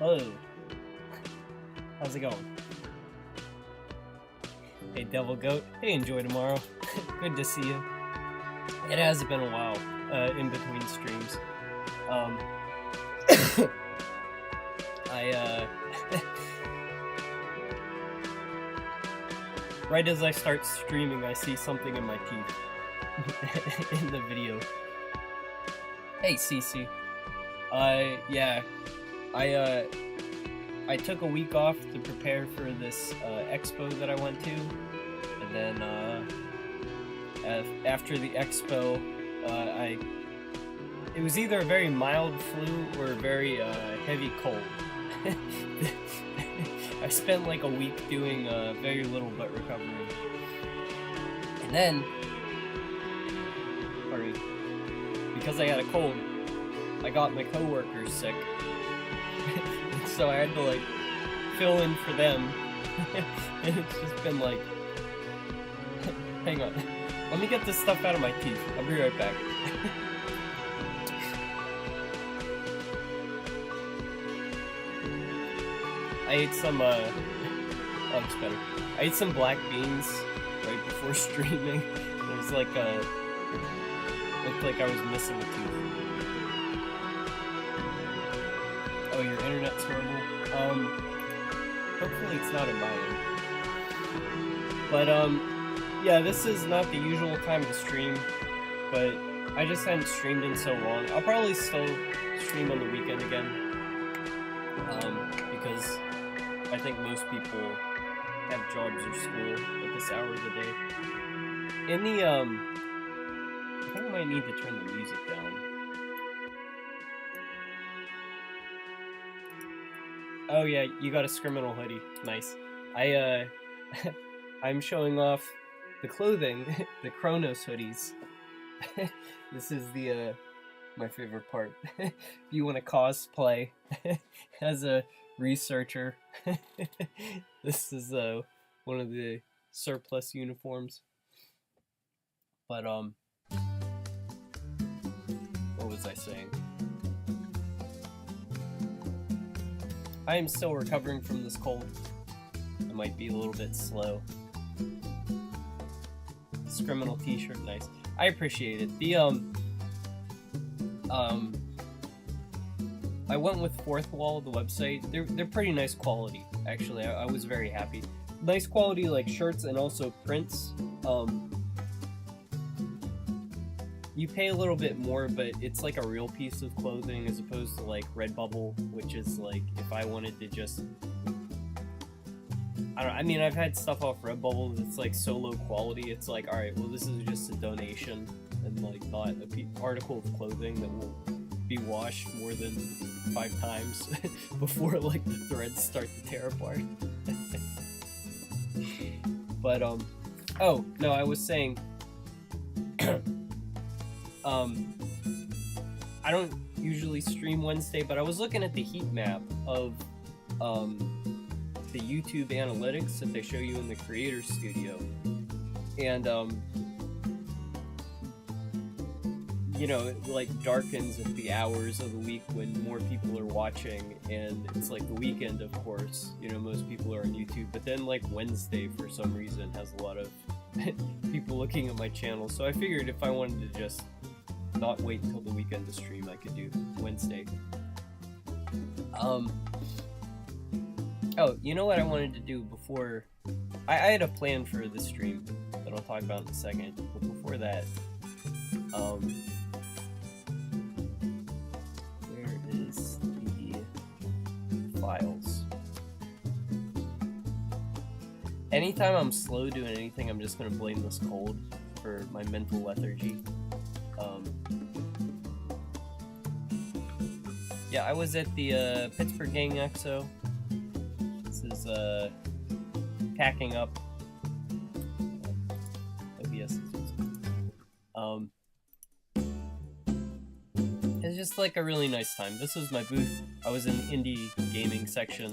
Hello. How's it going? Hey, Devil Goat. Hey, enjoy tomorrow. Good to see you. It has been a while in between streams. Right as I start streaming, I see something in my teeth in the video. Hey, Cece. Yeah, I took a week off to prepare for this expo that I went to, and then after the expo, it was either a very mild flu or a very heavy cold. I spent like a week doing very little butt recovery, and then, pardon me, because I had a cold, I got my coworkers sick. So I had to like fill in for them, and it's just been like, hang on, let me get this stuff out of my teeth. I'll be right back. I ate some oh, it's better. I ate some black beans right before streaming. It was like looked like I was missing a tooth. Oh, your internet's horrible. Hopefully it's not in my end. But, yeah, this is not the usual time to stream, but I just hadn't streamed in so long. I'll probably still stream on the weekend again, because I think most people have jobs or school at this hour of the day. In the, I think I might need to turn the music down. Oh yeah, you got a Scrimshaw hoodie. Nice. I'm showing off the clothing, the Kronos hoodies. This is the, my favorite part. If you want to cosplay as a researcher, this is, one of the surplus uniforms. But, what was I saying? I am still recovering from this cold. I might be a little bit slow. Criminal t-shirt, nice. I appreciate it. The, I went with Fourth Wall, the website. They're pretty nice quality, actually. I was very happy. Nice quality, like, shirts and also prints. You pay a little bit more, but it's like a real piece of clothing as opposed to like Redbubble, which is like if I wanted to just, I don't know, I mean I've had stuff off Redbubble that's like so low quality, it's like, alright, well this is just a donation and like not a article of clothing that will be washed more than 5 times before like the threads start to tear apart. But oh no, I was saying I don't usually stream Wednesday, but I was looking at the heat map of the YouTube analytics that they show you in the Creator Studio, and you know, it like darkens at the hours of the week when more people are watching, and it's like the weekend, of course, you know, most people are on YouTube, but then like Wednesday for some reason has a lot of people looking at my channel, so I figured if I wanted to just not wait until the weekend to stream, I could do Wednesday. Oh, you know what I wanted to do before? I had a plan for this stream that I'll talk about in a second, but before that, where is the files? Anytime I'm slow doing anything, I'm just gonna blame this cold for my mental lethargy. Yeah, I was at the Pittsburgh Gaming Expo. This is packing up. OBS it's just like a really nice time. This was my booth. I was in the indie gaming section,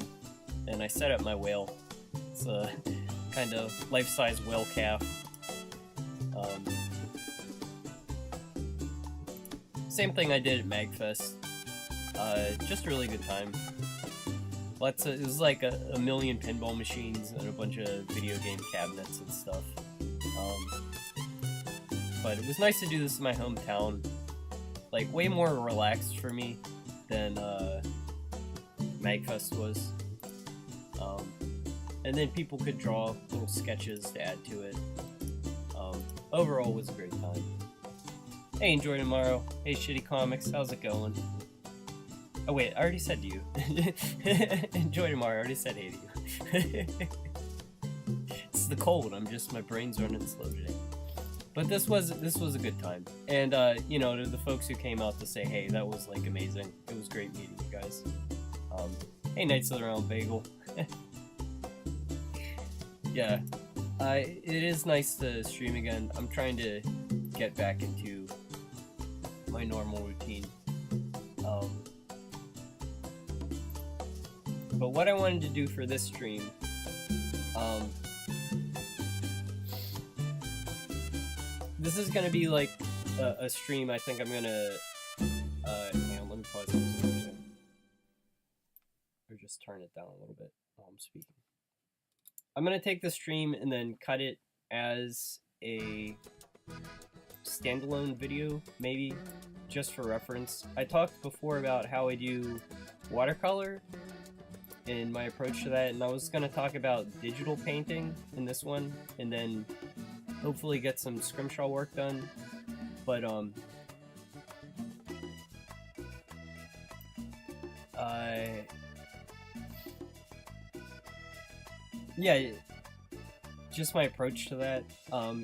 and I set up my whale. It's a kind of life-size whale calf. Same thing I did at MagFest. Just a really good time. it was like a million pinball machines and a bunch of video game cabinets and stuff. But it was nice to do this in my hometown. Like, way more relaxed for me than MagFest was. And then people could draw little sketches to add to it. Overall, it was a great time. Hey, Enjoy Tomorrow. Hey, Shitty Comics. How's it going? Oh, wait, I already said to you. Enjoy Tomorrow. I already said hey to you. It's the cold. My brain's running slow today. But this was a good time. And, you know, to the folks who came out to say hey, that was, like, amazing. It was great meeting you guys. Hey, Knights of the Round Bagel. Yeah. It is nice to stream again. I'm trying to get back into my normal routine. But what I wanted to do for this stream, this is gonna be like a stream. I think I'm gonna, hang on, let me pause this or just turn it down a little bit while I'm speaking. I'm gonna take the stream and then cut it as a standalone video, maybe, just for reference. I talked before about how I do watercolor and my approach to that, and I was gonna talk about digital painting in this one, and then hopefully get some Scrimshaw work done. But yeah, just my approach to that.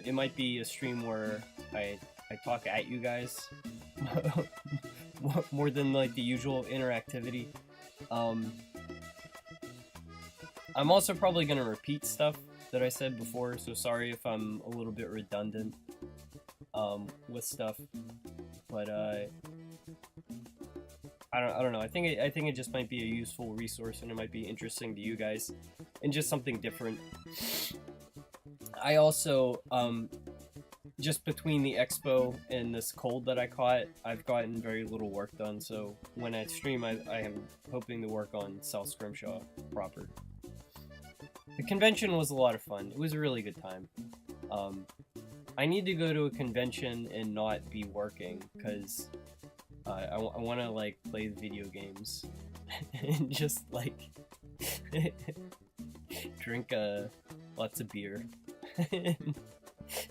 It might be a stream where I talk at you guys more than like the usual interactivity. I'm also probably gonna repeat stuff that I said before, so sorry if I'm a little bit redundant with stuff. But I don't know. I think it just might be a useful resource, and it might be interesting to you guys, and just something different. I also just between the expo and this cold that I caught, I've gotten very little work done. So when I stream, I am hoping to work on South Scrimshaw proper. The convention was a lot of fun. It was a really good time. I need to go to a convention and not be working, because I want to like play video games and just like drink lots of beer and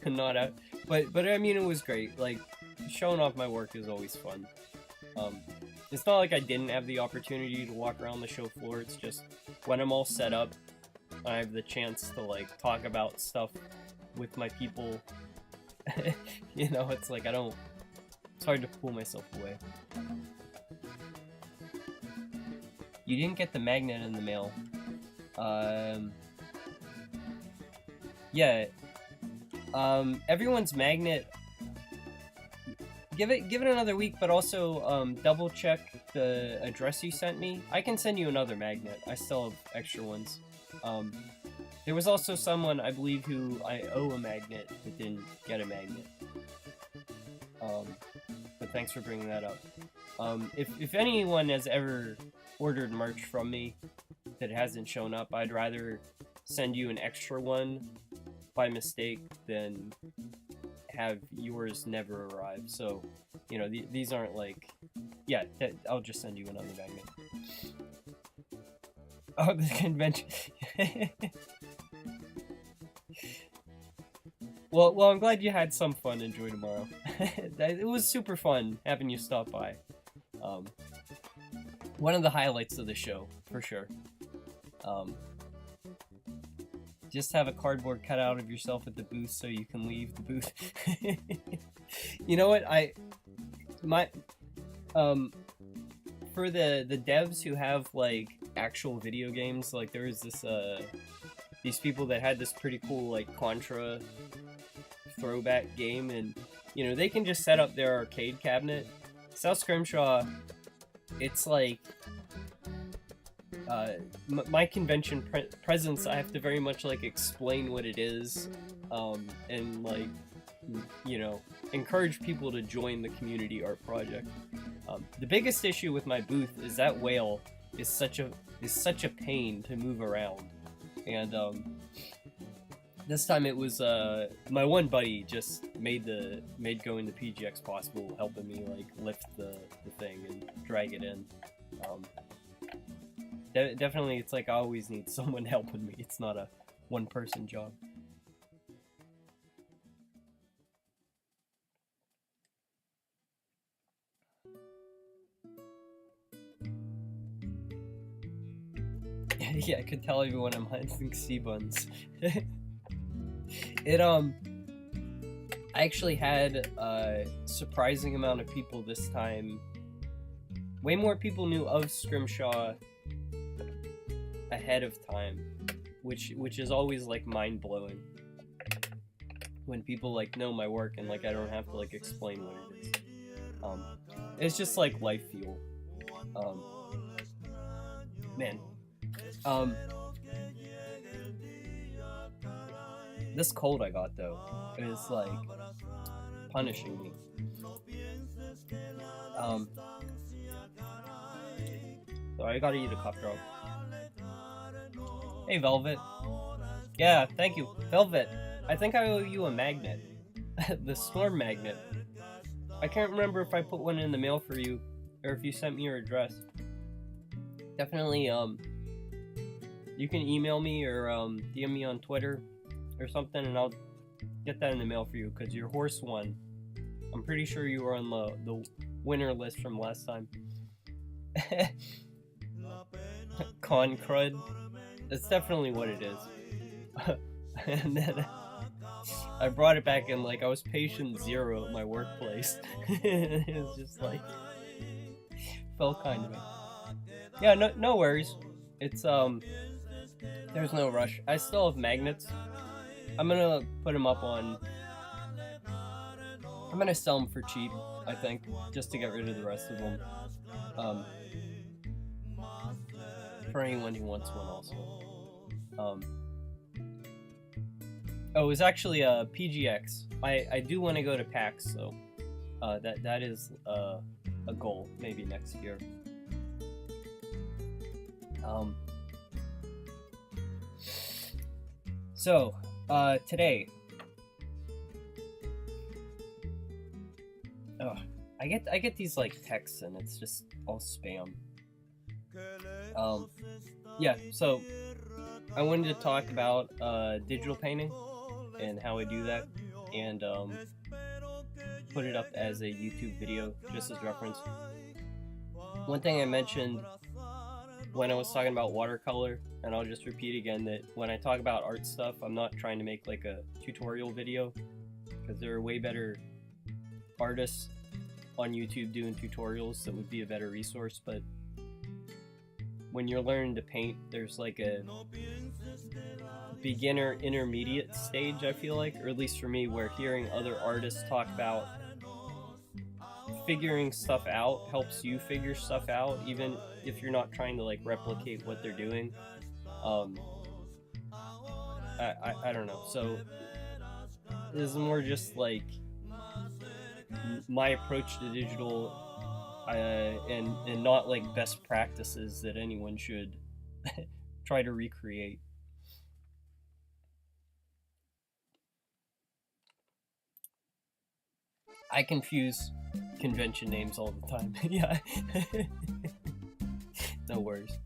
not out. But I mean, it was great. Like, showing off my work is always fun. It's not like I didn't have the opportunity to walk around the show floor. It's just when I'm all set up, I have the chance to like talk about stuff with my people. You know, it's like it's hard to pull myself away. You didn't get the magnet in the mail. Yeah. Everyone's magnet. Give it another week, but also double check the address you sent me. I can send you another magnet. I still have extra ones. There was also someone, I believe, who I owe a magnet but didn't get a magnet. But thanks for bringing that up. If anyone has ever ordered merch from me that hasn't shown up, I'd rather send you an extra one by mistake than have yours never arrive. So, you know, these aren't like... Yeah, I'll just send you another magnet. Oh, the convention. Well, I'm glad you had some fun. Enjoy tomorrow. It was super fun having you stop by. One of the highlights of the show, for sure. Just have a cardboard cutout of yourself at the booth so you can leave the booth. You know what? For the devs who have like actual video games, like there was this these people that had this pretty cool like Contra throwback game, and you know, they can just set up their arcade cabinet. South Scrimshaw, it's like my convention presence, I have to very much like explain what it is, and like, you know, encourage people to join the community art project. The biggest issue with my booth is that whale is such a pain to move around. And this time it was my one buddy just made going to PGX possible, helping me like lift the thing and drag it in. Definitely, it's like I always need someone helping me. It's not a one-person job. Yeah, I could tell everyone I'm hunting sea buns. I actually had a surprising amount of people this time. Way more people knew of Scrimshaw ahead of time, which is always like mind-blowing when people like know my work and like I don't have to like explain what it is. It's just like life fuel. Man. This cold I got though is like punishing me. So I gotta eat a cough drop. Hey Velvet. Yeah, thank you. Velvet, I think I owe you a magnet. The storm magnet. I can't remember if I put one in the mail for you or if you sent me your address. Definitely, you can email me or DM me on Twitter or something and I'll get that in the mail for you, because your horse won. I'm pretty sure you were on the winner list from last time. Con crud. That's definitely what it is. And then I brought it back and like I was patient 0 at my workplace. It was just like felt kind of me. Yeah, no worries. It's there's no rush. I still have magnets. I'm gonna put them up on. I'm gonna sell them for cheap, I think, just to get rid of the rest of them. For anyone who wants one, also. Oh, it was actually a PGX. I do want to go to PAX, so that is a goal, maybe next year. So today, I get these like texts and it's just all spam. Yeah, so I wanted to talk about digital painting and how I do that, and put it up as a YouTube video just as reference. One thing I mentioned when I was talking about watercolor, and I'll just repeat again, that when I talk about art stuff, I'm not trying to make like a tutorial video, because there are way better artists on YouTube doing tutorials that would be a better resource. But when you're learning to paint, there's like a beginner intermediate stage, I feel like, or at least for me, where hearing other artists talk about figuring stuff out helps you figure stuff out, even if you're not trying to like replicate what they're doing. I don't know, so this is more just like my approach to digital, and not like best practices that anyone should try to recreate. I confuse convention names all the time. Yeah. No worries.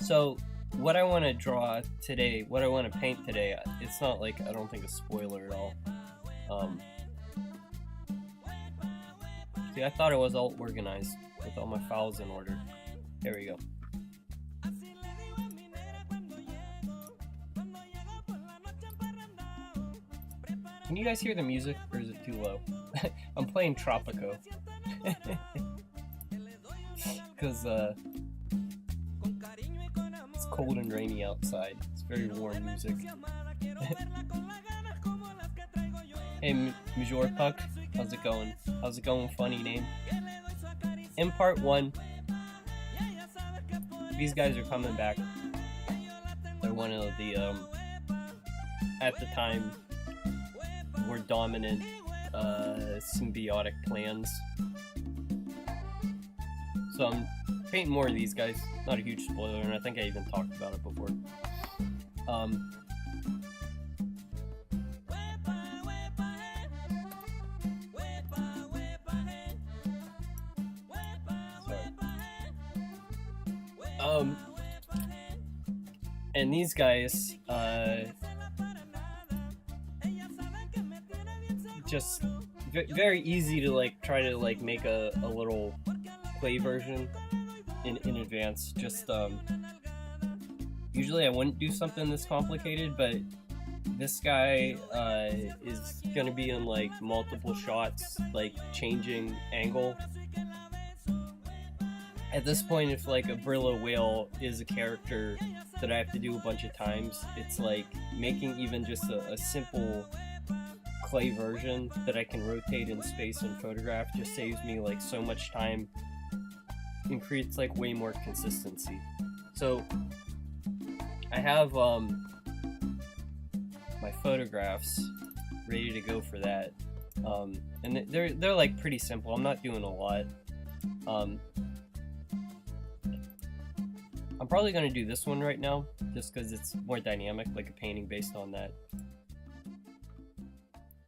So what I want to draw today, what I want to paint today, it's not like, I don't think a spoiler at all. See, I thought it was all organized with all my files in order. There we go. Can you guys hear the music, or is it too low? I'm playing Tropico. Because it's cold and rainy outside. It's very warm music. Hey, Major Puck, how's it going? How's it going, funny name? In part 1, these guys are coming back. They're one of the, at the time, more dominant symbiotic plans. So I'm painting more of these guys. Not a huge spoiler, and I think I even talked about it before. And these guys, just very easy to like try to like make a little clay version in advance. Just usually I wouldn't do something this complicated, but this guy is gonna be in like multiple shots, like changing angle. At this point, if like a Brillo whale is a character that I have to do a bunch of times, it's like making even just a simple clay version that I can rotate in space and photograph just saves me like so much time and creates like way more consistency. So I have my photographs ready to go for that, and they're like pretty simple. I'm not doing a lot. I'm probably going to do this one right now, just because it's more dynamic, like a painting based on that.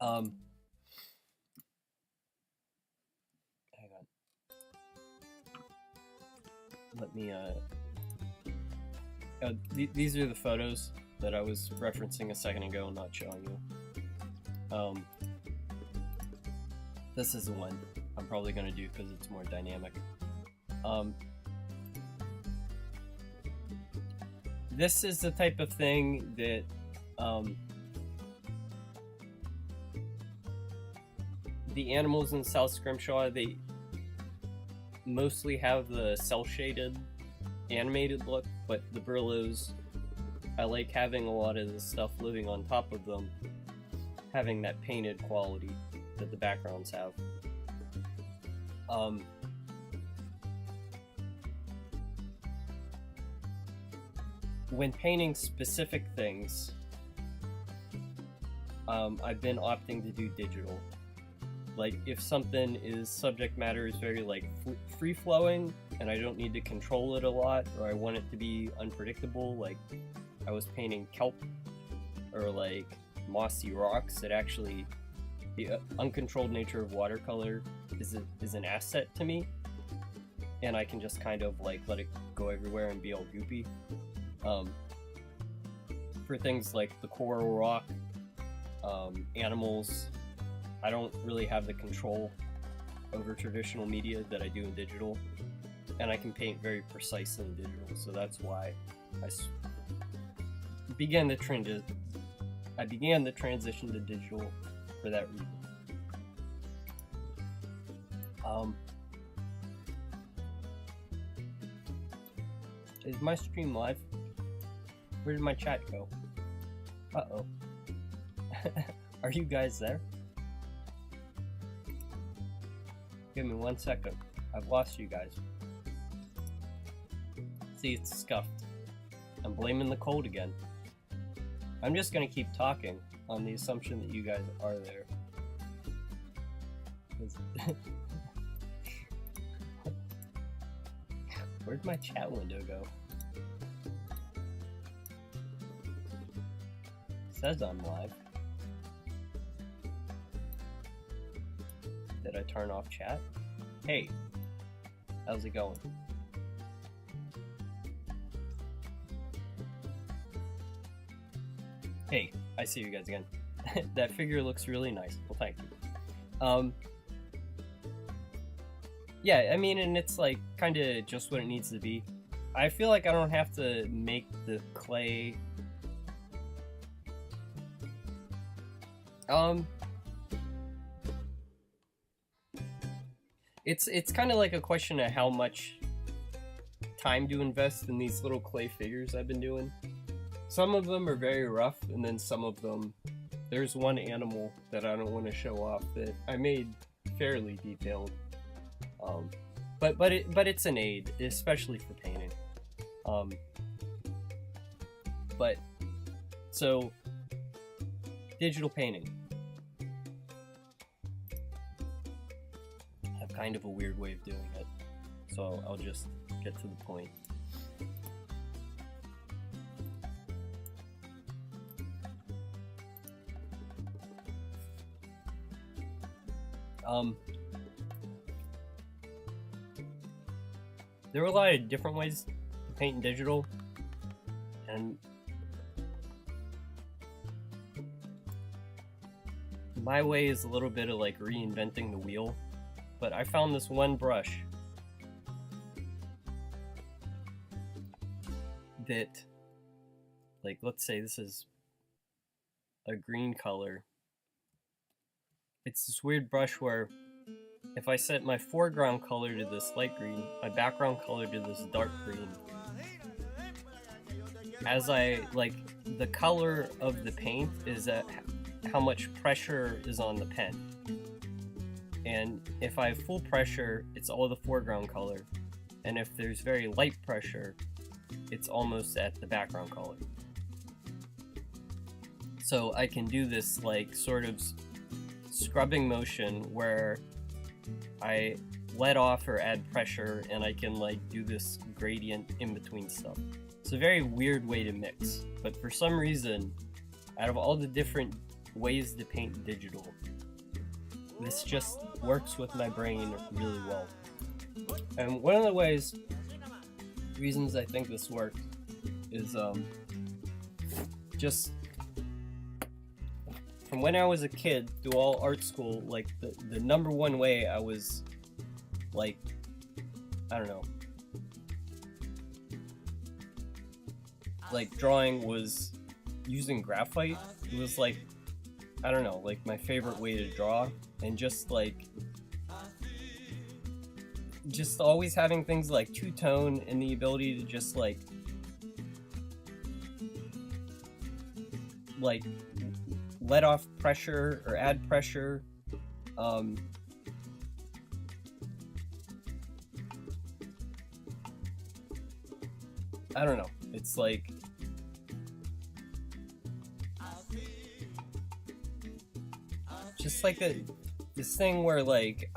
Hang on. Let me, these are the photos that I was referencing a second ago and not showing you. This is the one I'm probably going to do because it's more dynamic. This is the type of thing that the animals in South Scrimshaw, they mostly have the cel-shaded animated look, but the Brillos, I like having a lot of the stuff living on top of them, having that painted quality that the backgrounds have. When painting specific things, I've been opting to do digital. Like if something is subject matter is very like free-flowing and I don't need to control it a lot, or I want it to be unpredictable, like I was painting kelp or like mossy rocks, that actually the uncontrolled nature of watercolor is an asset to me, and I can just kind of like let it go everywhere and be all goopy. For things like the coral rock, animals, I don't really have the control over traditional media that I do in digital, and I can paint very precisely in digital, so that's why I began the transition to digital for that reason. Is my stream live? Where did my chat go? Uh-oh. Are you guys there? Give me 1 second. I've lost you guys. See, it's scuffed. I'm blaming the cold again. I'm just gonna keep talking on the assumption that you guys are there. Where'd my chat window go? Says I'm live. Did I turn off chat? Hey, how's it going? Hey, I see you guys again. That figure looks really nice. Well, thank you. Yeah, I mean, and it's like kind of just what it needs to be. I feel like I don't have to make the clay. It's kind of like a question of how much time to invest in these little clay figures I've been doing. Some of them are very rough, and then some of them, there's one animal that I don't want to show off that I made fairly detailed. But it's an aid, especially for painting. But so digital painting. kind of a weird way of doing it. So I'll just get to the point. There are a lot of different ways to paint in digital, and my way is a little bit of like reinventing the wheel, but I found this one brush that, like, let's say this is a green color. It's this weird brush where if I set my foreground color to this light green, my background color to this dark green, as I, like, the color of the paint is how much pressure is on the pen. And if I have full pressure, it's all the foreground color. And if there's very light pressure, it's almost at the background color. So I can do this, like, sort of scrubbing motion where I let off or add pressure, and I can, like, do this gradient in between stuff. It's a very weird way to mix, but for some reason, out of all the different ways to paint digital, this just works with my brain really well. And one of the reasons I think this works is just from when I was a kid through all art school, like the number one way I was, like, I don't know, like, drawing was using graphite. It was like, I don't know, like my favorite way to draw, and just always having things like two-tone and the ability to just like let off pressure or add pressure. I don't know, it's like just like this thing where, like,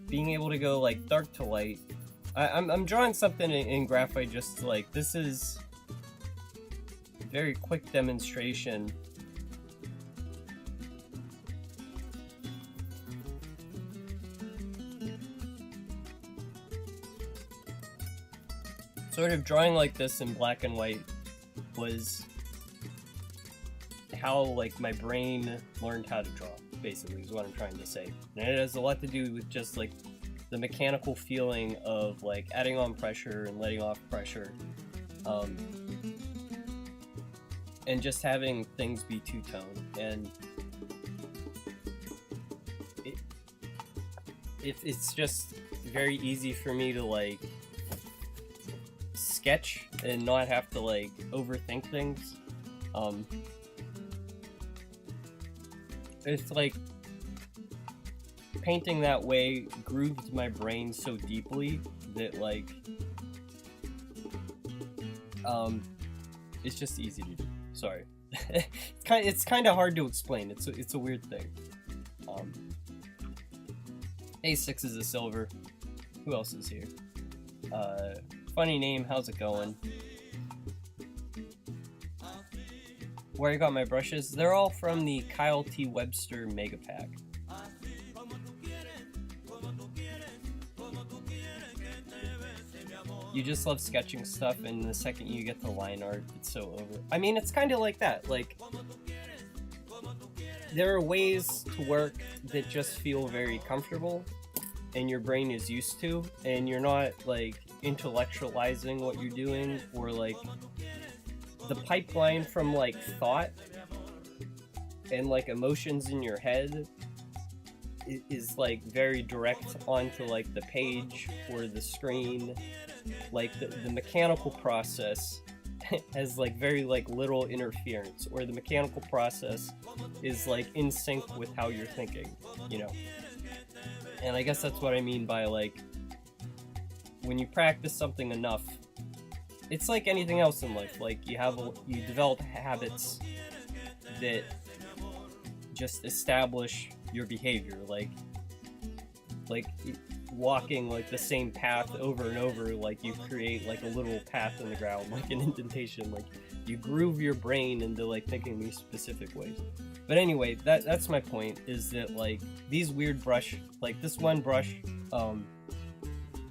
being able to go like dark to light. I'm drawing something in graphite, just like, this is a very quick demonstration sort of drawing like this in black and white was how, like, my brain learned how to draw, basically, is what I'm trying to say. And it has a lot to do with just like the mechanical feeling of like adding on pressure and letting off pressure, and just having things be two-tone. And it's just very easy for me to like sketch and not have to like overthink things. It's like painting that way grooved my brain so deeply that, like, it's just easy to do. Sorry. it's kind of hard to explain. It's a weird thing. A6 is a silver. Who else is here? Funny name, how's it going? Where I got my brushes? They're all from the Kyle T. Webster Mega Pack. You just love sketching stuff, and the second you get to line art, it's so over. I mean, it's kind of like that. Like, there are ways to work that just feel very comfortable, and your brain is used to, and you're not, like, intellectualizing what you're doing, or, like, the pipeline from, like, thought and, like, emotions in your head is like very direct onto, like, the page or the screen. Like, the mechanical process has, like, very, like, little interference, or the mechanical process is, like, in sync with how you're thinking, you know? And I guess that's what I mean by, like, when you practice something enough, it's like anything else in life. Like, you develop habits that just establish your behavior, like walking like the same path over and over, like you create like a little path in the ground, like an indentation, like you groove your brain into like thinking these specific ways. But anyway, that's my point, is that like these weird brush, like this one brush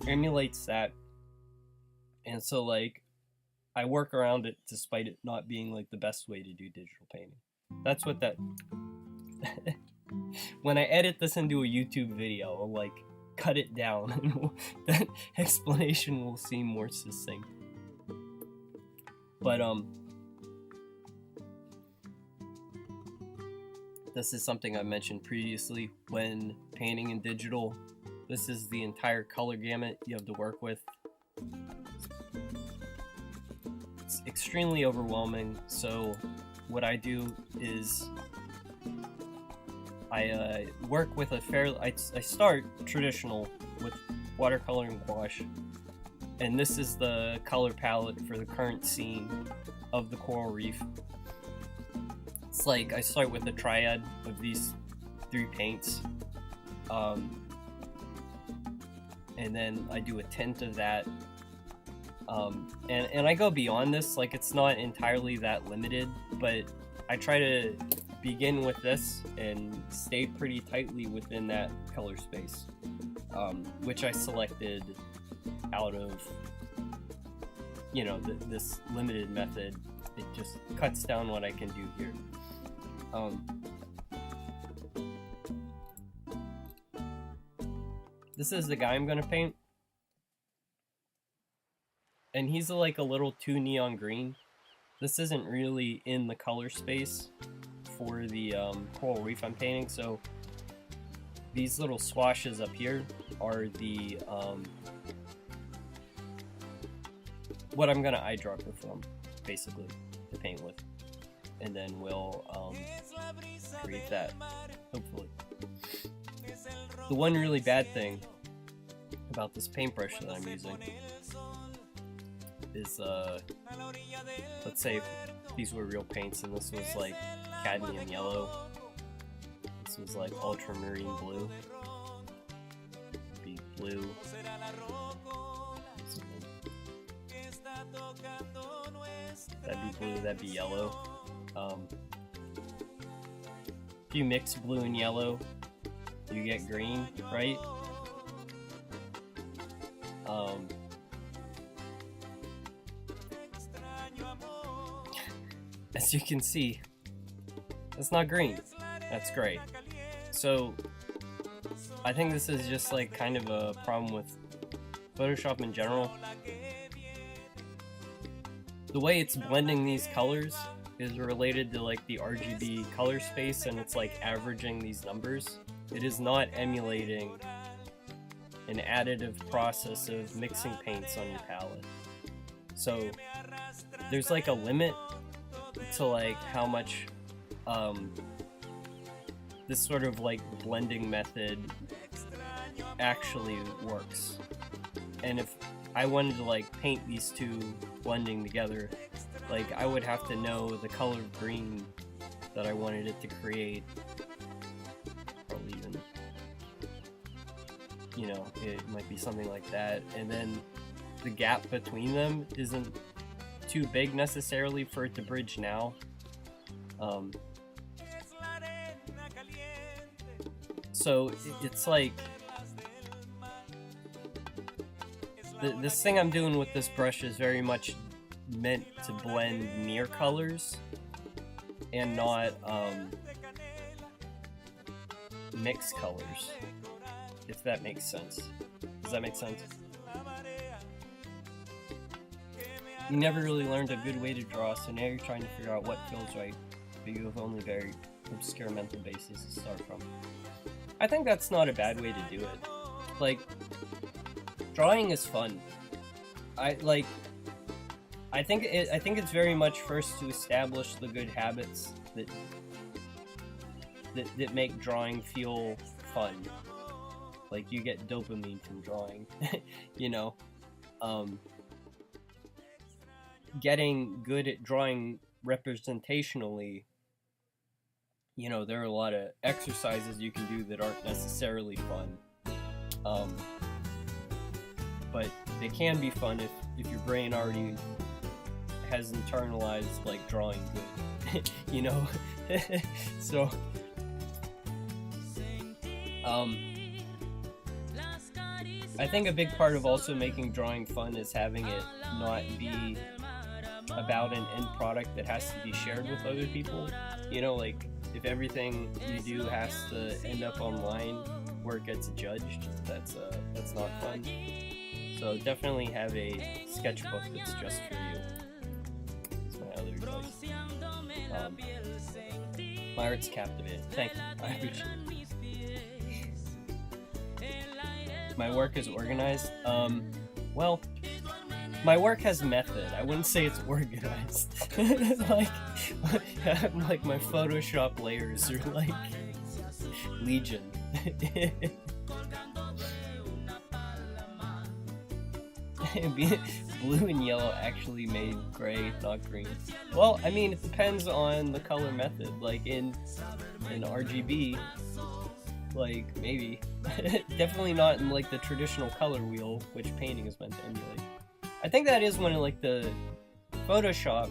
emulates that, and so like I work around it despite it not being like the best way to do digital painting. That's what that when I edit this into a YouTube video, I'll like cut it down and that explanation will seem more succinct. But this is something I mentioned previously. When painting in digital, this is the entire color gamut you have to work with. It's extremely overwhelming, so what I do is I work with a I start traditional with watercolor and gouache, and this is the color palette for the current scene of the coral reef. It's like I start with a triad of these 3 paints, and then I do a tint of that, and I go beyond this. Like, it's not entirely that limited, but I try to begin with this and stay pretty tightly within that color space, which I selected out of, you know, this limited method. It just cuts down what I can do here. This is the guy I'm gonna paint, and he's like a little too neon green. This isn't really in the color space for the coral reef I'm painting, so these little swashes up here are the what I'm gonna eyedropper from, basically, to paint with, and then we'll create that, hopefully. The one really bad thing about this paintbrush that I'm using is, let's say these were real paints and this was like cadmium yellow, this was like ultramarine blue, be blue, that'd be blue, that'd be yellow. If you mix blue and yellow, you get green, right? As you can see, it's not green, that's gray. So I think this is just like kind of a problem with Photoshop in general. The way it's blending these colors is related to like the RGB color space, and it's like averaging these numbers. It is not emulating an additive process of mixing paints on your palette. So there's like a limit to like how much this sort of like blending method actually works. And if I wanted to like paint these two blending together, like I would have to know the color green that I wanted it to create. Probably even, you know, it might be something like that. And then the gap between them isn't too big necessarily for it to bridge now. So it's like this thing I'm doing with this brush is very much meant to blend near colors and not mix colors, if that makes sense. Does that make sense? You never really learned a good way to draw, so now you're trying to figure out what feels right, but you have only very obscure mental bases to start from. I think that's not a bad way to do it. Like, drawing is fun. I think it's very much first to establish the good habits that make drawing feel fun. Like, you get dopamine from drawing, you know. Getting good at drawing representationally you know, there are a lot of exercises you can do that aren't necessarily fun. But they can be fun if your brain already has internalized, like, drawing good, you know? So, I think a big part of also making drawing fun is having it not be about an end product that has to be shared with other people. You know, like, if everything you do has to end up online where it gets judged, that's not fun. So definitely have a sketchbook that's just for you. That's my other advice. My art's captivating. Thank you. I appreciate it. My work is organized. Well, my work has method. I wouldn't say it's organized. like my Photoshop layers are like legion. Blue and yellow actually made gray, not green. Well, I mean, it depends on the color method. Like in RGB, like maybe. Definitely not in like the traditional color wheel, which painting is meant to emulate. I think that is when like the Photoshop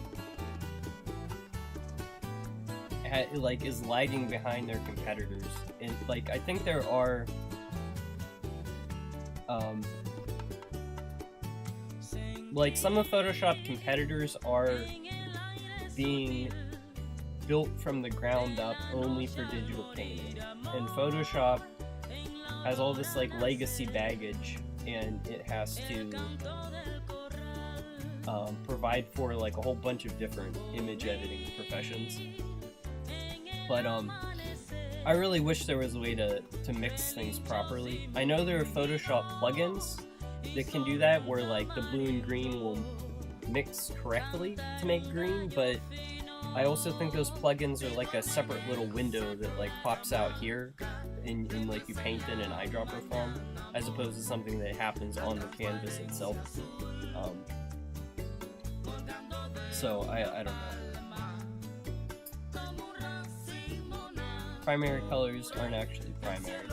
like is lagging behind their competitors, and like I think there are like some of Photoshop competitors are being built from the ground up only for digital painting, and Photoshop has all this like legacy baggage, and it has to provide for like a whole bunch of different image editing professions. But I really wish there was a way to mix things properly. I know there are Photoshop plugins that can do that, where like the blue and green will mix correctly to make green, but I also think those plugins are like a separate little window that like pops out here in like you paint in an eyedropper form, as opposed to something that happens on the canvas itself. So I don't know. Primary colors aren't actually primary.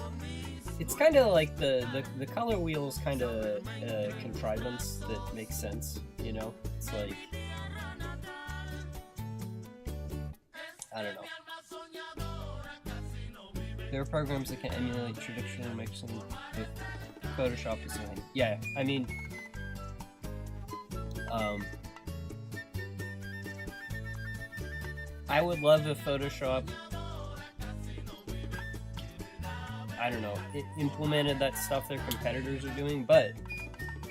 It's kind of like the color wheel is kind of a contrivance that makes sense, you know? It's like, I don't know. There are programs that can emulate traditional mixing with Photoshop design. Yeah, I mean, I would love if Photoshop, I don't know, it implemented that stuff their competitors are doing, but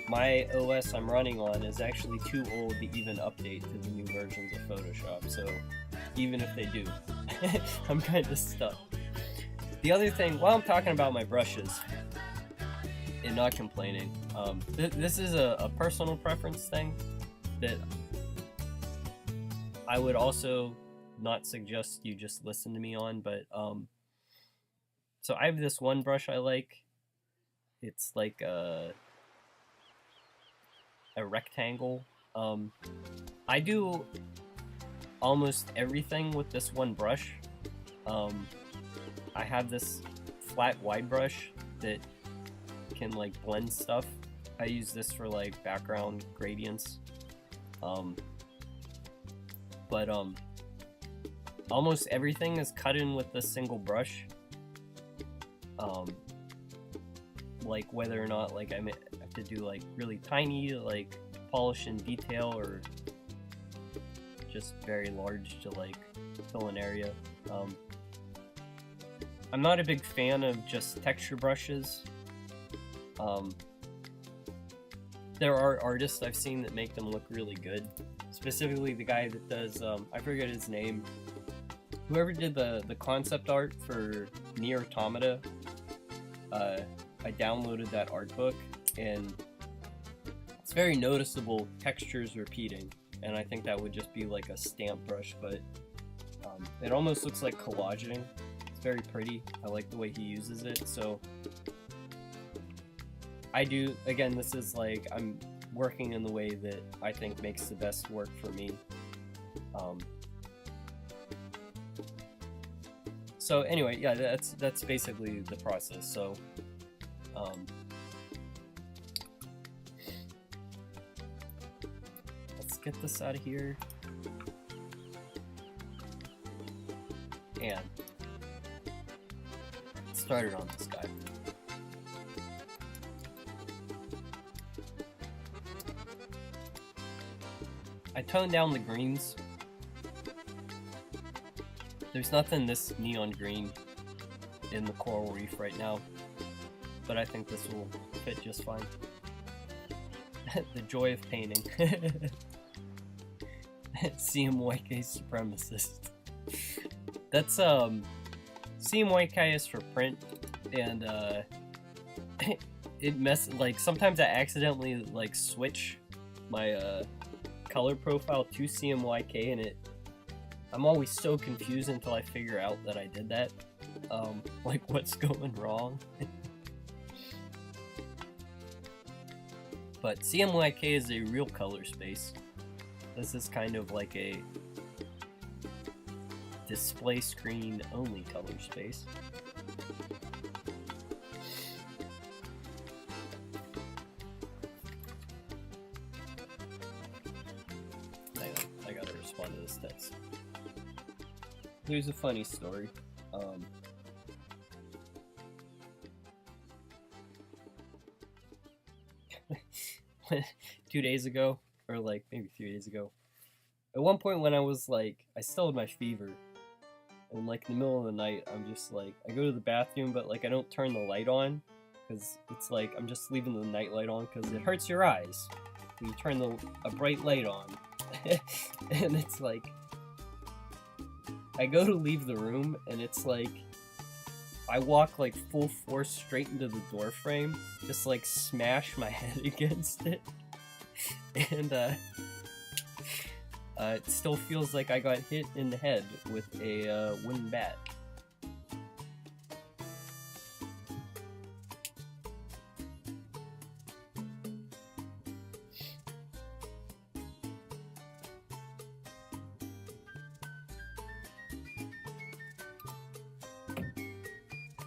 my OS I'm running on is actually too old to even update to the new versions of Photoshop, so even if they do, I'm kind of stuck. The other thing, while I'm talking about my brushes and not complaining, this is a personal preference thing that I would also not suggest you just listen to me on, but so I have this one brush I like. It's like a rectangle. I do almost everything with this one brush. I have this flat wide brush that can like blend stuff. I use this for like background gradients. But almost everything is cut in with this single brush. Like whether or not like I have to do like really tiny like polish and detail, or just very large to like fill an area. I'm not a big fan of just texture brushes. There are artists I've seen that make them look really good. Specifically the guy that does, I forget his name. Whoever did the concept art for Nier Automata, I downloaded that art book, and it's very noticeable textures repeating, and I think that would just be like a stamp brush, but it almost looks like collaging. It's very pretty. I like the way he uses it, so I do, again, this is like, I'm working in the way that I think makes the best work for me. So anyway, yeah, that's basically the process. So let's get this out of here. And started on this guy. I toned down the greens. There's nothing this neon green in the coral reef right now, but I think this will fit just fine. The joy of painting. CMYK supremacist. That's CMYK is for print, and it like sometimes I accidentally like switch my color profile to CMYK, and I'm always so confused until I figure out that I did that. Like, what's going wrong? But CMYK is a real color space. This is kind of like a display screen only color space. Hang on, I gotta respond to this text. Here's a funny story. 2 days ago, or like maybe 3 days ago, at one point when I was like, I still had my fever, and like in the middle of the night, I'm just like, I go to the bathroom, but like I don't turn the light on, because it's like I'm just leaving the night light on because it hurts your eyes when you turn a bright light on. And it's like, I go to leave the room, and it's like, I walk like full force straight into the door frame, just like smash my head against it, and it still feels like I got hit in the head with a wooden bat.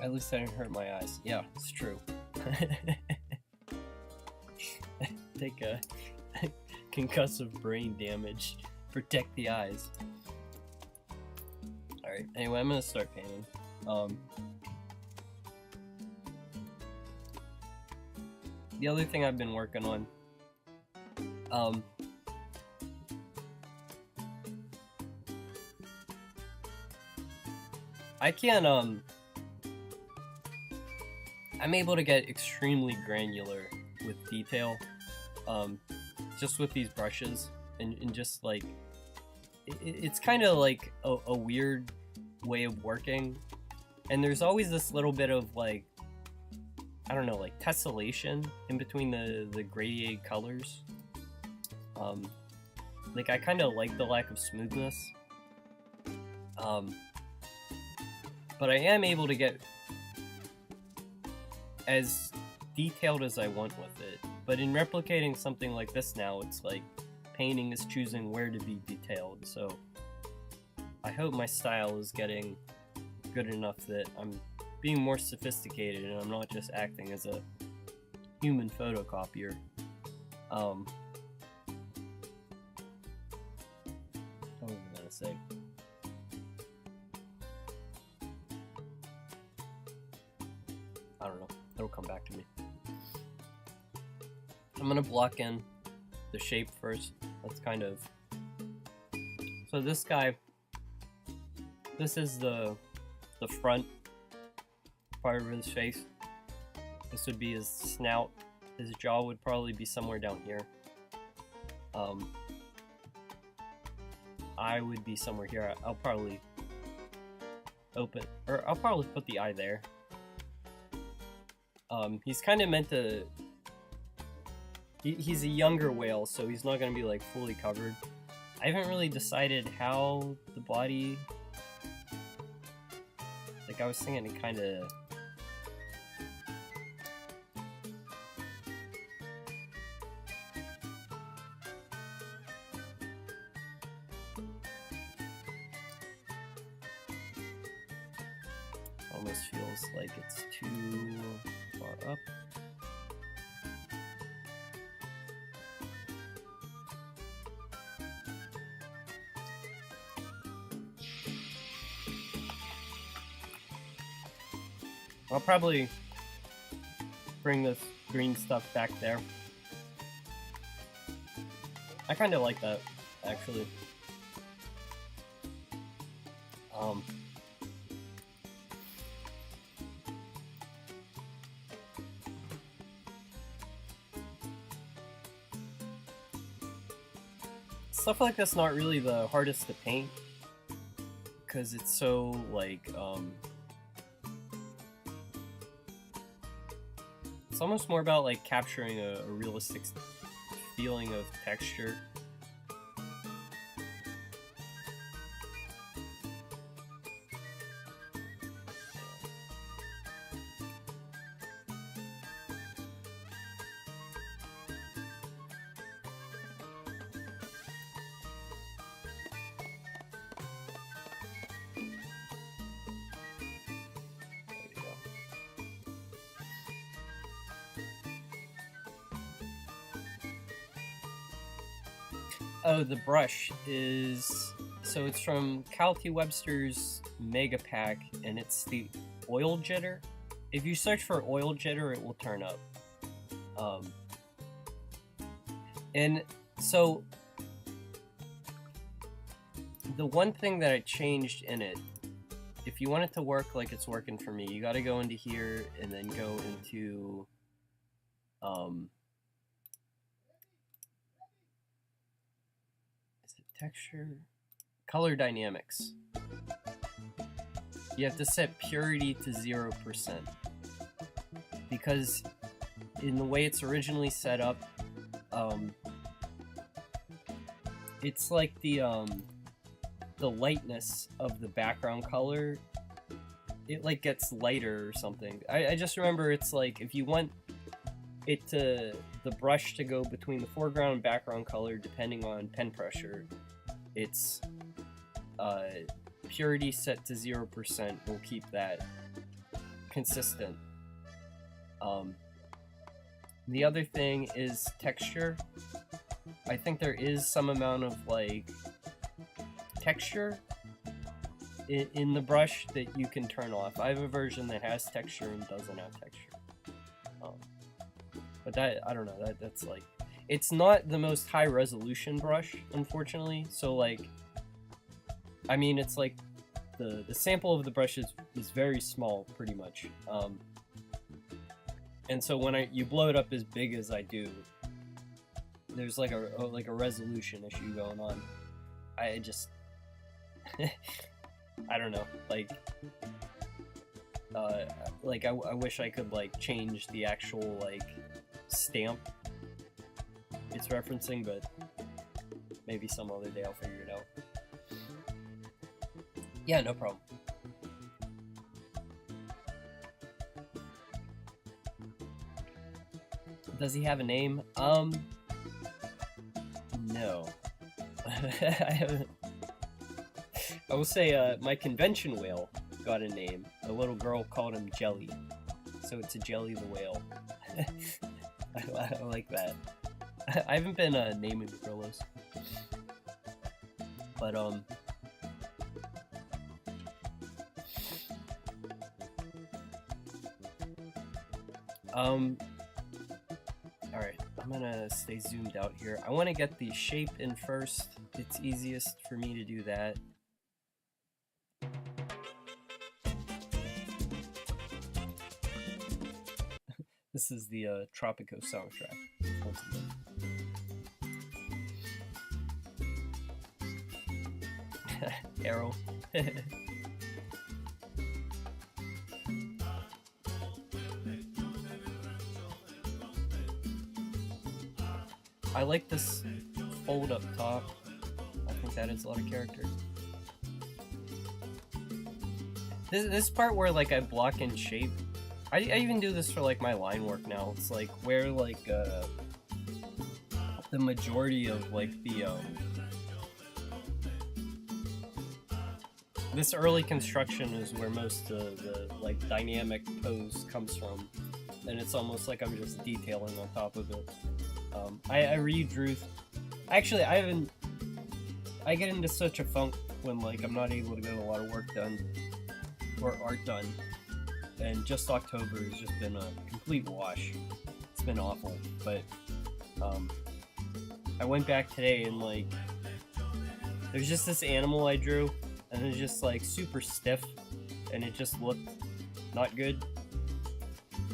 At least I didn't hurt my eyes. Yeah, it's true. Take a concussive brain damage. Protect the eyes. Alright, anyway, I'm gonna start painting. The other thing I've been working on, I can, I'm able to get extremely granular with detail, just with these brushes, and just like, it's kind of like a weird way of working, and there's always this little bit of like, I don't know, like tessellation in between the gradiated colors. Like, I kind of like the lack of smoothness, but I am able to get as detailed as I want with it. But in replicating something like this now, it's like painting is choosing where to be detailed, so I hope my style is getting good enough that I'm being more sophisticated and I'm not just acting as a human photocopier. What was I gonna say? I don't know. It'll come back to me. I'm gonna block in the shape first. That's kind of... So this guy, this is the front part of his face. This would be his snout. His jaw would probably be somewhere down here. Eye would be somewhere here. I'll probably open, or I'll probably put the eye there. He's kind of meant to... He's a younger whale, so he's not going to be like fully covered. I haven't really decided how the body... Like, I was thinking it kind of... Almost feels like it's too far up. I'll probably bring this green stuff back there. I kind of like that, actually. Stuff like that's not really the hardest to paint, because it's so, like, it's almost more about, like, capturing a realistic feeling of texture. Oh, the brush is... So it's from Cal T. Webster's Mega Pack, and it's the Oil Jitter. If you search for Oil Jitter, it will turn up. And so... The one thing that I changed in it, if you want it to work like it's working for me, you gotta go into here, and then go into... texture, color dynamics. You have to set purity to 0%, because in the way it's originally set up, it's like the lightness of the background color, it like gets lighter or something. I just remember it's like if you want it to, the brush to go between the foreground and background color depending on pen pressure, it's purity set to 0% will keep that consistent. The other thing is texture. I think there is some amount of like texture in the brush that you can turn off. I have a version that has texture and doesn't have texture. But that, I don't know, that's like, it's not the most high resolution brush, unfortunately. So like, I mean, it's like the sample of the brush is very small, pretty much. And so when you blow it up as big as I do, there's like a resolution issue going on. I just, I don't know, like I wish I could like change the actual like stamp it's referencing, but maybe some other day I'll figure it out. Yeah, no problem. Does he have a name? No. I haven't. I will say, my convention whale got a name. A little girl called him Jelly. So it's a Jelly the whale. I like that. I haven't been naming gorillas. But, alright, I'm gonna stay zoomed out here. I want to get the shape in first. It's easiest for me to do that. This is the Tropico soundtrack. Arrow. I like this fold up top. I think that adds a lot of character. This part where like I block in shape, I even do this for like my line work now. It's like where like the majority of like the this early construction is where most of the like dynamic pose comes from, and it's almost like I'm just detailing on top of it. I redrew. Actually, I get into such a funk when like I'm not able to get a lot of work done or art done, and just October has just been a complete wash. It's been awful, but I went back today and like there's just this animal I drew, and it's just like super stiff, and it just looked not good,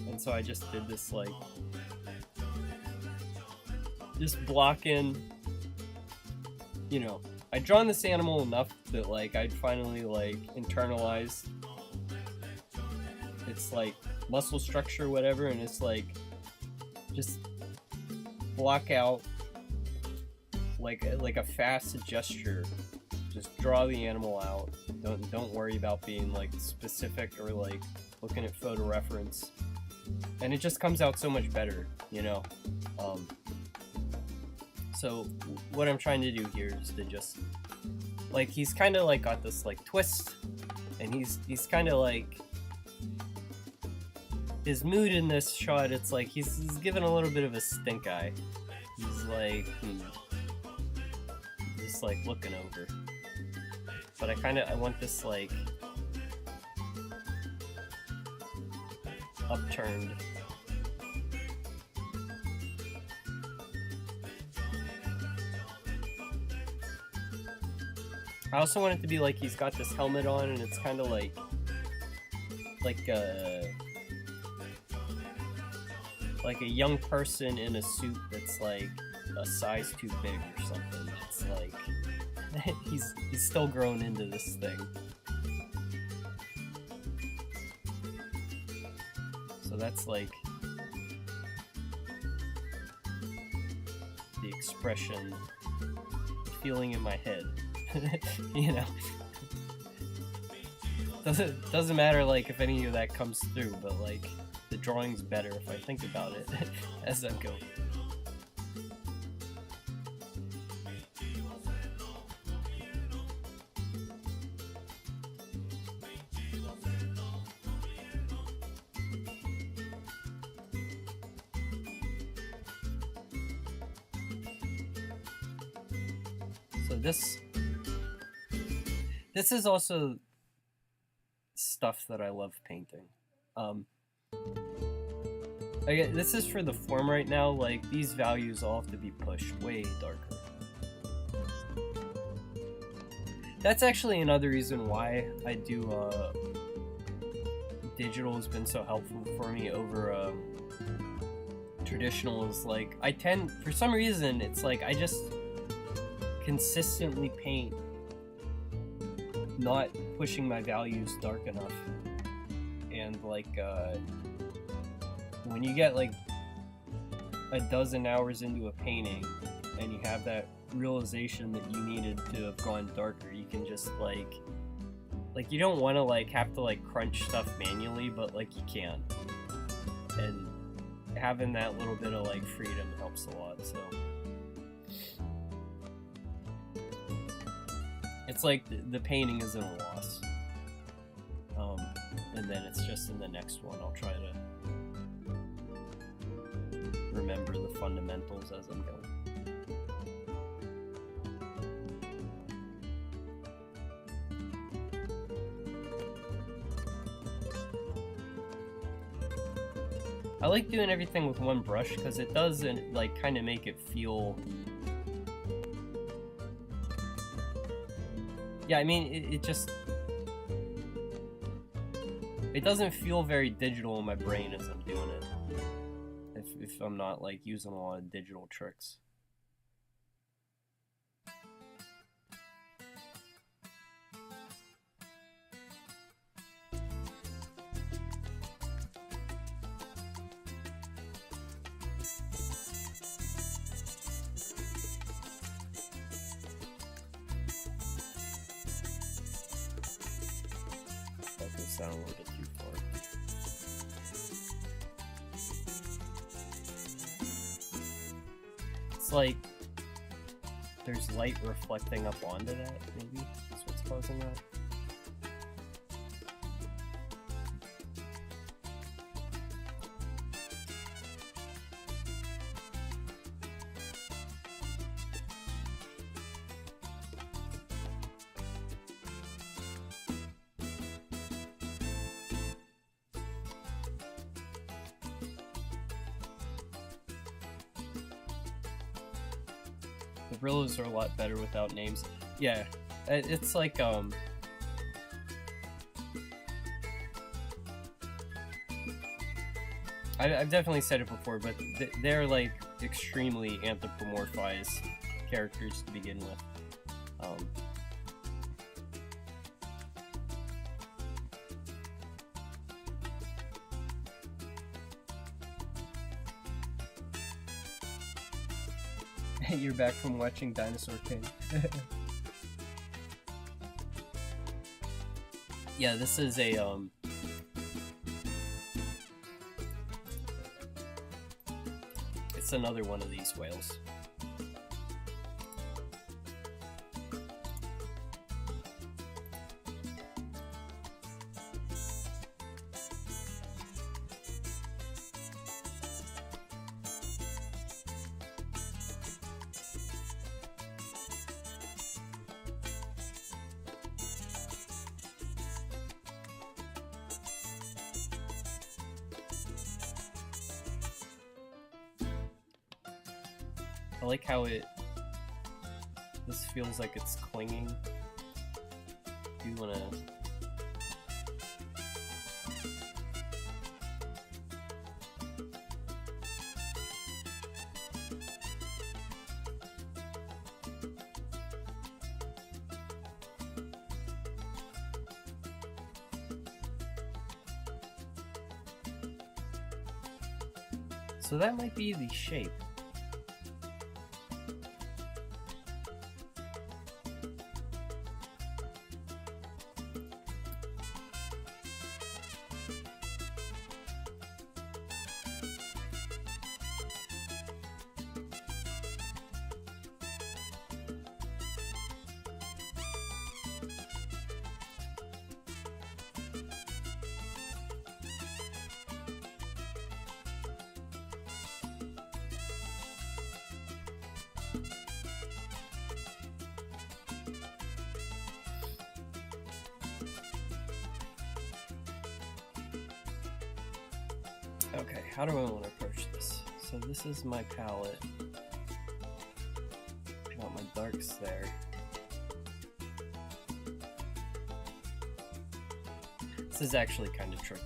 and so I just did this like just block in, you know, I'd drawn this animal enough that like I'd finally like internalized its like muscle structure or whatever, and it's like just block out like a fast gesture, just draw the animal out, don't worry about being like specific or like looking at photo reference, and it just comes out so much better, you know. So what I'm trying to do here is to just like, he's kind of like got this like twist, and he's kind of like, his mood in this shot, it's like he's given a little bit of a stink eye. He's like just like looking over, but I want this like upturned. I also want it to be like he's got this helmet on, and it's kind of like a young person in a suit that's like a size too big or something. It's like he's still growing into this thing. So that's like the expression, feeling in my head. You know, doesn't matter like if any of that comes through, but like the drawing's better if I think about it as I go. So this is also stuff that I love painting. Again, this is for the form right now. Like, these values all have to be pushed way darker. That's actually another reason why I do digital has been so helpful for me over traditional. Is like I tend, for some reason, it's like I just consistently paint not pushing my values dark enough, and like when you get like a dozen hours into a painting and you have that realization that you needed to have gone darker, you can just like you don't want to like have to like crunch stuff manually, but like you can, and having that little bit of like freedom helps a lot. So it's like the painting isn't a loss, and then it's just in the next one I'll try to remember the fundamentals as I'm going. I like doing everything with one brush because it doesn't like kind of make it feel. Yeah, I mean it just it doesn't feel very digital in my brain as I'm doing it. If I'm not like using a lot of digital tricks. That could sound a little bit too far. It's like there's light reflecting up onto that, maybe that's what's causing that. The Brillos are a lot better without names. Yeah, it's like, I've definitely said it before, but they're like extremely anthropomorphized characters to begin with. You're back from watching Dinosaur King. Yeah, this is a it's another one of these whales. I like how this feels like it's clinging. Do you wanna... So that might be the shape. Okay, how do I want to approach this? So this is my palette. I got my darks there. This is actually kind of tricky.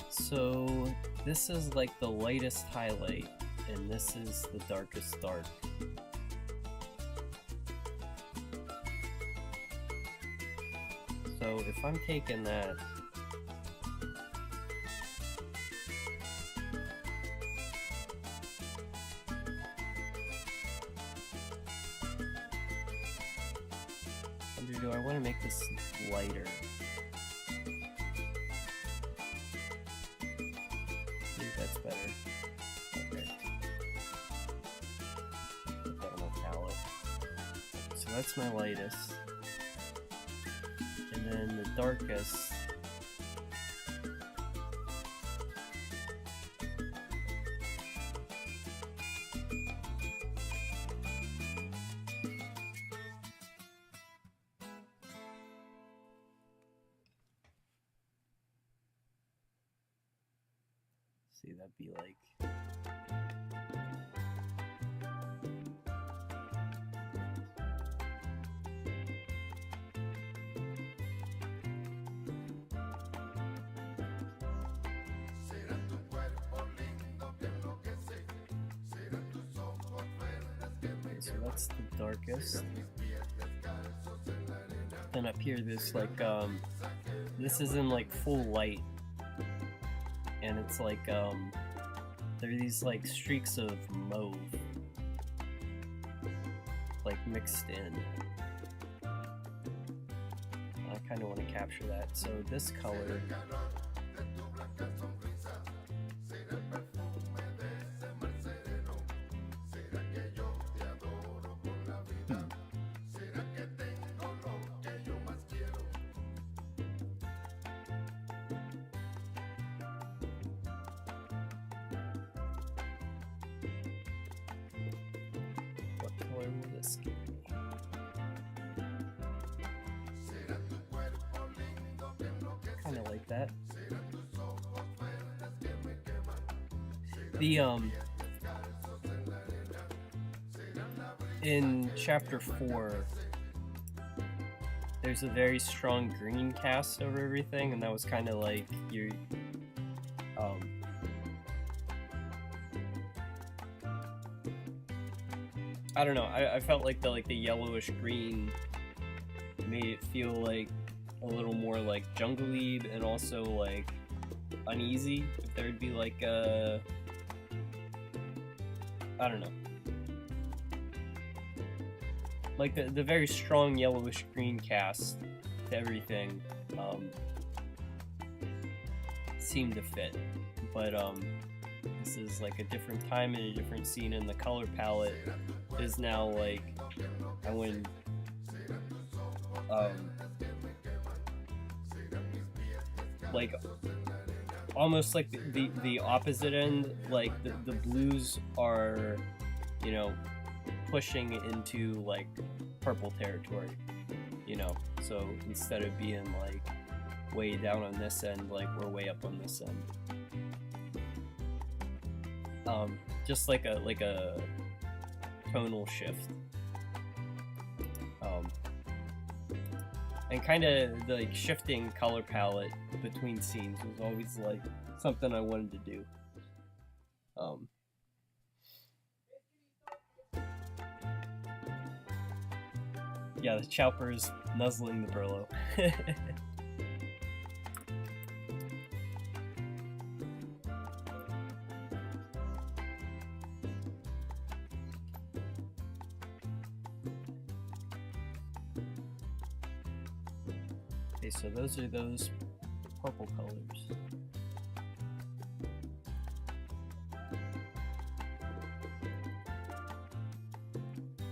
So this is like the lightest highlight, and this is the darkest dark. So if I'm taking that, do I want to make this lighter? Maybe that's better. Okay. Put that on my palette. So that's my lightest. And then the darkest. See, that'd be like... Okay, so that's the darkest. Then up here there's like, this is in like full light. And it's like, there are these like streaks of mauve, like mixed in. I kind of want to capture that. So this color, what color will this give me? like that. The in chapter 4, there's a very strong green cast over everything, and that was kind of like your I don't know. I felt like the yellowish green made it feel like a little more like jungly and also like uneasy. If there would be like a, I don't know, like the very strong yellowish green cast to everything seemed to fit, but this is like a different time and a different scene, and the color palette is now like I went like almost like the opposite end, like the blues are, you know, pushing into like purple territory, you know, so instead of being like way down on this end, like we're way up on this end. Just like a tonal shift, and kind of the like shifting color palette between scenes was always like something I wanted to do. Yeah, the Chowper's nuzzling the Burlo. Okay, so those are those purple colors.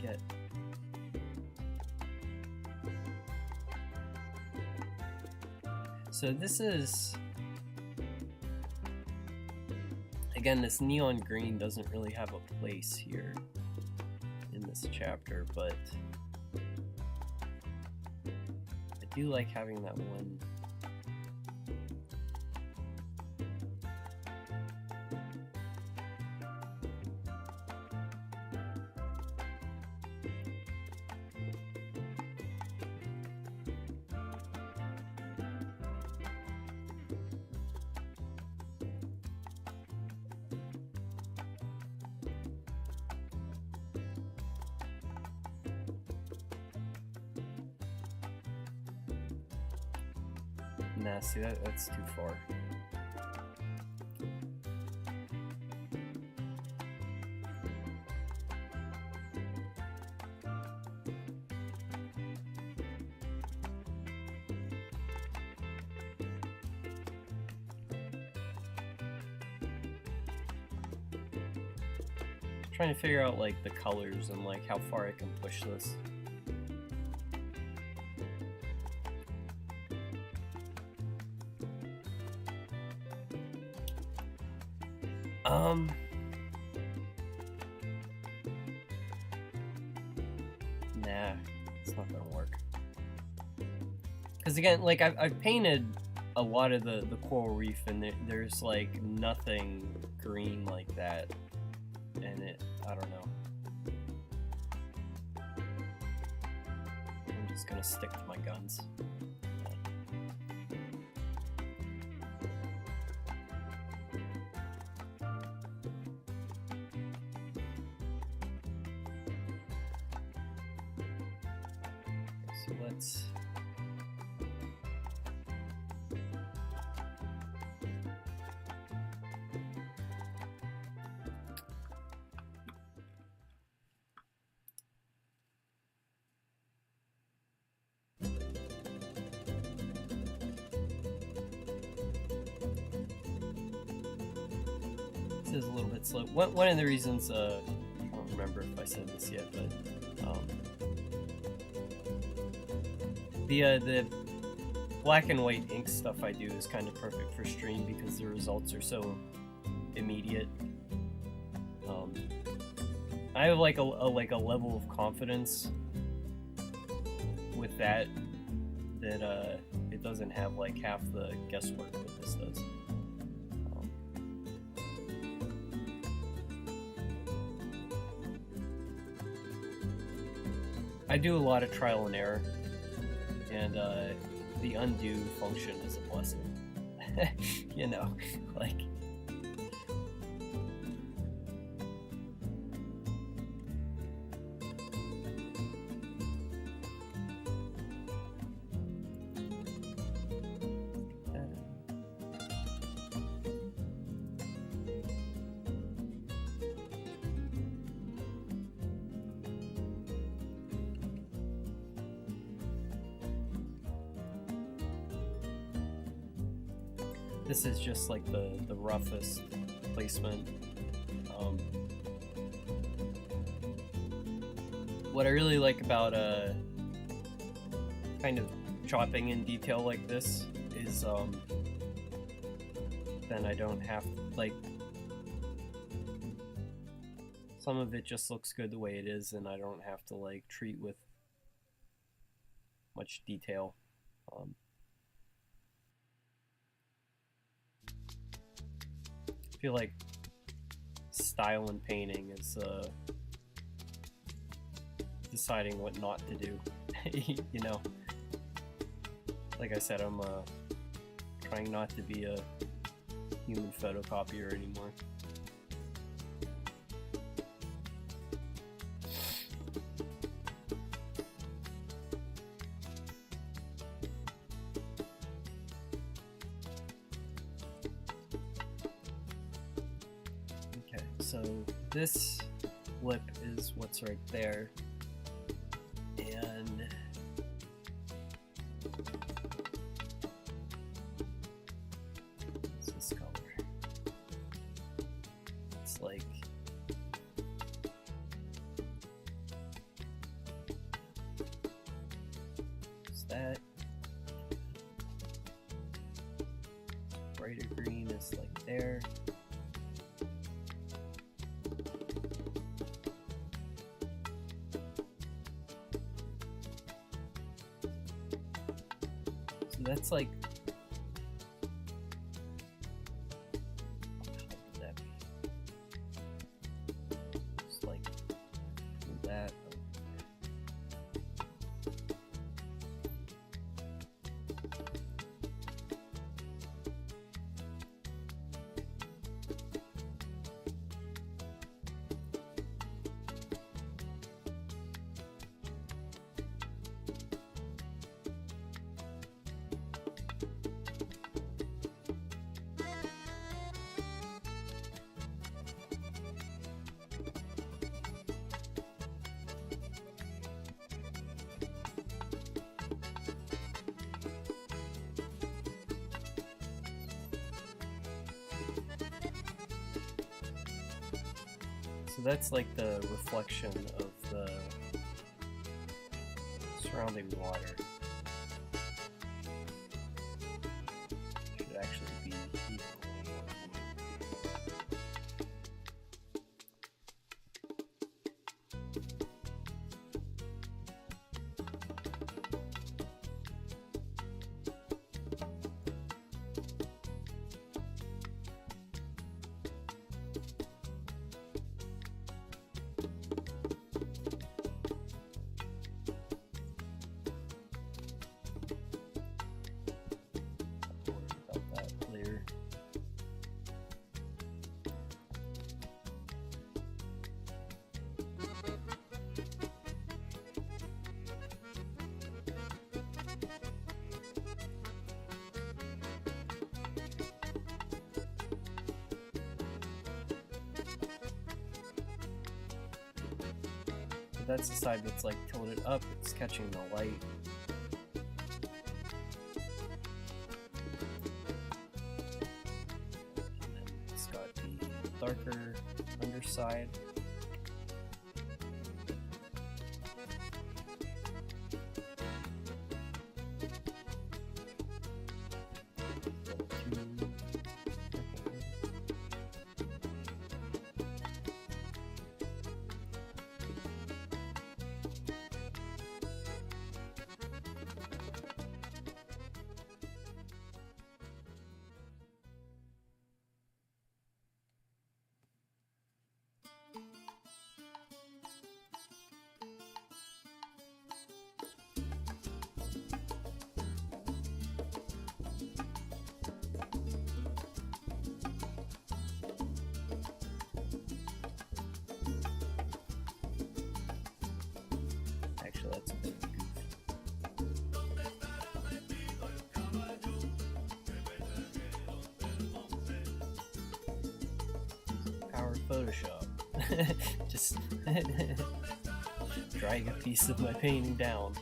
Get so this is, again, this neon green doesn't really have a place here in this chapter, but I do like having that one. Nah, see, that's too far. Trying to figure out like the colors and like how far I can push this. Nah, it's not gonna work. Because again, like I've painted a lot of the coral reef, and there's like nothing green like that, and I don't know. I'm just gonna stick to my guns. So let's is a little bit slow. One of the reasons, I don't remember if I said this yet, but the black and white ink stuff I do is kind of perfect for stream because the results are so immediate. I have like a level of confidence with that it doesn't have like half the guesswork that this does. I do a lot of trial and error, and the undo function is a blessing. You know, like. This is just like the roughest placement. What I really like about kind of chopping in detail like this is then I don't have to, like, some of it just looks good the way it is, and I don't have to like treat with much detail. I feel like style in painting is deciding what not to do. You know, like I said, I'm trying not to be a human photocopier anymore. So this lip is what's right there, and what's this color? It's like what's that? Brighter green is like there. That's like, how would that be? Just like that. So that's like the reflection of the surrounding water. Should actually be equal. That's the side that's like tilted up, it's catching the light. And then it's got the darker underside. Photoshop. Just drag a piece of my painting down.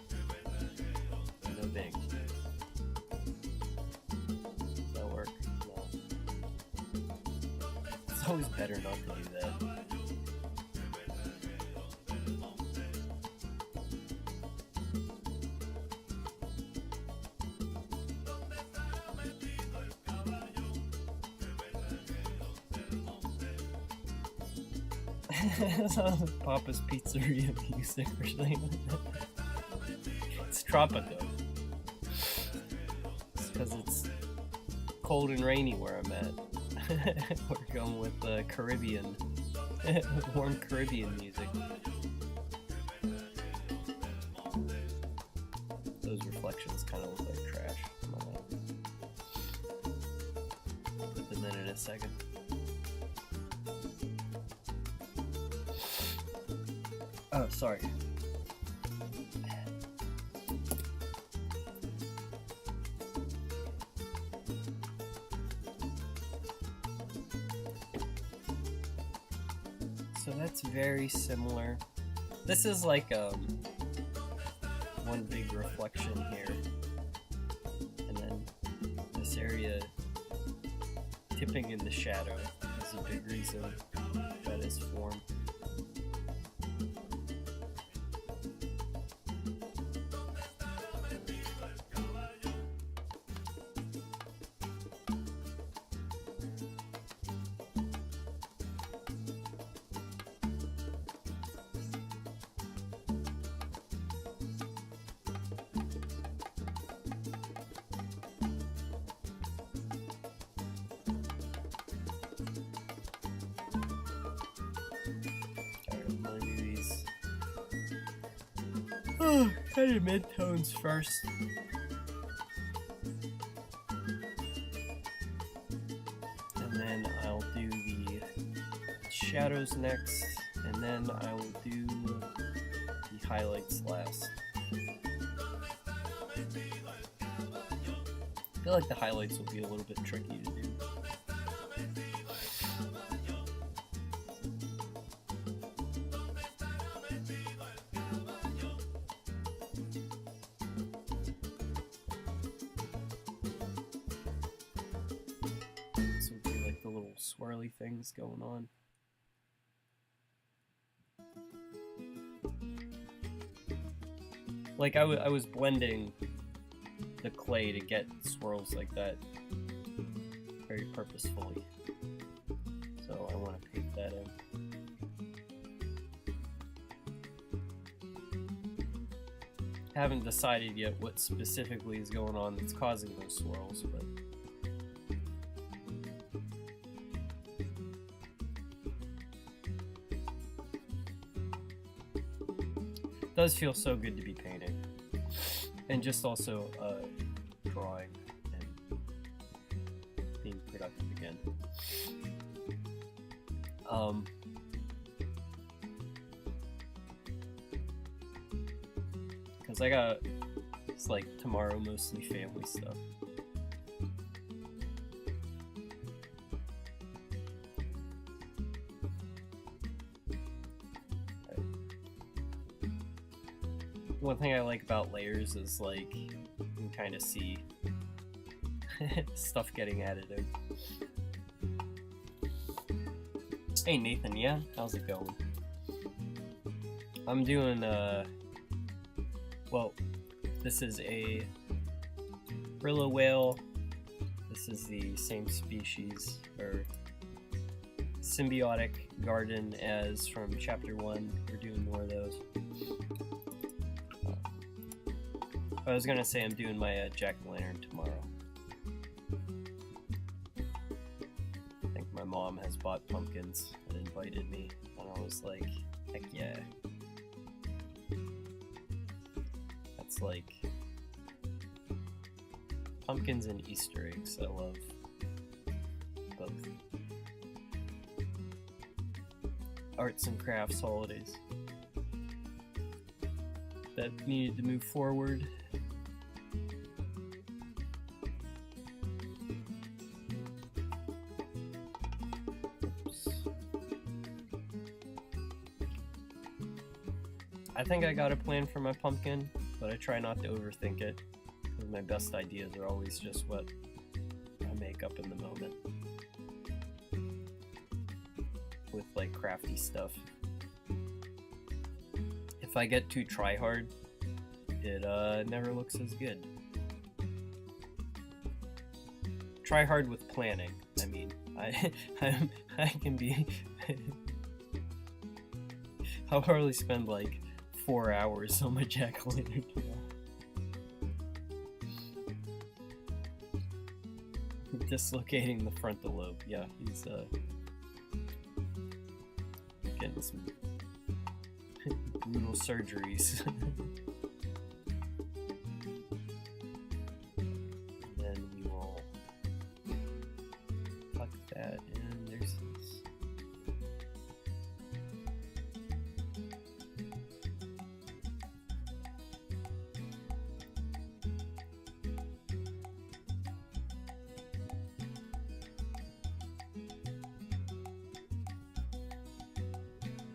No big. Does that work? No. It's always better not to do that. Papa's Pizzeria music or something. It's tropical. It's because it's cold and rainy where I'm at. We're going with Caribbean, warm Caribbean music. Those reflections kind of look like trash. Put them in a second. Oh, sorry. So that's very similar. This is like one big reflection here, and then this area tipping in the shadow is a big reason that is formed. Kind of mid-tones first. And then I'll do the shadows next, and then I will do the highlights last. I feel like the highlights will be a little bit tricky to do. Swirly things going on. Like I was blending the clay to get swirls like that very purposefully. So I want to paint that in. Haven't decided yet what specifically is going on that's causing those swirls, but it does feel so good to be painting, and just also drawing and being productive again. Because I got, it's like tomorrow mostly family stuff. One thing I like about layers is like you can kind of see stuff getting added in. Hey Nathan, yeah? How's it going? I'm doing well, this is a Brillo whale. This is the same species or symbiotic garden as from chapter 1. We're doing more of those. I was gonna say I'm doing my jack-o'-lantern tomorrow. I think my mom has bought pumpkins and invited me, and I was like, heck yeah. That's like pumpkins and Easter eggs. I love both. Arts and crafts holidays that needed to move forward. I think I got a plan for my pumpkin, but I try not to overthink it, because my best ideas are always just what I make up in the moment. With like crafty stuff. If I get too try hard, it never looks as good. Try hard with planning. I mean, I can be. I'll probably spend like 4 hours on my jack-o'-lantern. Dislocating the frontal lobe. Yeah, he's getting some brutal surgeries. Then we will tuck that in. There's this.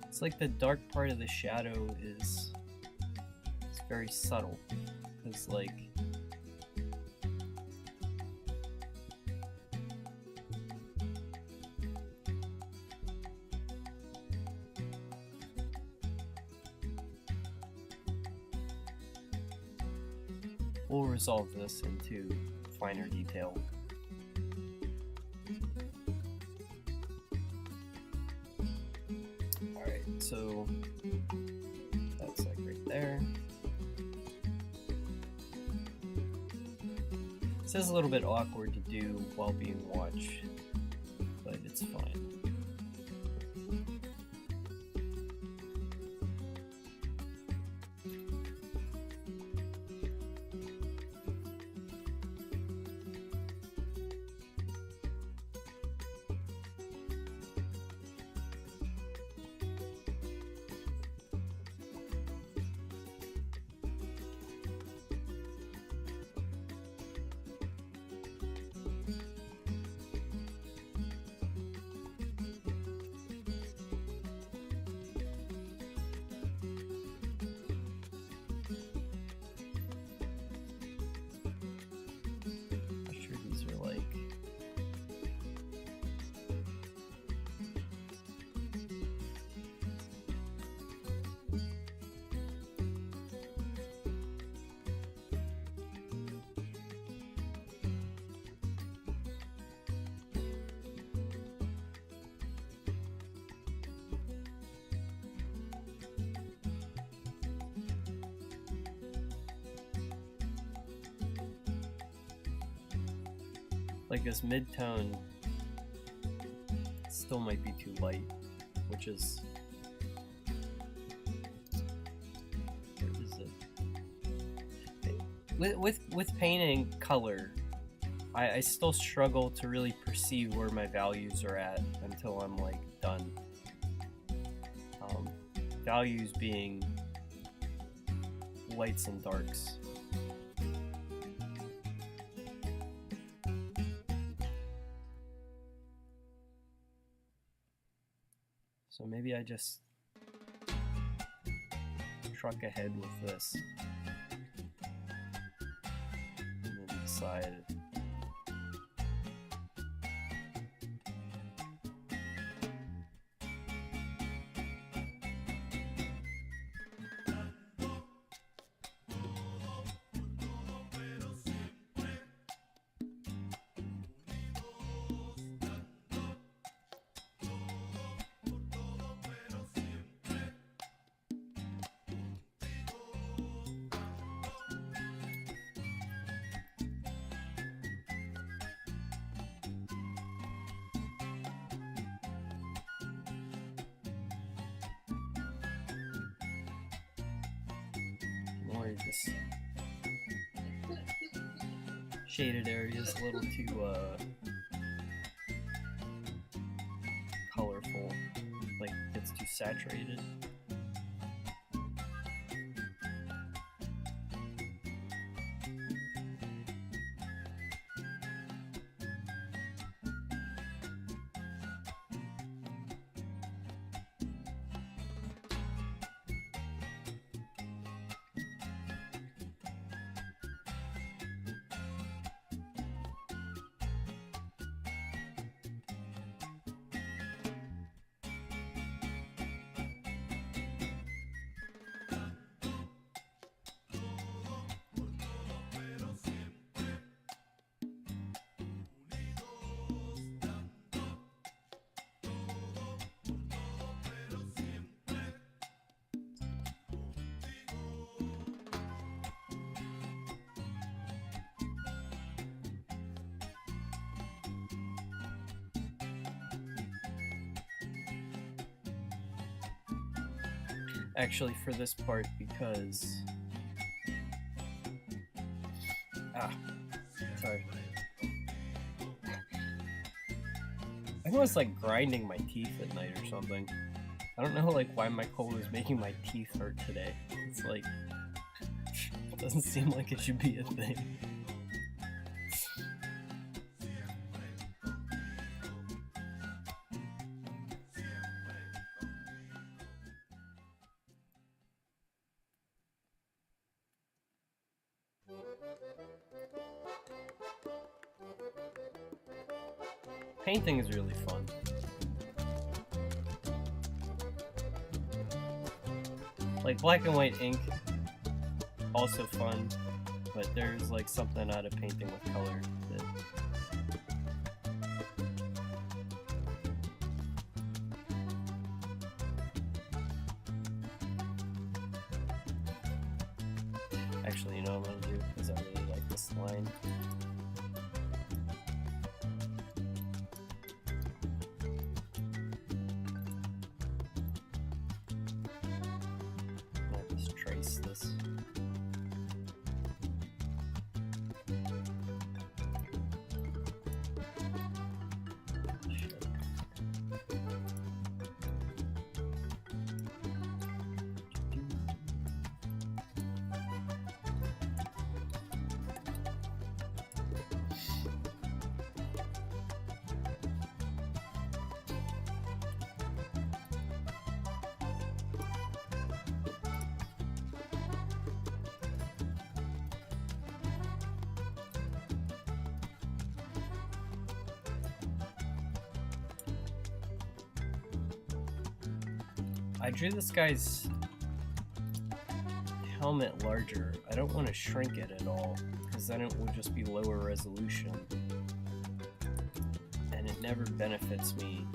It's like the dark part of the shadow is very subtle, because like we'll resolve this into finer detail. So that's like right there. This is a little bit awkward to do while being watched, but it's fine. Like this mid-tone still might be too light, which is, where is it? With painting color, I still struggle to really perceive where my values are at until I'm like done. Values being lights and darks. So maybe I just truck ahead with this and then decide. This shaded area is a little too colorful, like it's too saturated. Actually, for this part, because... sorry. I think I was like grinding my teeth at night or something. I don't know like why my cold is making my teeth hurt today. It's like... it doesn't seem like it should be a thing. Painting is really fun. Like black and white ink, also fun, but there's like something out of painting with color that... Actually, you know what I'm gonna do, because I really like this line. This. I drew this guy's helmet larger. I don't want to shrink it at all, because then it will just be lower resolution. And it never benefits me.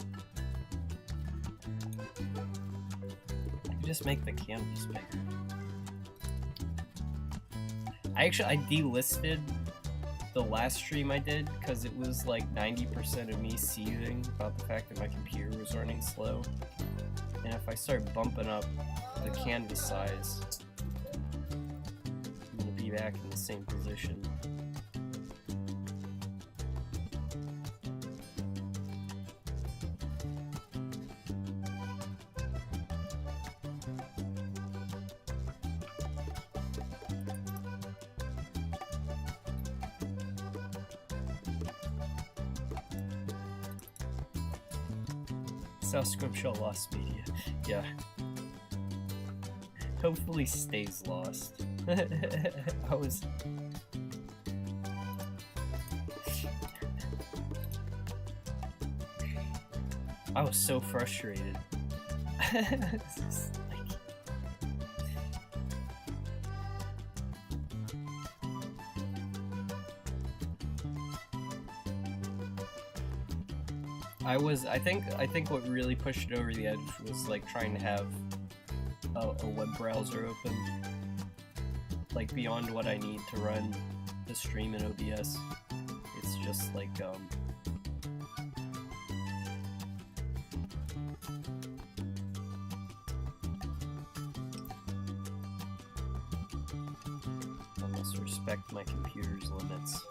I can just make the canvas bigger. I delisted the last stream I did, because it was like 90% of me seething about the fact that my computer was running slow. And if I start bumping up the canvas size, I'm gonna be back in the same position. South Scrimshaw lost media. Yeah. Hopefully stays lost. I was so frustrated. I think what really pushed it over the edge was like trying to have a web browser open, like beyond what I need to run the stream in OBS. It's just like I must respect my computer's limits.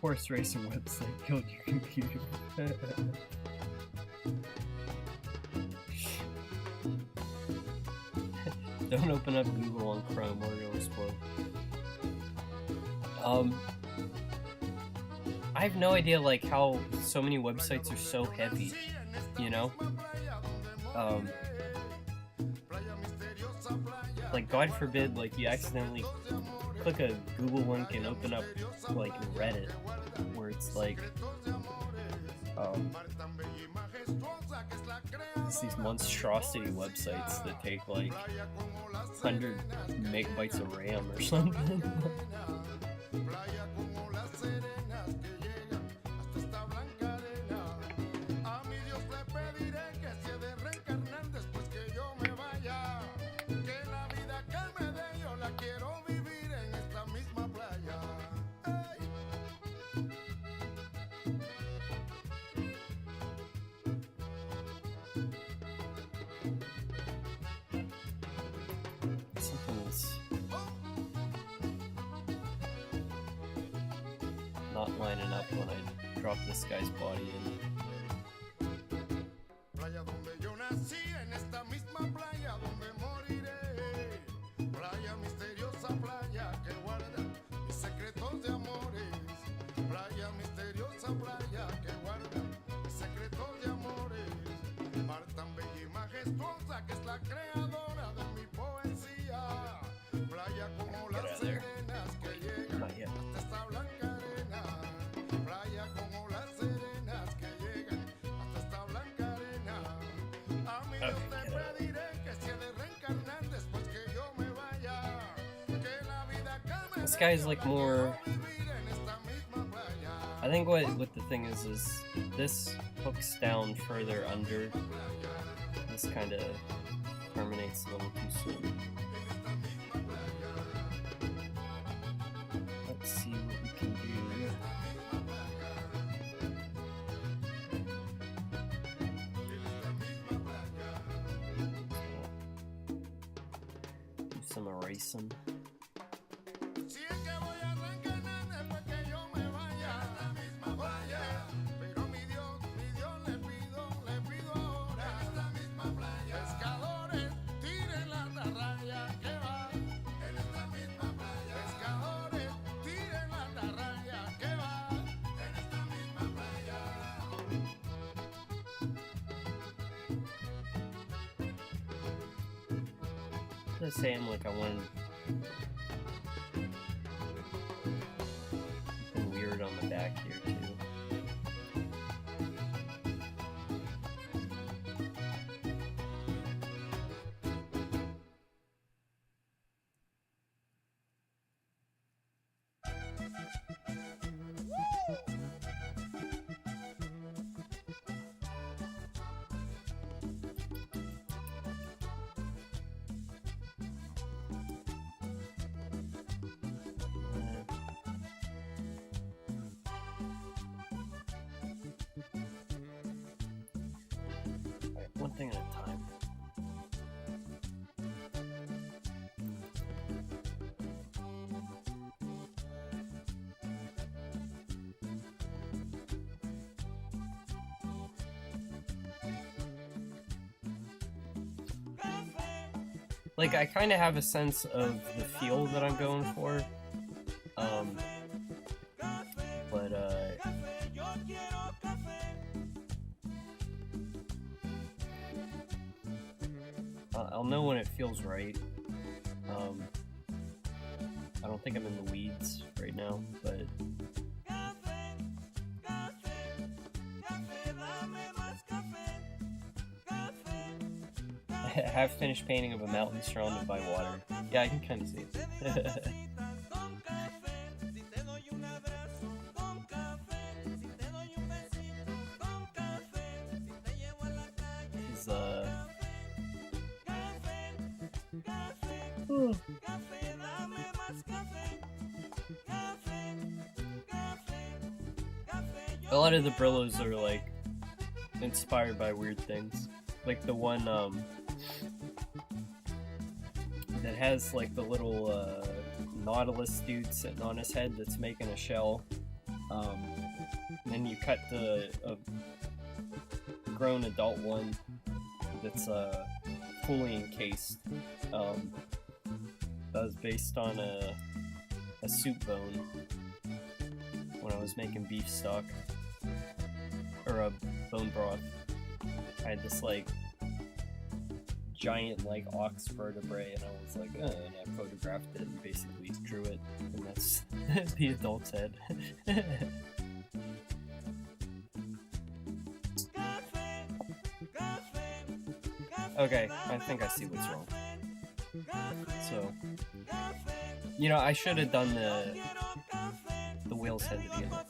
Horse racing website killed your computer. Don't open up Google on Chrome or it'll explode. I have no idea like how so many websites are so heavy, you know? like, God forbid, like, you accidentally click a Google link and open up, like, Reddit, where it's like, it's these monstrosity websites that take, like, 100 megabytes of RAM or something. Something's not lining up when I drop this guy's body in. Playa donde yo nací, en esta misma playa donde moriré. Playa misteriosa, playa que guarda mis secretos de amores. Playa misteriosa, playa que guarda mis secretos de amores. Mar tan bella y majestuosa que es la creadora de mi poesía. Playa como las serenas que llegan hasta esta blanca arena. Playa como las serenas que llegan hasta esta blanca arena. Amigos te pediré que se de reencarnar después que yo me vaya. Que la vida cambie. This guy's like more. I think what the thing is this hooks down further under. This kind of terminates a little too soon. Let's see what we can do. Do some erasing. Si es que voy a reencarnar después que yo me vaya. La misma playa. Pero mi Dios le pido ahora. En esta misma playa. Pescadores, tiren la atarraya que va. En esta misma playa. Pescadores, tiren la atarraya que va. En esta misma playa. Let's say I'm like I wanted something weird on the back here too. One thing at a time. Like, I kind of have a sense of the feel that I'm going for. But, I'll know when it feels right. I don't think I'm in the weeds right now, but I have finished painting of a mountain surrounded by water. Yeah, I can kind of see it. A lot of the Brillos are like inspired by weird things. Like the one that has like the little Nautilus dude sitting on his head that's making a shell. And then you cut a grown adult one that's fully encased. That was based on a soup bone when I was making beef stock, or a bone broth. I had this like giant like ox vertebrae, and I was like, and I photographed it and basically drew it, and that's the adult's head. Okay, I think I see what's wrong. So, you know, I should have done the whale's head to begin with.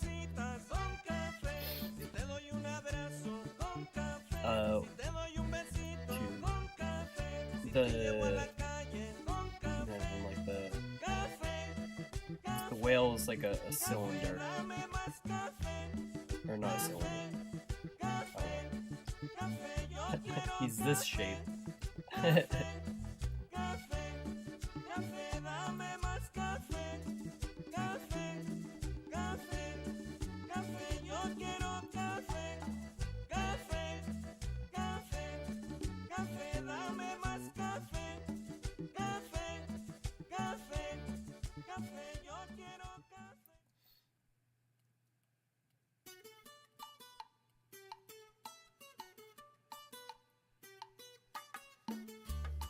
The whale is like a cylinder, or not a cylinder. He's this shape.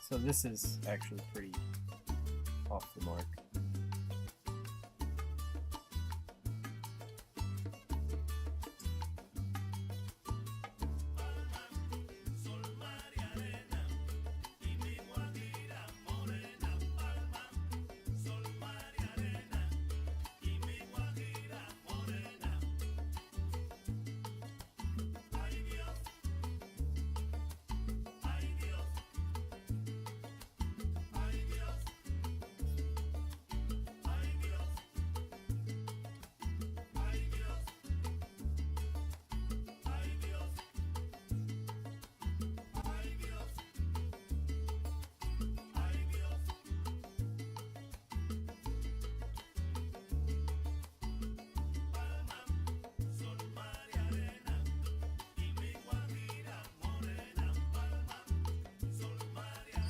So this is actually pretty off the mark.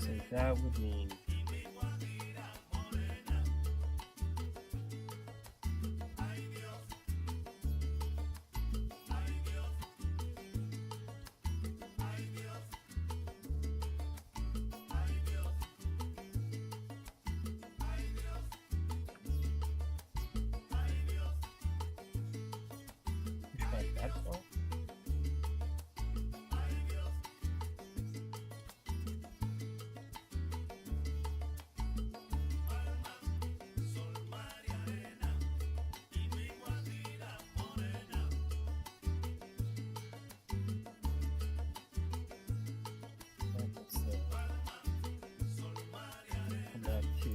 So that would mean that far? Come back to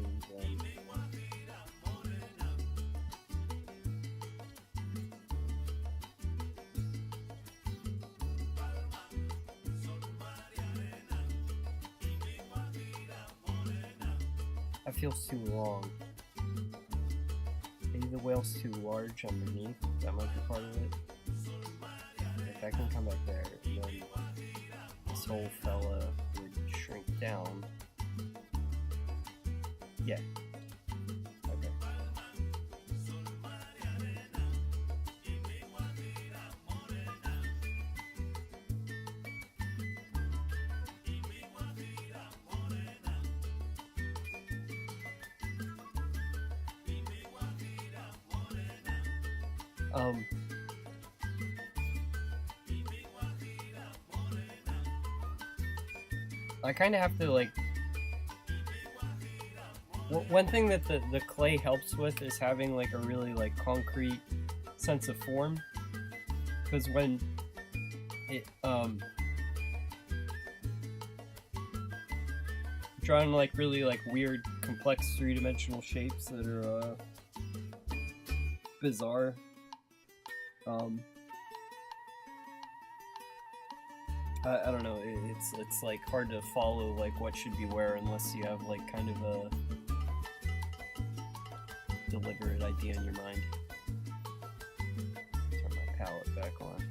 that feels too long. Maybe the whale's too large underneath. That might be part of it. If I can come back there, and then this whole fella would shrink down. Yeah. Okay. I kind of have to like. One thing that the clay helps with is having like a really like concrete sense of form, because when it drawing like really like weird complex three-dimensional shapes that are bizarre, I don't know, it's like hard to follow like what should be where unless you have like kind of a deliberate idea in your mind. Turn my palette back on.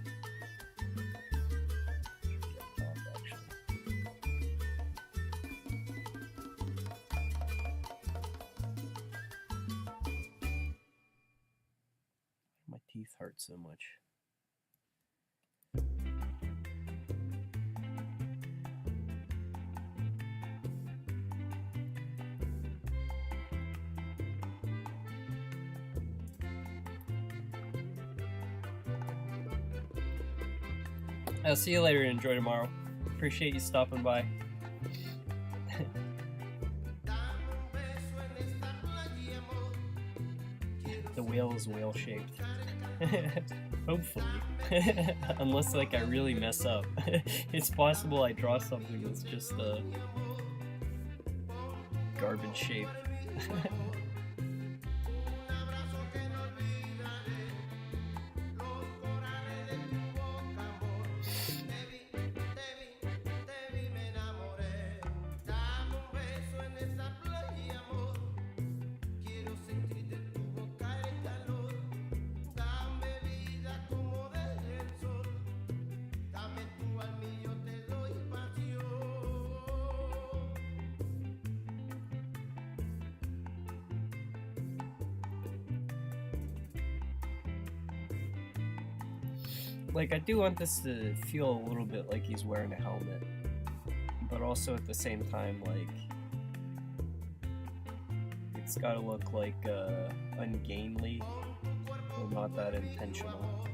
My teeth hurt so much. I'll see you later and enjoy tomorrow. Appreciate you stopping by. The whale is whale shaped. Hopefully. Unless like I really mess up. It's possible I draw something that's just a garbage shape. Like, I do want this to feel a little bit like he's wearing a helmet, but also at the same time, like, it's gotta look like ungainly, or not that intentional.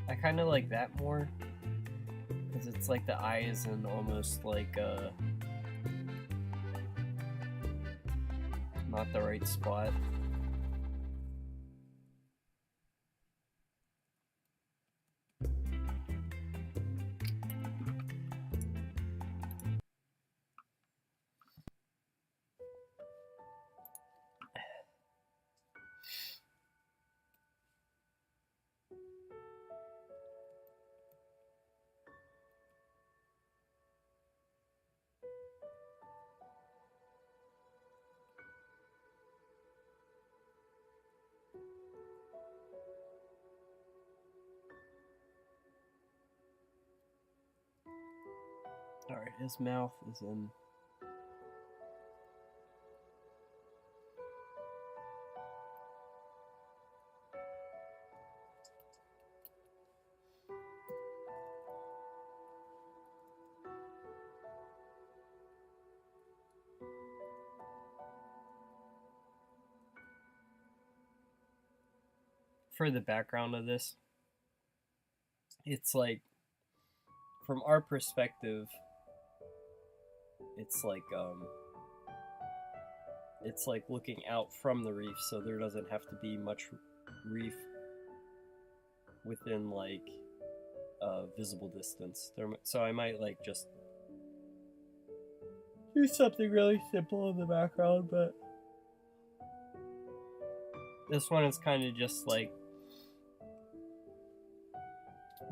I kind of like that more, because it's like the eye is in almost like not the right spot. Alright, his mouth is in. For the background of this, it's like, from our perspective, it's like looking out from the reef, so there doesn't have to be much reef within like visible distance. So I might like just do something really simple in the background, but this one is kind of just like,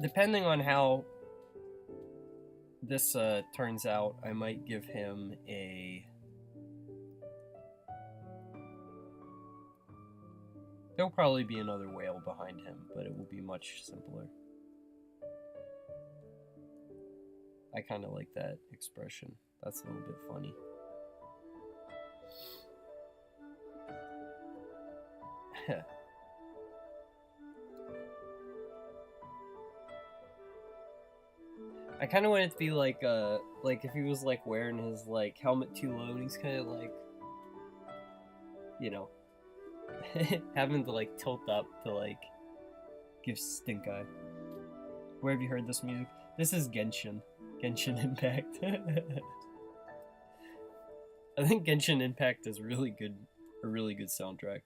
depending on how this turns out, I might give him a... There'll probably be another whale behind him, but it will be much simpler. I kind of like that expression. That's a little bit funny. I kind of want it to be like if he was like wearing his like helmet too low and he's kind of like, you know, having to like tilt up to like give stink eye. Where have you heard this music? This is Genshin Impact. I think Genshin Impact is a really good soundtrack.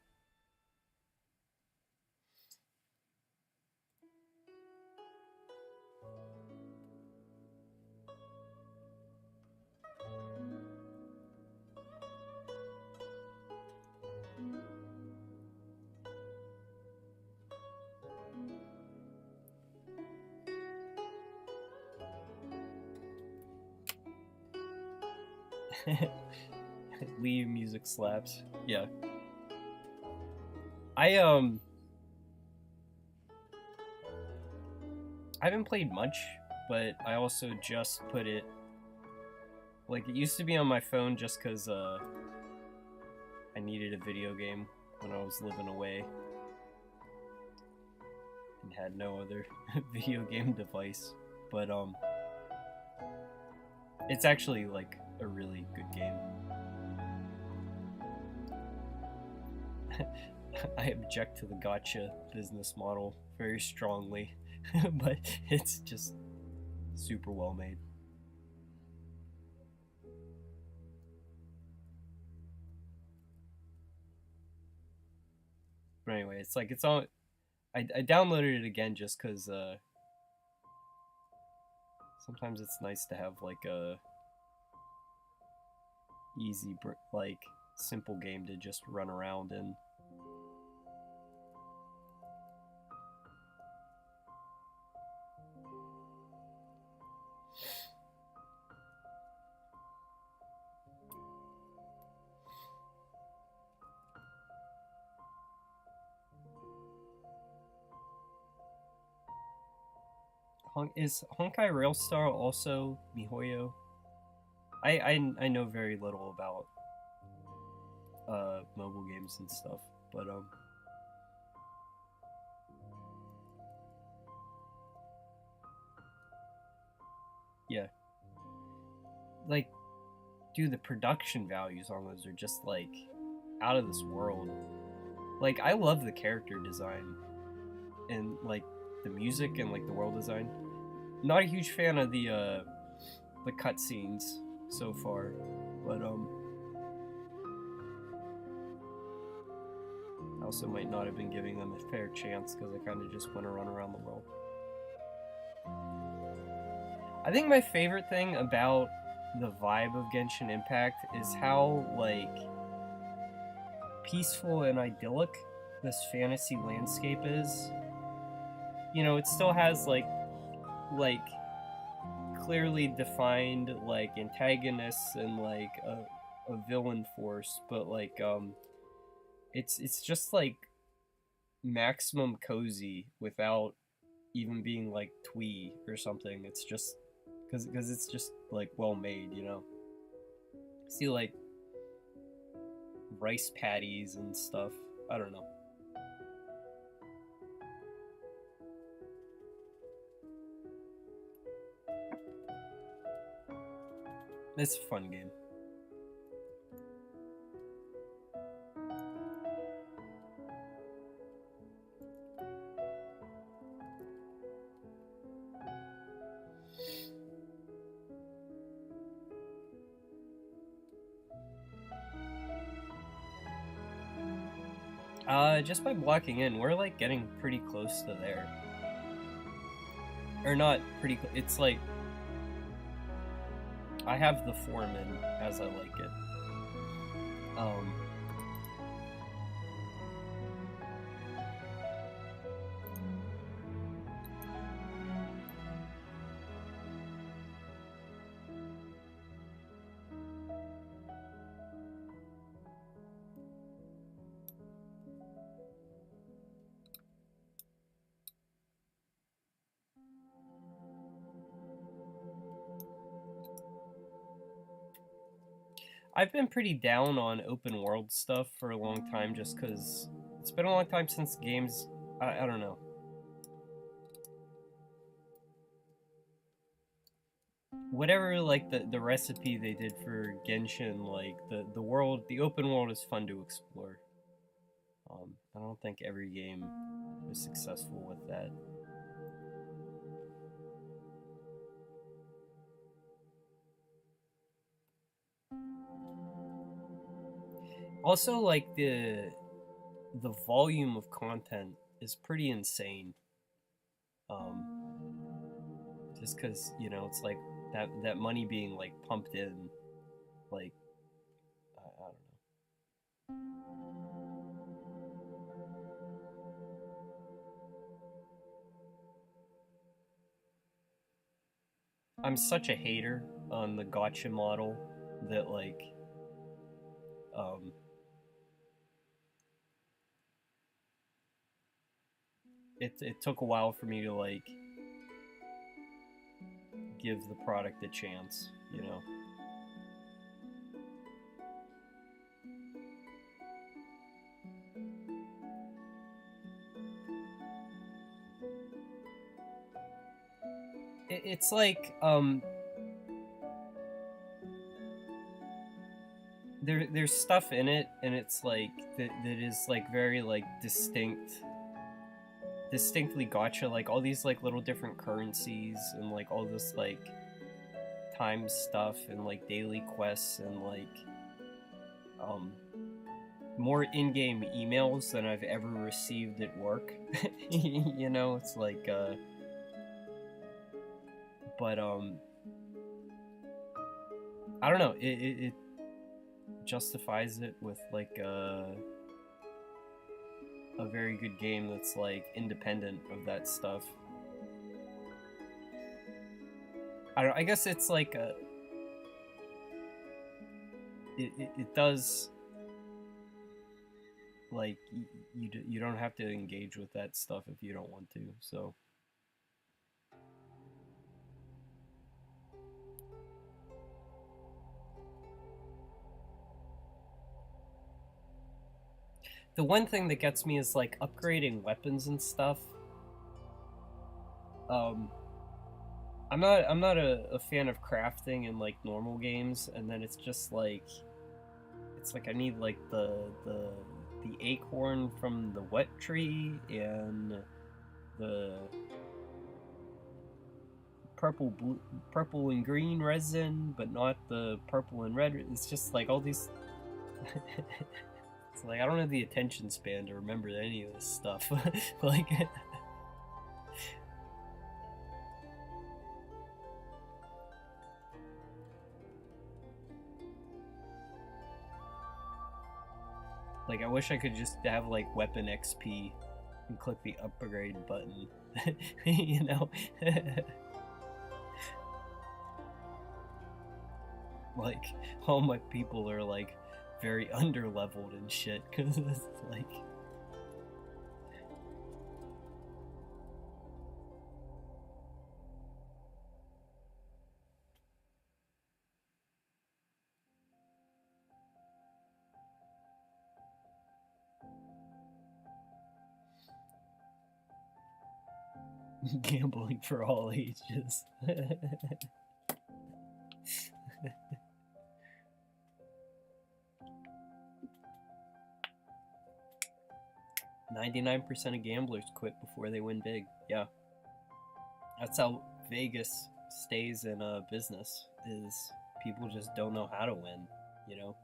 Lee music slaps. Yeah. I haven't played much, but I also just put it, like, it used to be on my phone just because I needed a video game when I was living away and had no other video game device. But it's actually like a really good game. I object to the gacha business model very strongly, but it's just super well made. But anyway, it's like, it's on. I downloaded it again just because sometimes it's nice to have like a easy, like, simple game to just run around in. Is Honkai Railstar also MiHoYo? I know very little about mobile games and stuff, but yeah, like, dude, the production values on those are just like out of this world. Like, I love the character design and like the music and like the world design. Not a huge fan of the cutscenes so far, but I also might not have been giving them a fair chance because I kind of just want to run around the world. I think my favorite thing about the vibe of Genshin Impact is how, like, peaceful and idyllic this fantasy landscape is. You know, it still has like clearly defined like antagonists and like a villain force, but like it's just like maximum cozy without even being like twee or something. It's just because it's just like well made, you know. See, like, rice patties and stuff. I don't know. It's a fun game. Just by blocking in, we're like getting pretty close to there. Or not pretty close. It's like I have the form in as I like it. I've been pretty down on open world stuff for a long time just because it's been a long time since games. I don't know. Whatever, like, the recipe they did for Genshin, like the world, the open world is fun to explore. I don't think every game was successful with that. Also, like, the volume of content is pretty insane. Just because, you know, it's like that money being like pumped in, like, I don't know. I'm such a hater on the gotcha model that like it took a while for me to like give the product a chance, you know. It's like there's stuff in it, and it's like that is like very like distinctly gotcha, like all these like little different currencies and like all this like time stuff and like daily quests and like more in-game emails than I've ever received at work. You know, it's like but I don't know, it justifies it with like a very good game that's like independent of that stuff. I guess it's like it does like you don't have to engage with that stuff if you don't want to, so the one thing that gets me is like upgrading weapons and stuff. I'm not a fan of crafting in like normal games, and then it's like I need like the acorn from the wet tree and the purple and green resin, but not the purple and red. It's just like all these. It's like I don't have the attention span to remember any of this stuff. Like. Like, I wish I could just have, like, weapon XP and click the upgrade button, you know? Like, all my people are, like, very under-leveled and shit, because it's, like... Gambling for all ages. 99% of gamblers quit before they win big. Yeah. That's how Vegas stays in business, is people just don't know how to win, you know?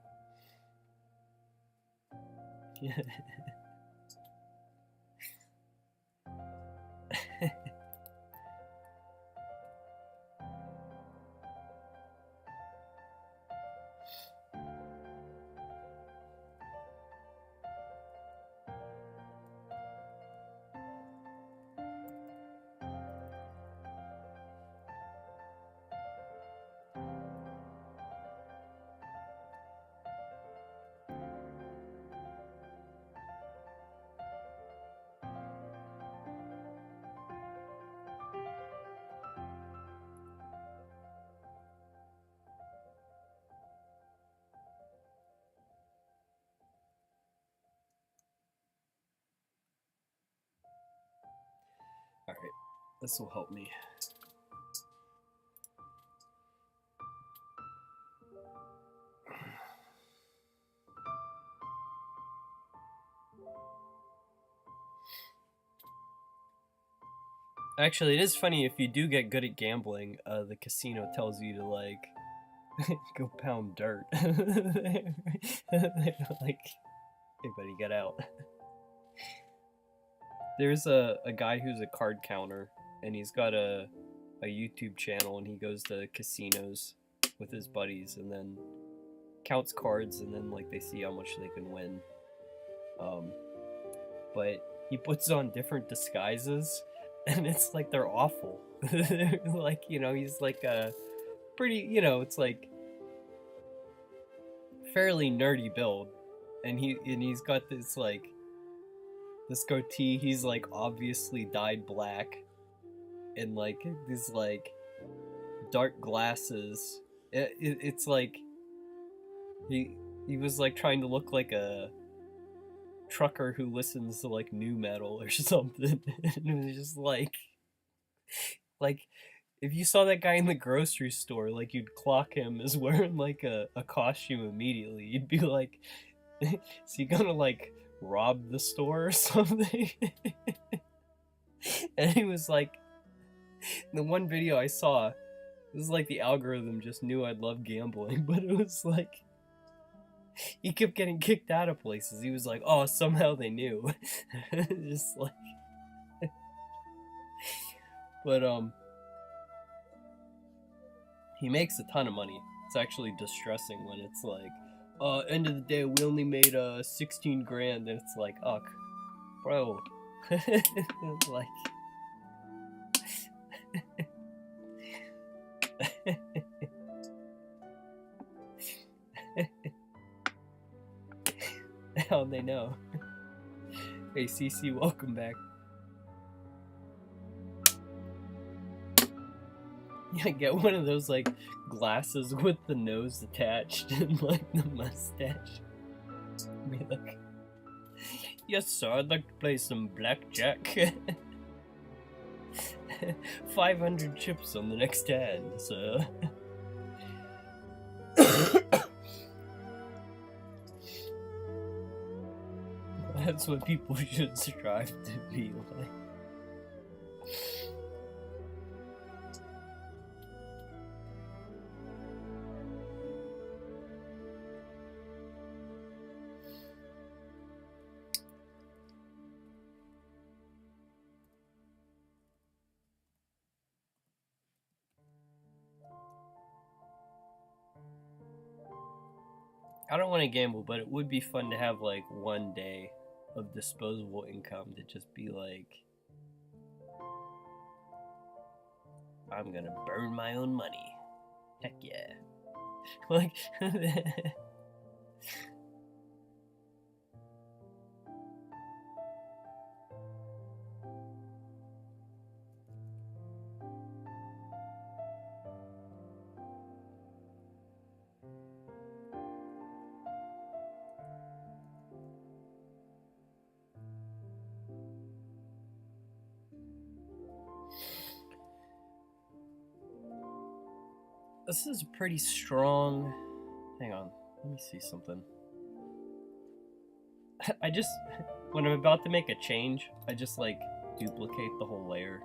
Alright, this will help me. Actually, it is funny, if you do get good at gambling, the casino tells you to, like, go pound dirt. Like, hey buddy, get out. There's a guy who's a card counter, and he's got a YouTube channel, and he goes to casinos with his buddies, and then counts cards, and then, like, they see how much they can win. But he puts on different disguises, and it's like they're awful. Like, you know, he's like a pretty, you know, it's like fairly nerdy build, and he's got this like this goatee. He's like obviously dyed black, and like these like dark glasses. It's like he was like trying to look like a trucker who listens to like new metal or something. And it was just like if you saw that guy in the grocery store, like you'd clock him as wearing like a costume immediately. You'd be like, is he gonna like rob the store or something? And he was like, the one video I saw, it was like the algorithm just knew I'd love gambling, but it was like he kept getting kicked out of places. He was like, oh, somehow they knew. Just like but he makes a ton of money. It's actually distressing when it's like, end of the day we only made 16 grand, and it's like, ugh, bro. It's like how they know. Hey CC, welcome back. Yeah, get one of those like glasses with the nose attached and like the mustache. Be like, yes sir, I'd like to play some blackjack. 500 chips on the next hand, sir. That's what people should strive to be like. I don't want to gamble, but it would be fun to have like one day of disposable income to just be like, I'm gonna burn my own money. Heck yeah. Like this is pretty strong. Hang on, let me see something. I just, when I'm about to make a change, I just like duplicate the whole layer.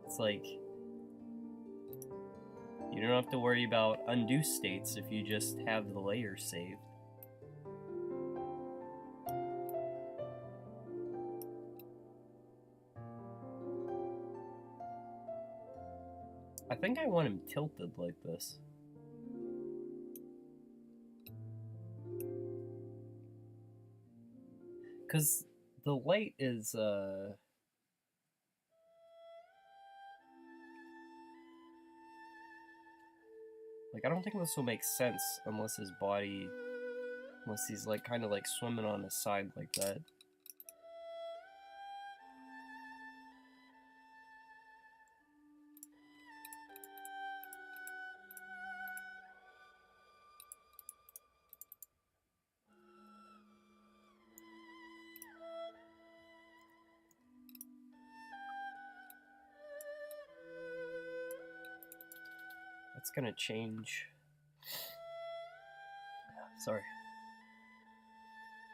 It's like, you don't have to worry about undo states if you just have the layer saved. I think I want him tilted like this. Because the light is, like, I don't think this will make sense unless his body, unless he's like kind of like swimming on his side like that. That's gonna change. Sorry.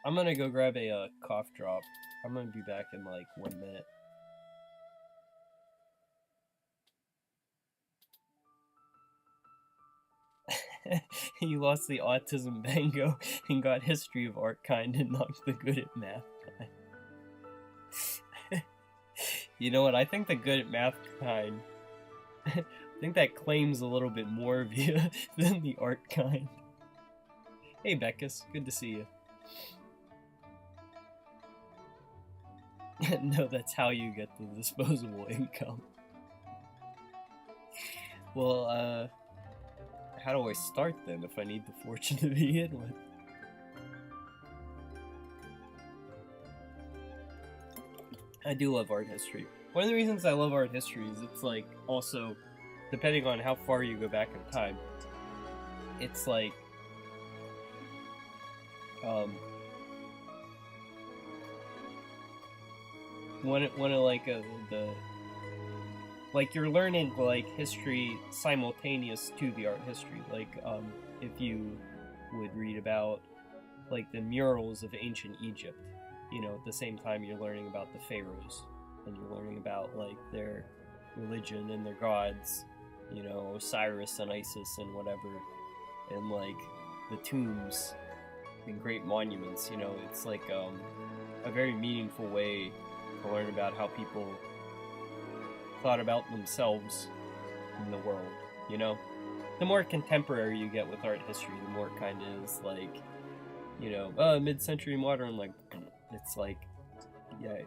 I'm gonna go grab a cough drop. I'm gonna be back in like 1 minute. He lost the autism bingo and got history of art kind and knocked the good at math kind. You know what? I think the good at math kind, I think that claims a little bit more of you than the art kind. Hey Beckus, good to see you. No, that's how you get the disposable income. Well, how do I start then if I need the fortune to begin with? I do love art history. One of the reasons I love art history is it's like also, depending on how far you go back in time, it's like one of like the like you're learning like history simultaneous to the art history. Like if you would read about like the murals of ancient Egypt, you know, at the same time you're learning about the pharaohs and you're learning about like their religion and their gods, you know, Osiris and Isis and whatever, and like the tombs and great monuments. You know, it's like a very meaningful way to learn about how people thought about themselves in the world. You know, the more contemporary you get with art history, the more it kind of is like, you know, mid-century modern, like it's like, yeah,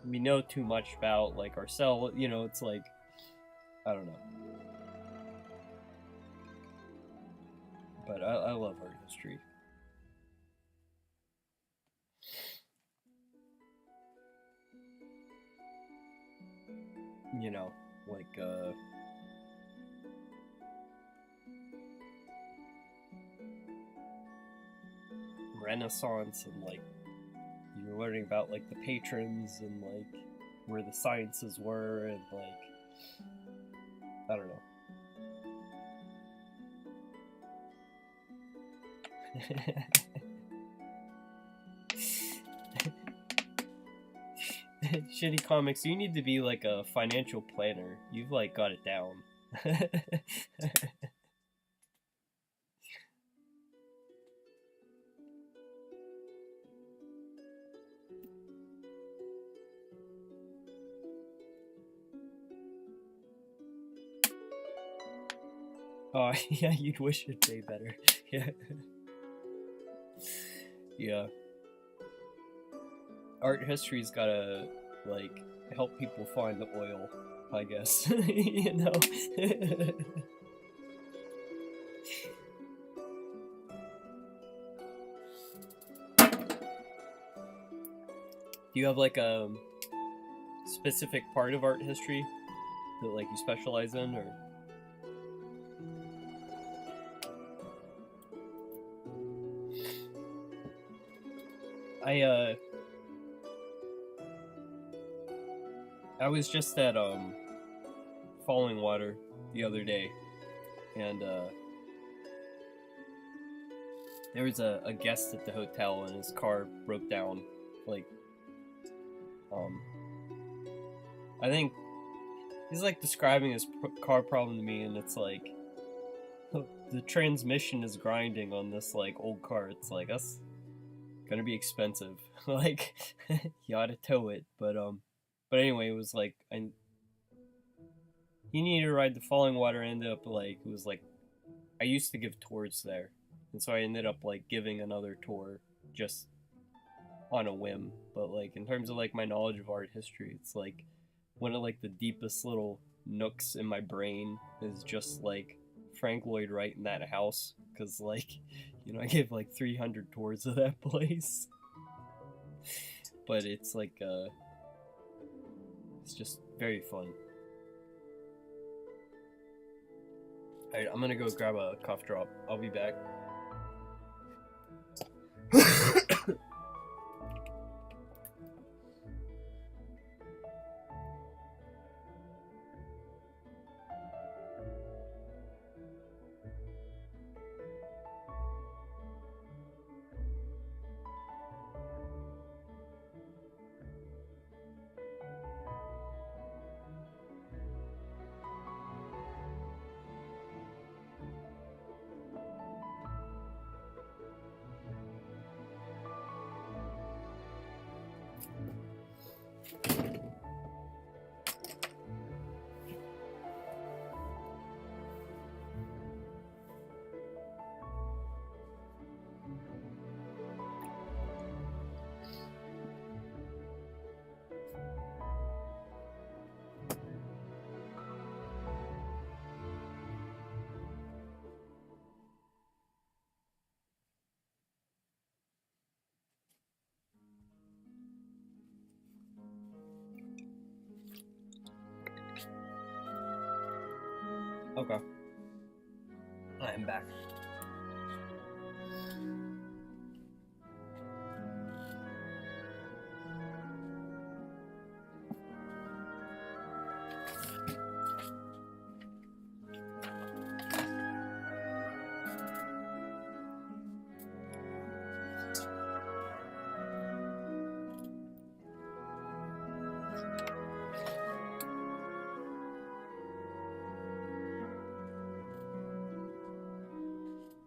we know too much about like ourselves, you know. It's like, I don't know, but I love art history. You know, like Renaissance, and like you're learning about like the patrons and like where the sciences were, and like I don't know. Shitty comics, you need to be like a financial planner. You've like got it down. Oh, yeah, you'd wish it'd pay better. Yeah. Yeah. Art history's gotta, like, help people find the oil, I guess. You know? Do you have, like, a specific part of art history that, like, you specialize in, or...? I was just at Falling Water the other day, and there was a guest at the hotel, and his car broke down. Like, I think he's like describing his car problem to me, and it's like the transmission is grinding on this like old car. It's like, that's gonna be expensive. Like, you ought to tow it, but anyway, it was like he needed to ride the Falling Water. Ended up like, it was like, I used to give tours there, and so I ended up like giving another tour just on a whim. But like in terms of like my knowledge of art history, it's like one of like the deepest little nooks in my brain is just like Frank Lloyd Wright in that house, because like, you know, I gave like 300 tours of that place. But it's like it's just very fun. Alright, I'm gonna go grab a cough drop. I'll be back. Okay. I'm back.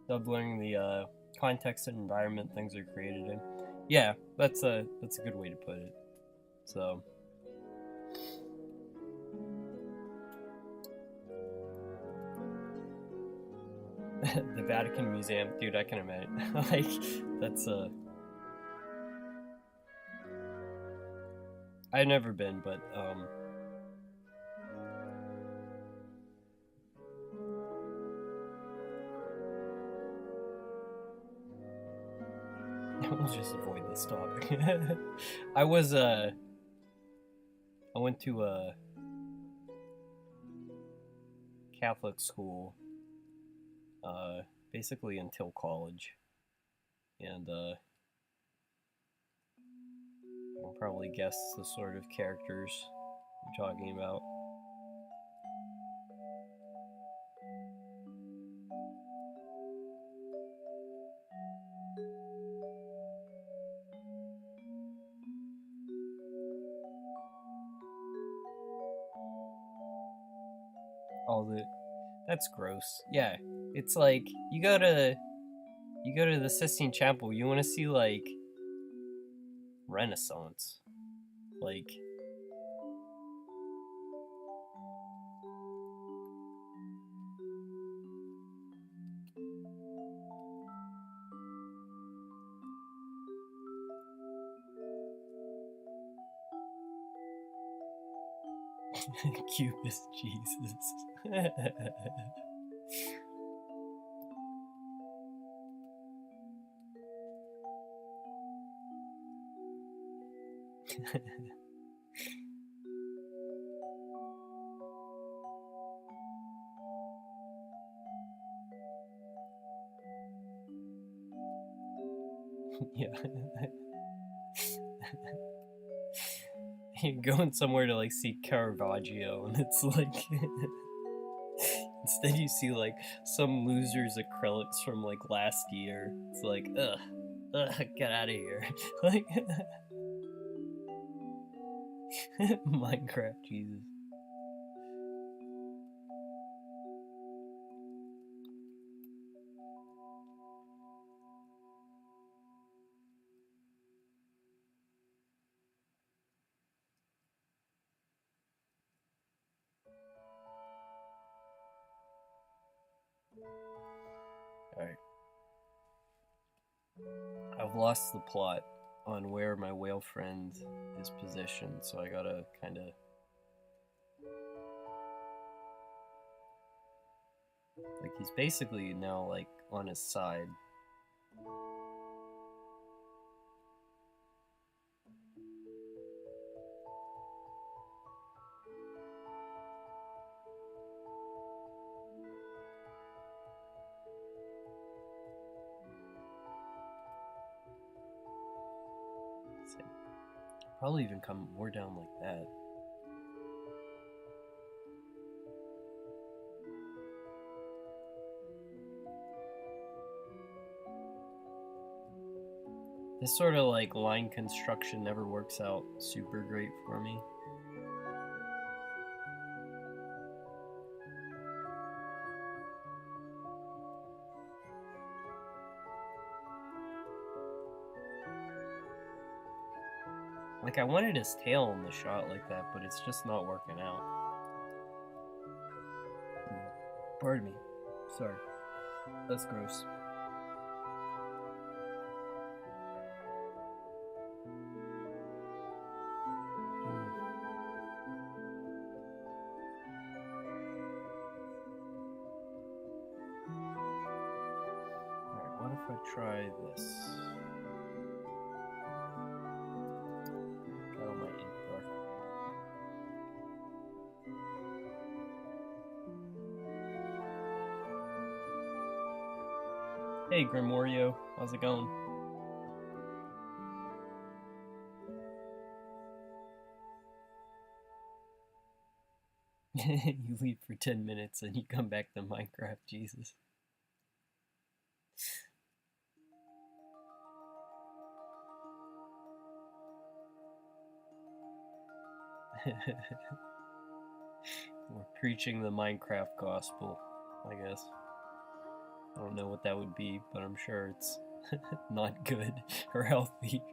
Of learning the context and environment things are created in. Yeah, that's a good way to put it. So the Vatican Museum, dude, I can imagine. Like that's I've never been, but we'll just avoid this topic. I went to a Catholic school basically until college, and you'll probably guess the sort of characters you're talking about. That's gross. Yeah, it's like you go to the Sistine Chapel, you want to see like Renaissance, like Cubist Jesus. Yeah. You're going somewhere to like see Caravaggio, and it's like instead you see like some loser's acrylics from like last year. It's like ugh, get out of here. Like Minecraft Jesus. Alright. I've lost the plot on where my whale friend is positioned, so I gotta kinda like he's basically now like on his side. Probably even come more down like that. This sort of like line construction never works out super great for me. Like I wanted his tail in the shot like that, but it's just not working out. Pardon me. Sorry. That's gross. Alright, what if I try this? Got all my ink dark. Hey Grimorio, how's it going? You leave for 10 minutes and you come back to Minecraft, Jesus. We're preaching the Minecraft gospel, I guess. I don't know what that would be, but I'm sure it's not good or healthy.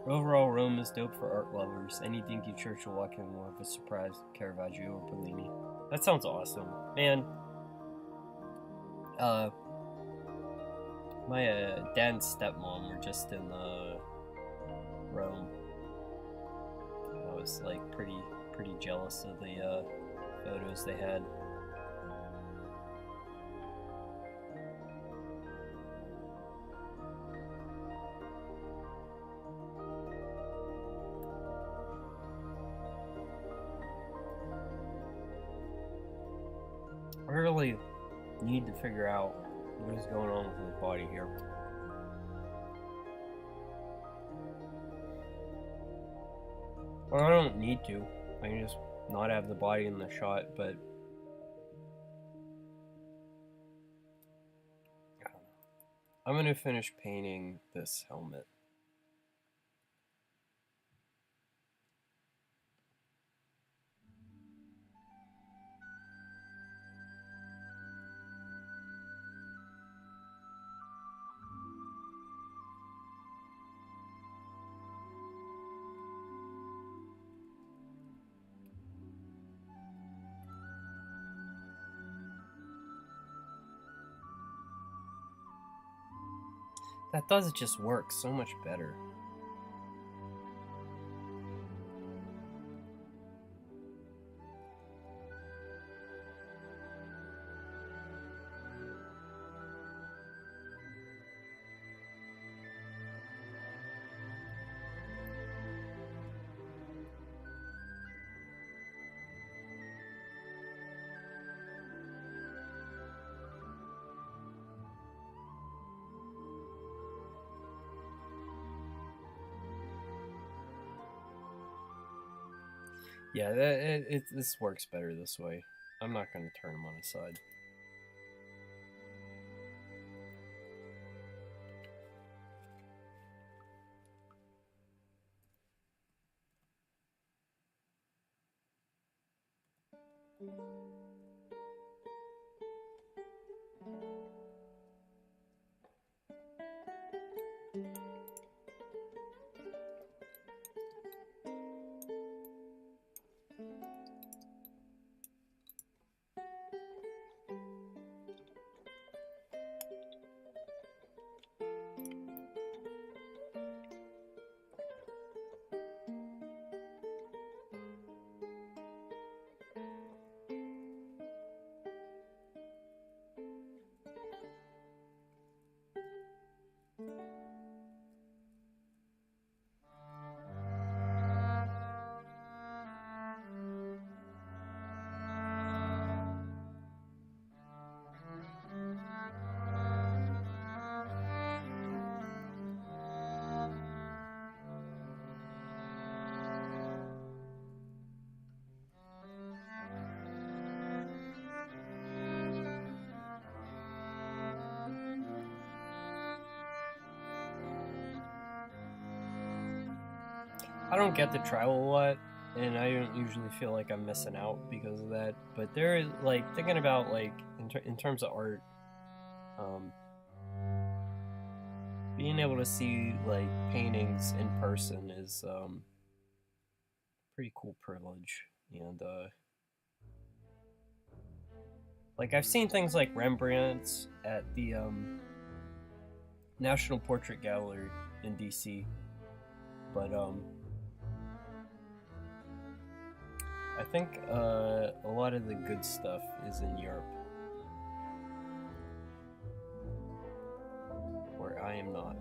Overall, Rome is dope for art lovers. Any dinky church will walk in will have a surprise Caravaggio or Bellini. That sounds awesome, man. My dad and stepmom were just in Rome. I was like pretty jealous of the photos they had. I really need to figure out what is going on with my body here. Well, I don't need to. I can just not have the body in the shot, but I don't know. I'm gonna finish painting this helmet. That does just work so much better. Yeah, this works better this way. I'm not going to turn him on his side. I don't get the travel a lot, and I don't usually feel like I'm missing out because of that. But there is, like, thinking about, like, in terms of art, being able to see, like, paintings in person is pretty cool privilege. And like, I've seen things like Rembrandt's at the National Portrait Gallery in DC, but I think a lot of the good stuff is in Europe, where I am not.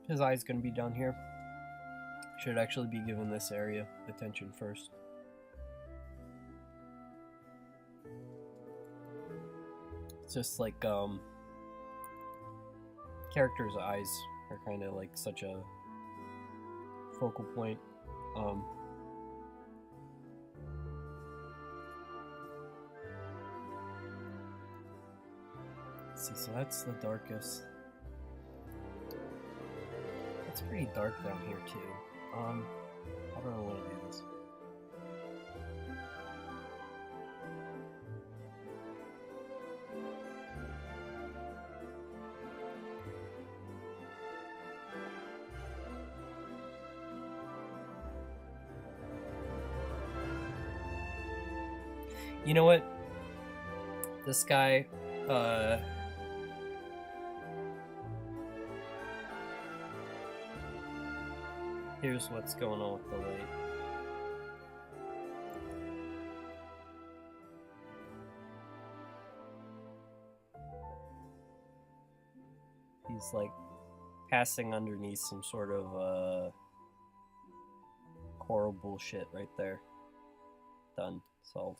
His eye's gonna be down here. Should actually be given this area attention first. It's just like characters' eyes are kind of like such a focal point. Let's see, so that's the darkest. It's pretty dark down here too. I don't know what it is. You know what? This guy, here's what's going on with the light. He's like passing underneath some sort of coral bullshit right there. Done. Solved.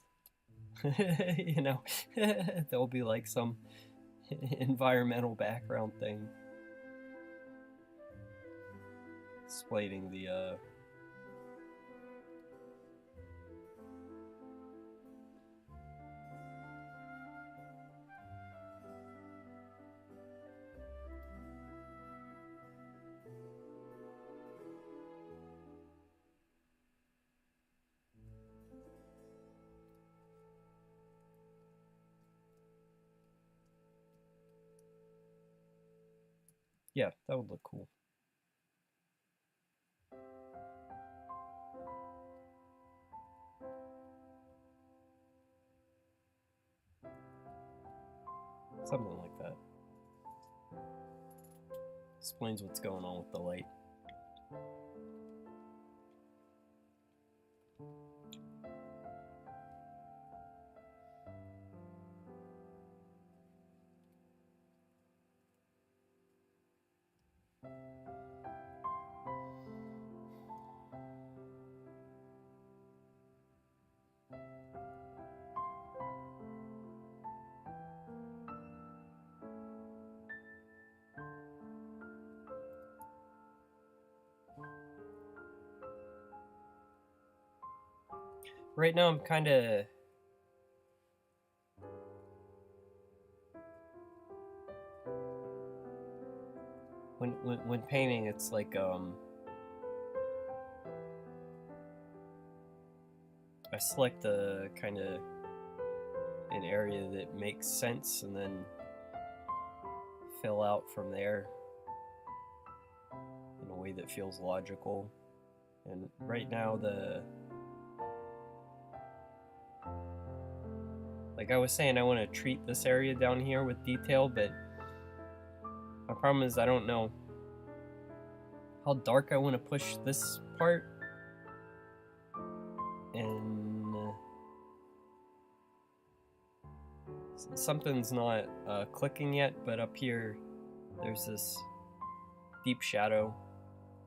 You know, there'll be like some environmental background thing explaining the yeah, that would look cool. Something like that. Explains what's going on with the light. Right now I'm kind of when painting, it's like I select the kind of an area that makes sense and then fill out from there in a way that feels logical. And right now like I was saying, I want to treat this area down here with detail, but my problem is I don't know how dark I want to push this part. And something's not clicking yet, but up here there's this deep shadow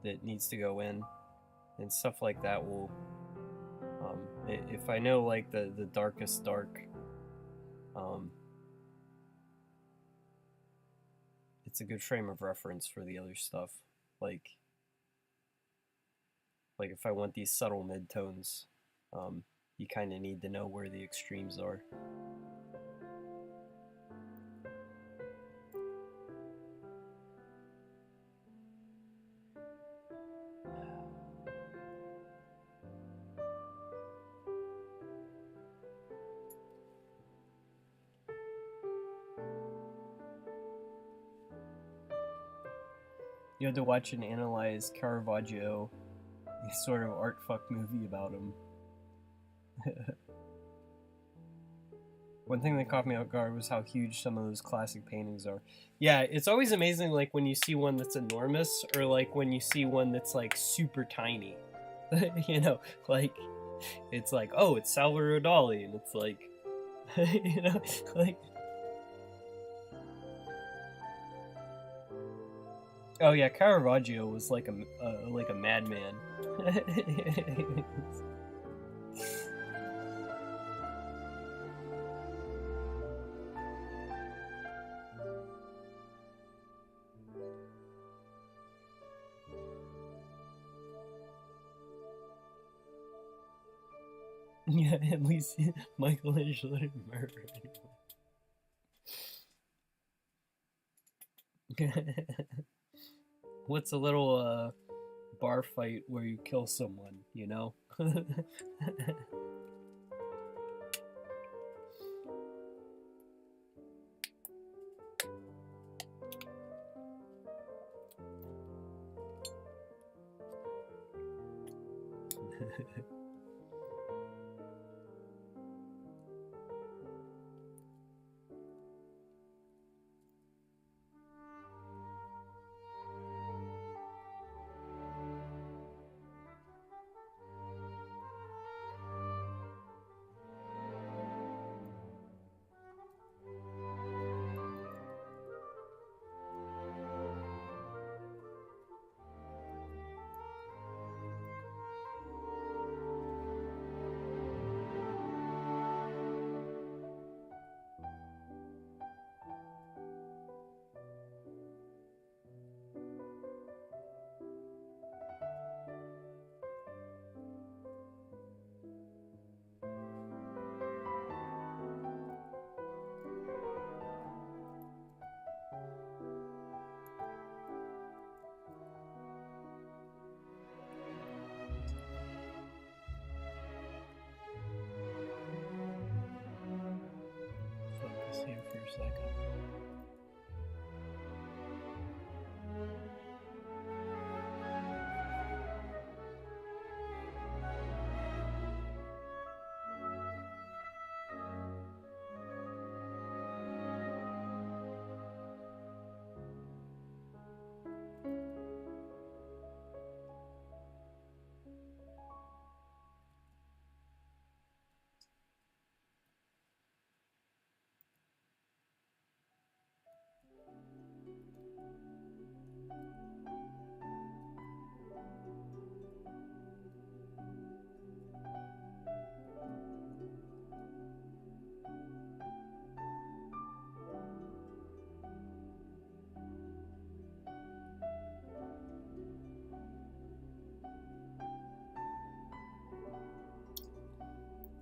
that needs to go in, and stuff like that will, if I know like the darkest dark, it's a good frame of reference for the other stuff. Like if I want these subtle midtones, you kind of need to know where the extremes are. You had to watch and analyze Caravaggio, a sort of art fuck movie about him. One thing that caught me off guard was how huge some of those classic paintings are. Yeah, it's always amazing, like when you see one that's enormous, or like when you see one that's like super tiny. You know, like it's like, oh, it's Salvador Dali, and it's like, you know, like. Oh yeah, Caravaggio was like a madman. Yeah, at least Michelangelo didn't murder anyone. What's a little bar fight where you kill someone, you know? Focus here for a second.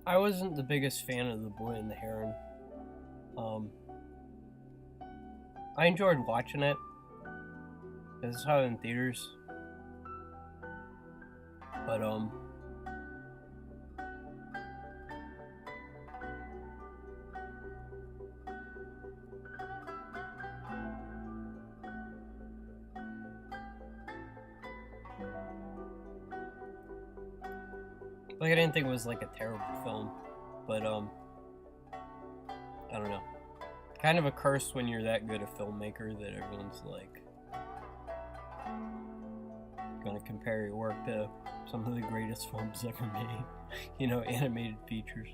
I wasn't the biggest fan of The Boy and the Heron. I enjoyed watching it. I saw it in theaters. But, Like, I didn't think it was like a terrible film, but I don't know. Kind of a curse when you're that good a filmmaker that everyone's like gonna compare your work to some of the greatest films ever made. You know, animated features.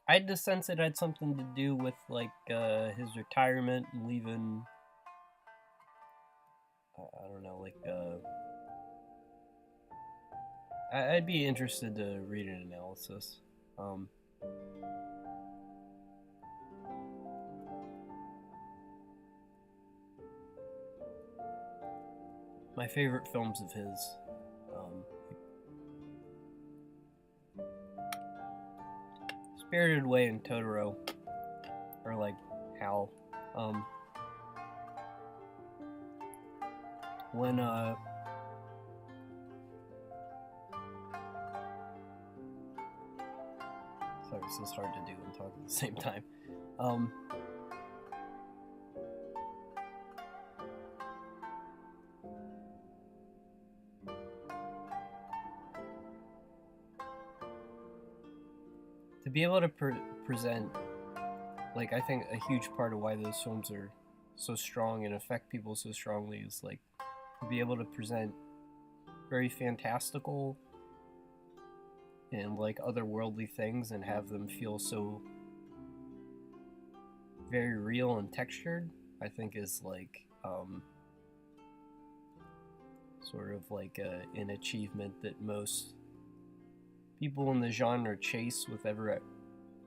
I had the sense it had something to do with like his retirement and leaving. I don't know, like I'd be interested to read an analysis. My favorite films of his. Spirited Away and Totoro are like Hal. When sorry, this is hard to do and talk at the same time. To be able to present, like, I think a huge part of why those films are so strong and affect people so strongly is like to be able to present very fantastical and like otherworldly things and have them feel so very real and textured, I think is like sort of like an achievement that most people in the genre chase with ever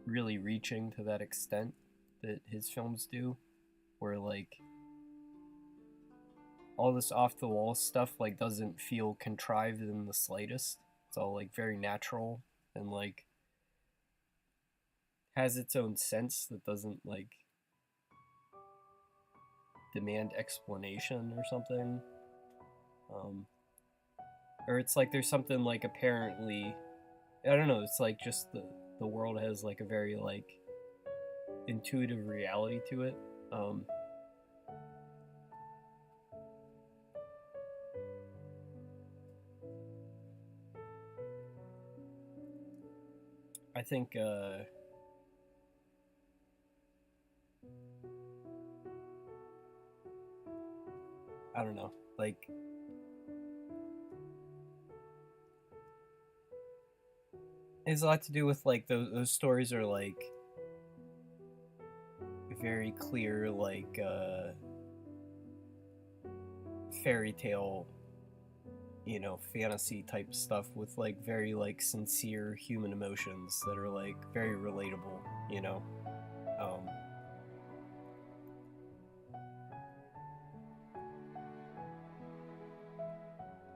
really reaching to that extent that his films do, where like all this off the wall stuff like doesn't feel contrived in the slightest. It's all like very natural and like has its own sense that doesn't like demand explanation or something. Or it's like there's something like apparently, I don't know, it's like just the world has like a very like intuitive reality to it. I think I don't know, like it has a lot to do with like those stories are like very clear, like fairy tale, you know, fantasy type stuff with like very like sincere human emotions that are like very relatable, you know.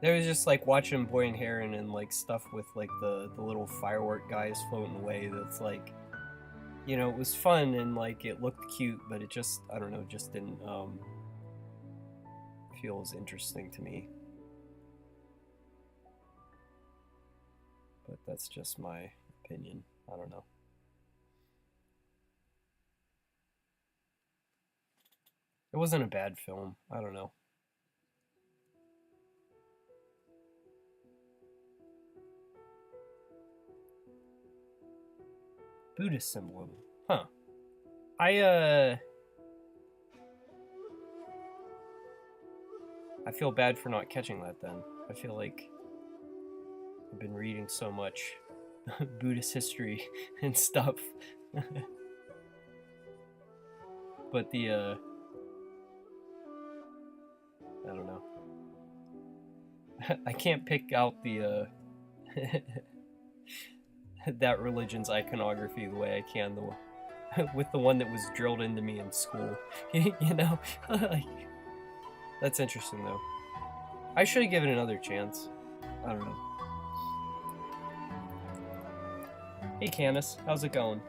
There was just like watching Boy and Heron and like stuff with like the little firework guys floating away. That's like, you know, it was fun and like it looked cute, but it just, I don't know, just didn't feel as interesting to me. But that's just my opinion. I don't know. It wasn't a bad film. I don't know. Buddhist symbolism. Huh. I feel bad for not catching that then. I feel like I've been reading so much Buddhist history and stuff. But the I don't know. I can't pick out the that religion's iconography the way I can with the one that was drilled into me in school. You know? That's interesting though. I should give it another chance. I don't know. Hey Canis, how's it going?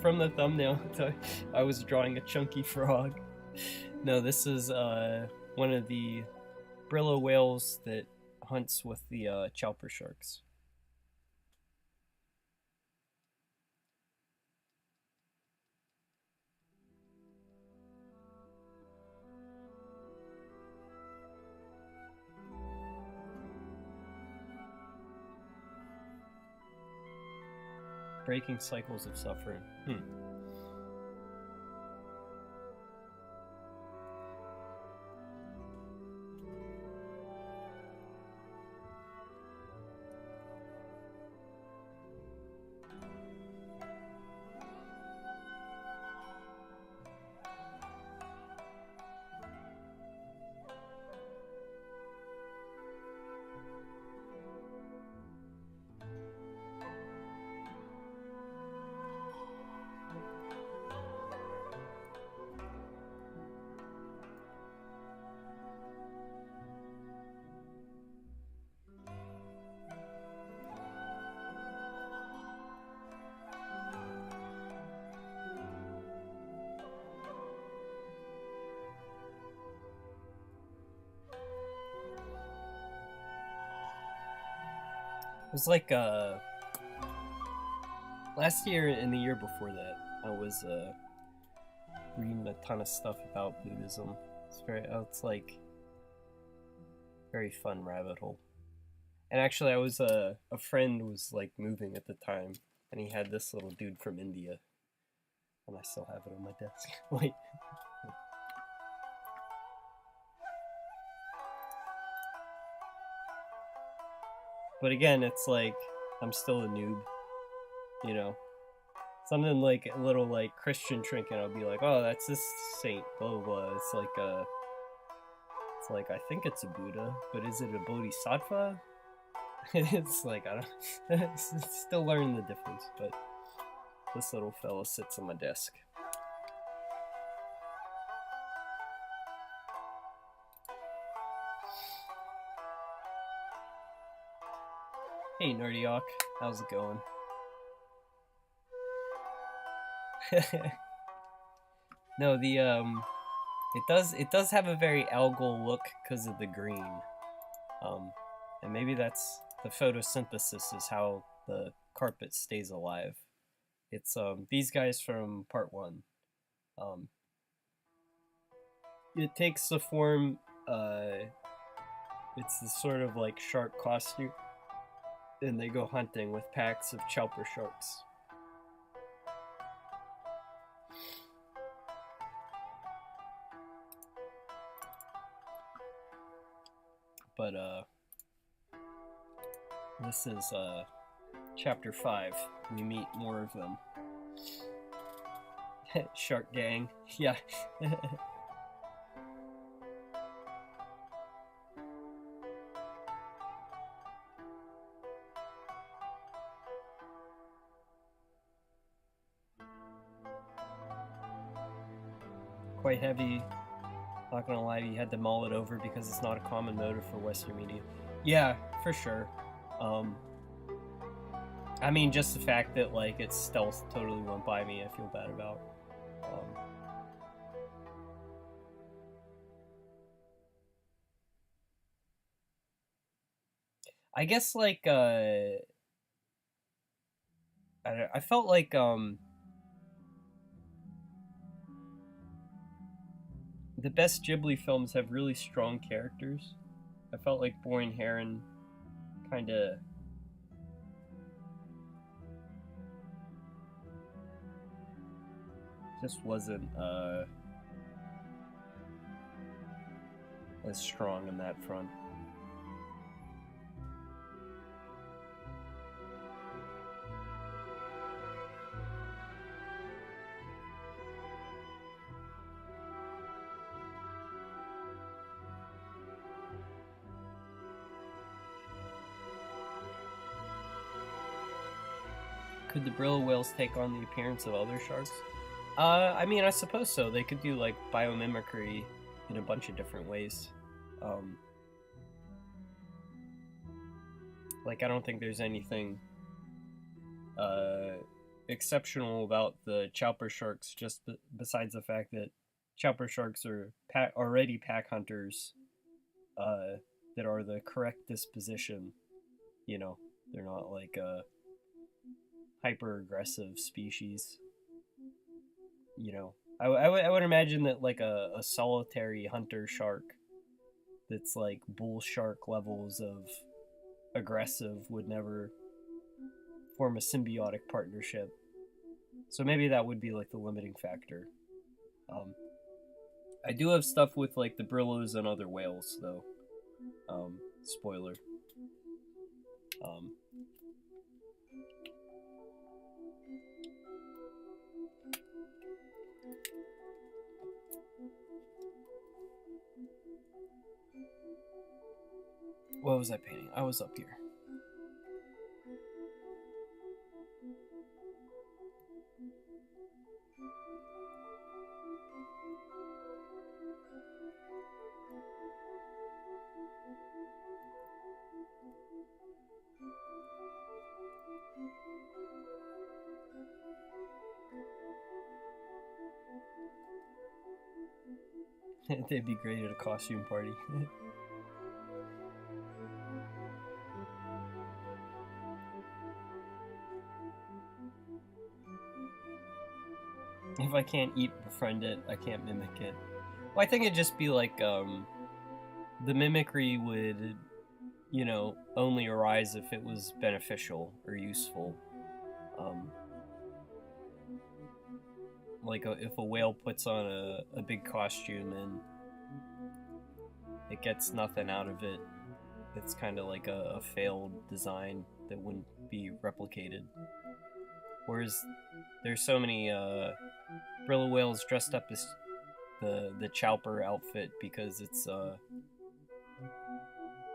From the thumbnail, I was drawing a chunky frog. No, this is one of the Brillo whales that hunts with the chowper sharks. Breaking cycles of suffering. It was like last year and the year before that, I was reading a ton of stuff about Buddhism. It's like very fun rabbit hole. And actually, I was a friend was like moving at the time, and he had this little dude from India, and I still have it on my desk. Wait. But again, it's like, I'm still a noob, you know? Something like a little like Christian trinket, I'll be like, oh, that's this saint, blah, blah, blah. It's like, I think it's a Buddha, but is it a Bodhisattva? It's like, I don't, still learning the difference, but this little fella sits on my desk. Hey Nerdyok, how's it going? No, the it does have a very algal look because of the green. And maybe that's the photosynthesis is how the carpet stays alive. It's these guys from Part One. It takes the form it's the sort of like shark costume. And they go hunting with packs of chowper sharks. But this is chapter 5. We meet more of them. Shark gang. Yeah. Quite heavy. Not gonna lie, you had to mull it over because it's not a common motive for Western media. Yeah, for sure. I mean, just the fact that like its stealth totally went by me, I feel bad about. I guess like I felt like the best Ghibli films have really strong characters. I felt like Boring Heron kind of just wasn't as strong in that front. Could the Brillo whales take on the appearance of other sharks? I mean, I suppose so. They could do, like, biomimicry in a bunch of different ways. Like, I don't think there's anything exceptional about the chopper sharks, just besides the fact that chopper sharks are already pack hunters that are the correct disposition. You know, they're not like a hyper aggressive species. You know, I would imagine that like a solitary hunter shark that's like bull shark levels of aggressive would never form a symbiotic partnership. So maybe that would be like the limiting factor. I do have stuff with like the Brillos and other whales though. Spoiler. What was I painting? I was up here. They'd be great at a costume party. If I can't befriend it, I can't mimic it. Well, I think it'd just be like, the mimicry would, you know, only arise if it was beneficial or useful. Like if a whale puts on a big costume and it gets nothing out of it, it's kind of like a failed design that wouldn't be replicated. Whereas there's so many Brillo whales dressed up as the Chowper outfit because it's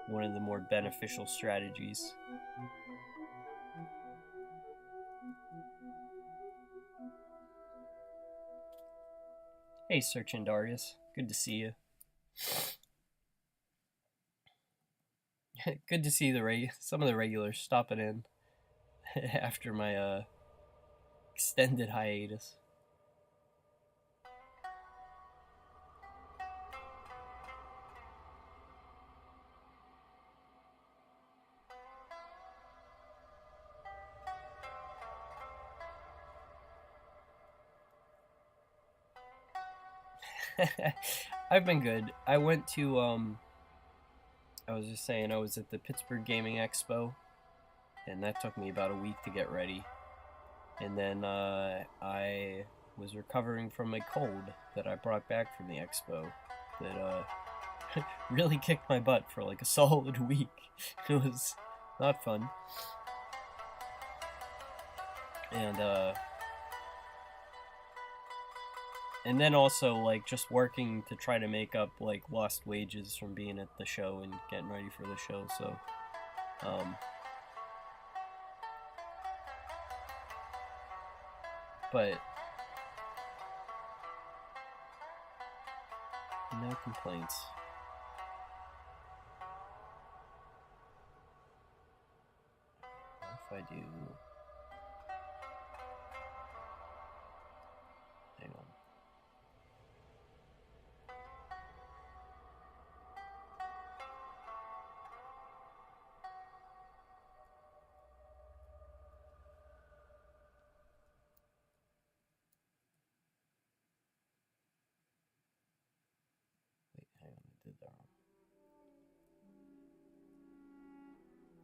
one of the more beneficial strategies. Hey, Searchin' Darius. Good to see you. Good to see some of the regulars stopping in after my extended hiatus. I've been good. I went to I was just saying I was at the Pittsburgh Gaming Expo, and that took me about a week to get ready. And then I was recovering from a cold that I brought back from the expo that really kicked my butt for like a solid week. It was not fun. And then also like just working to try to make up like lost wages from being at the show and getting ready for the show. So but no complaints. What if I do? Hang on.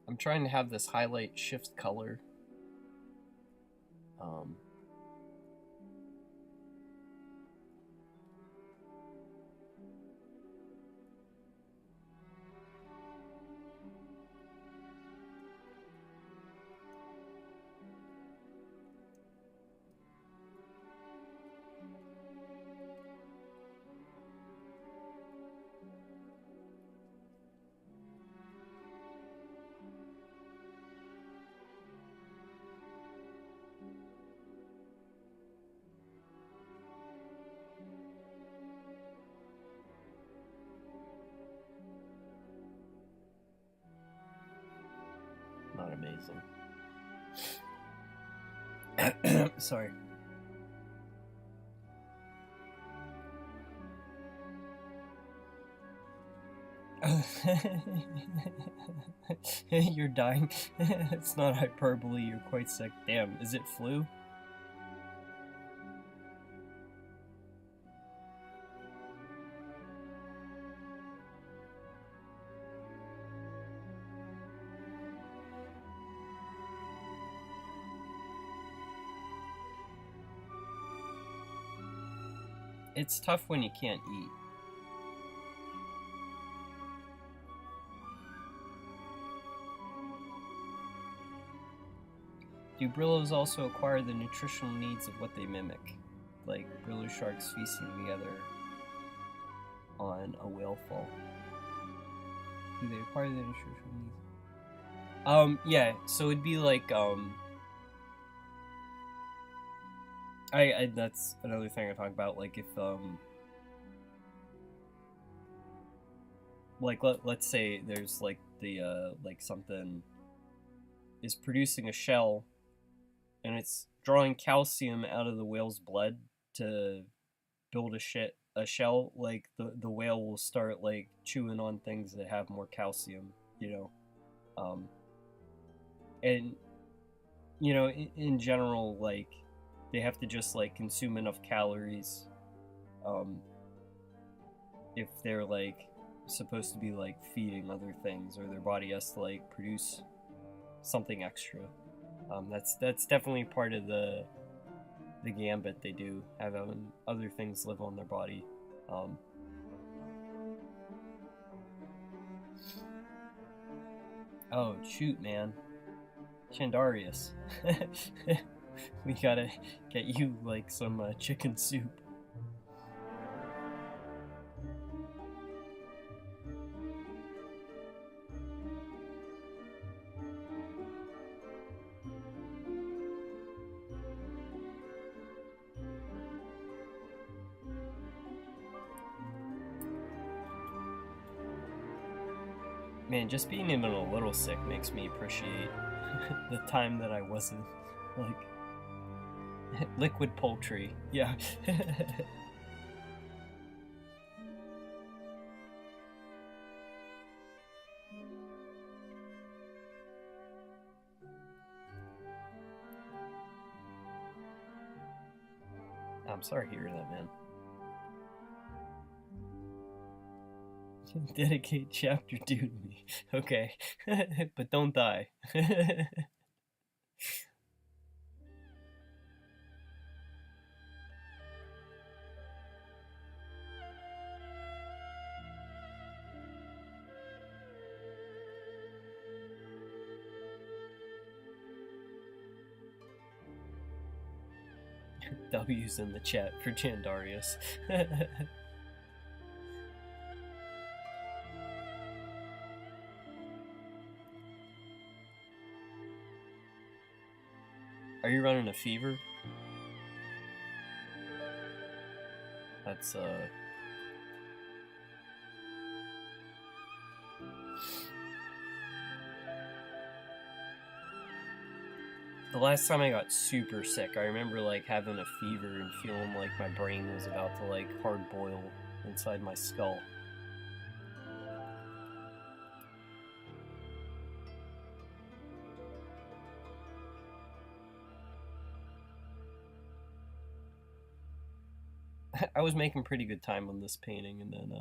I'm trying to have this highlight shift color. amazing. Sorry. You're dying. It's not hyperbole, you're quite sick. Damn, is it flu? It's tough when you can't eat. Do Brillos also acquire the nutritional needs of what they mimic? Like Brillo sharks feasting together on a whale fall. Do they acquire the nutritional needs? Yeah, so it'd be like, I that's another thing I talk about, like if, like let's say there's like the, like something is producing a shell and it's drawing calcium out of the whale's blood to build a shell, like the whale will start like chewing on things that have more calcium, you know. And you know, in general, like they have to just like consume enough calories if they're like supposed to be like feeding other things, or their body has to like produce something extra. That's definitely part of the gambit they do, have other things live on their body. Oh shoot, man, Chandarius. We gotta get you like some chicken soup. Man, just being even a little sick makes me appreciate the time that I wasn't, like, liquid poultry. Yeah. I'm sorry to hear that, man. Dedicate chapter 2 to me. Okay. But don't die. W's in the chat for Chandarius. Are you running a fever? That's, the last time I got super sick, I remember, like, having a fever and feeling like my brain was about to, like, hard boil inside my skull. I was making pretty good time on this painting, and then,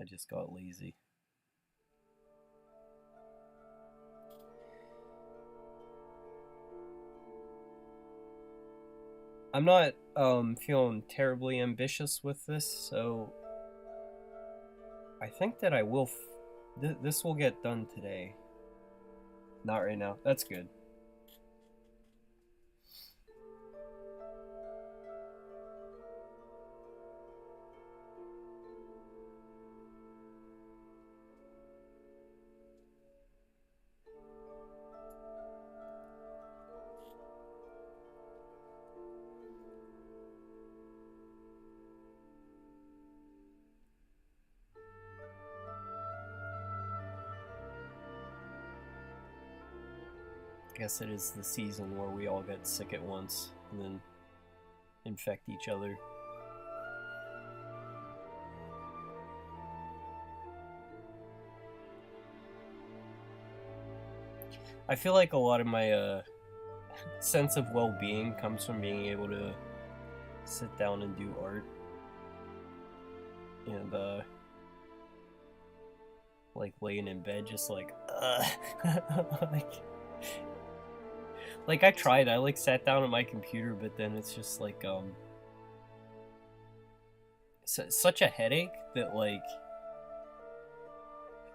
I just got lazy. I'm not, feeling terribly ambitious with this, so I think that I will, this will get done today. Not right now. That's good. I guess it is the season where we all get sick at once and then infect each other. I feel like a lot of my sense of well-being comes from being able to sit down and do art. And like laying in bed just like like I tried. I like sat down at my computer, but then it's just like such a headache that like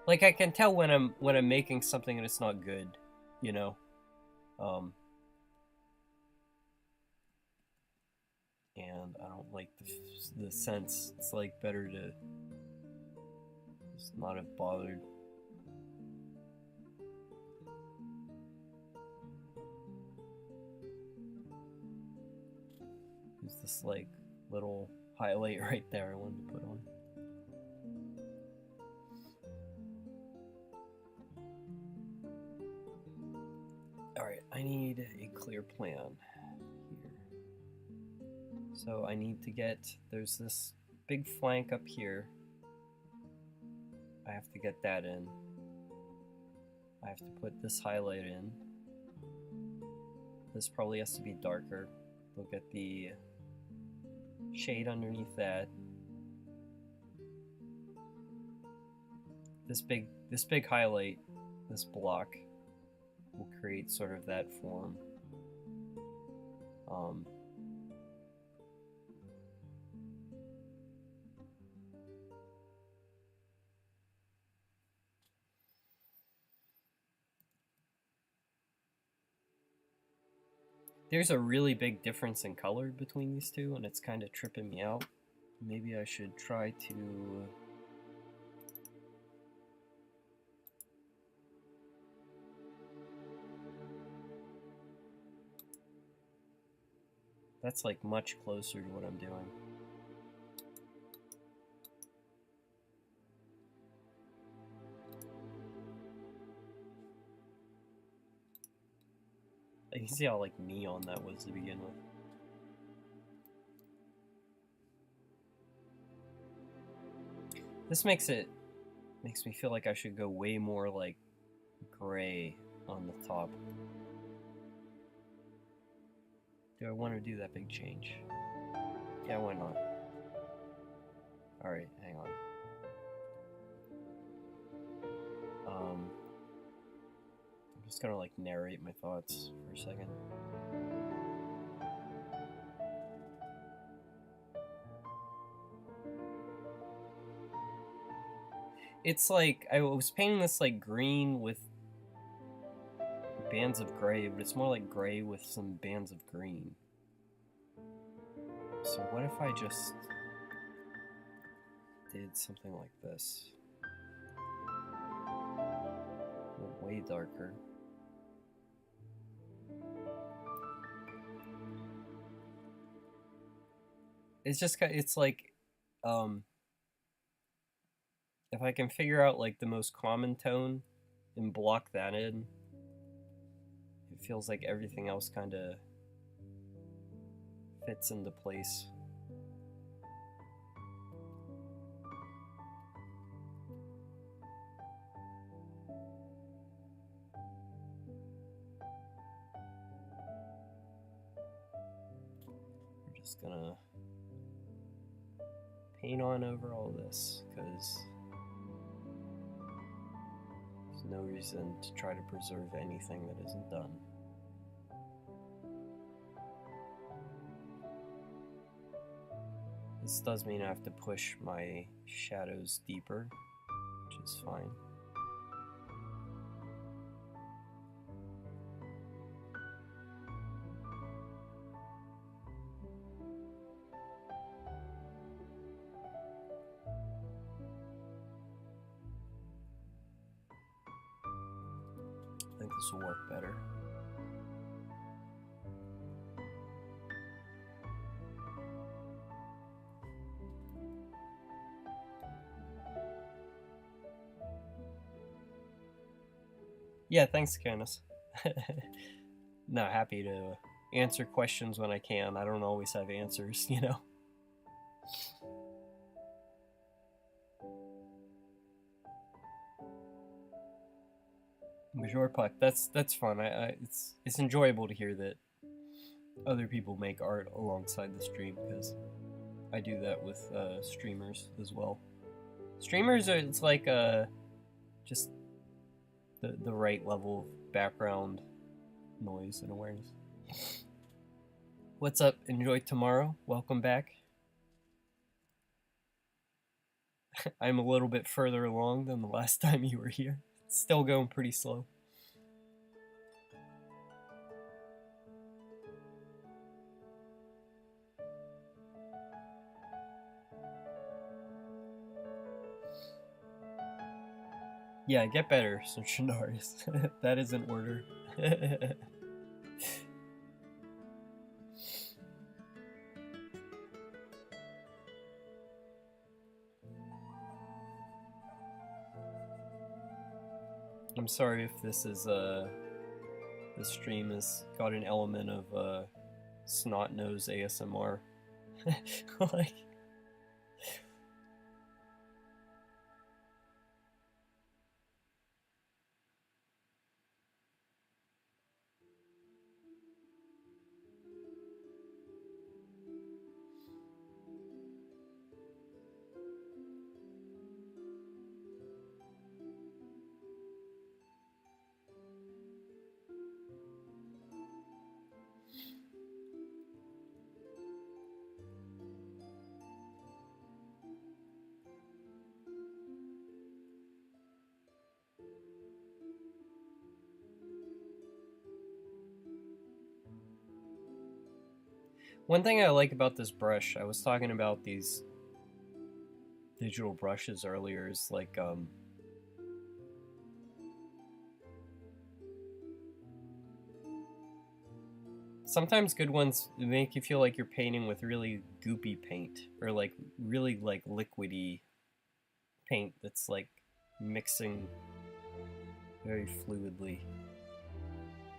I can tell when I'm making something and it's not good, you know. And I don't like the sense. It's like better to just not have bothered. There's this like little highlight right there I wanted to put on. Alright, I need a clear plan here. So I need to get, there's this big flank up here. I have to get that in. I have to put this highlight in. This probably has to be darker. We'll get the shade underneath that. This big highlight, this block, will create sort of that form. There's a really big difference in color between these two, and it's kind of tripping me out. Maybe I should try to... That's like much closer to what I'm doing. You can see how like neon that was to begin with. This makes me feel like I should go way more like gray on the top. Do I want to do that big change? Yeah, why not? Alright, hang on. I'm just gonna like narrate my thoughts for a second. It's like, I was painting this like green with bands of gray, but it's more like gray with some bands of green. So what if I just did something like this? Way darker. It's just, it's like, if I can figure out like the most common tone and block that in, it feels like everything else kind of fits into place. I'm just gonna paint on over all this because there's no reason to try to preserve anything that isn't done. This does mean I have to push my shadows deeper, which is fine. I think this will work better. Yeah, thanks, Candace. Not happy to answer questions when I can. I don't always have answers, you know. Major Puck, that's fun. It's enjoyable to hear that other people make art alongside the stream, because I do that with streamers as well. Streamers are, it's like just the right level of background noise and awareness. What's up? Enjoy tomorrow. Welcome back. I'm a little bit further along than the last time you were here. It's still going pretty slow. Yeah, get better, so Shandarius. That is in order. I'm sorry if this is this stream has got an element of snot nose ASMR. Like, one thing I like about this brush, I was talking about these digital brushes earlier, is like sometimes good ones make you feel like you're painting with really goopy paint, or like really like liquidy paint that's like mixing very fluidly.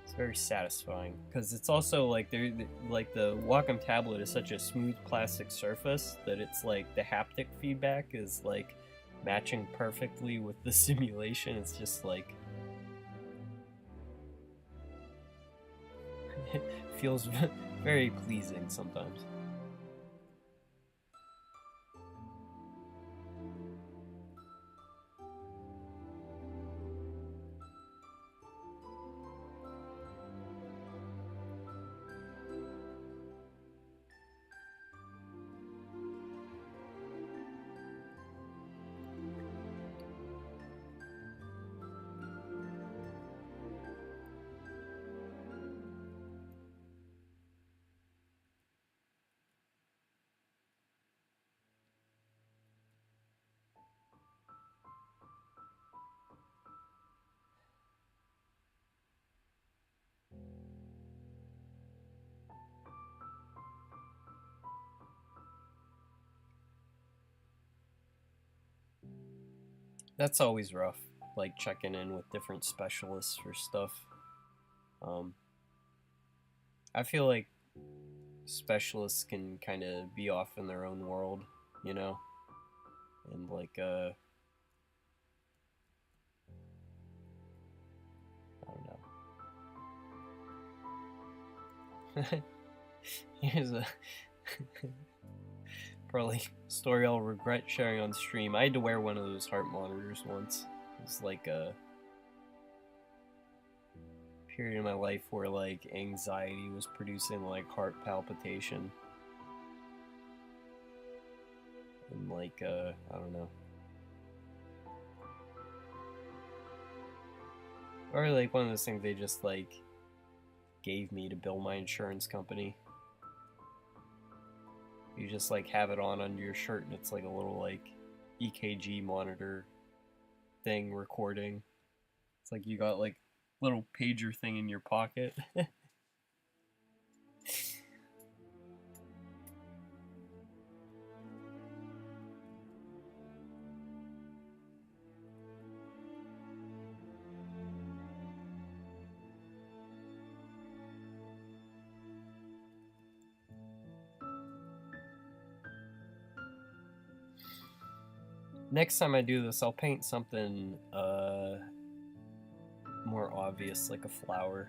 It's very satisfying, because it's also like the Wacom tablet is such a smooth plastic surface that it's like the haptic feedback is like matching perfectly with the simulation. It's just like it feels very pleasing sometimes. That's always rough, like checking in with different specialists for stuff. I feel like specialists can kind of be off in their own world, you know? And like, I don't know. Here's a probably story I'll regret sharing on stream. I had to wear one of those heart monitors once. It was like a period in my life where like anxiety was producing like heart palpitation. And like, I don't know. Or like one of those things they just like gave me to bill my insurance company. You just like have it on under your shirt, and it's like a little like EKG monitor thing recording. It's like you got like little pager thing in your pocket. Next time I do this, I'll paint something more obvious, like a flower.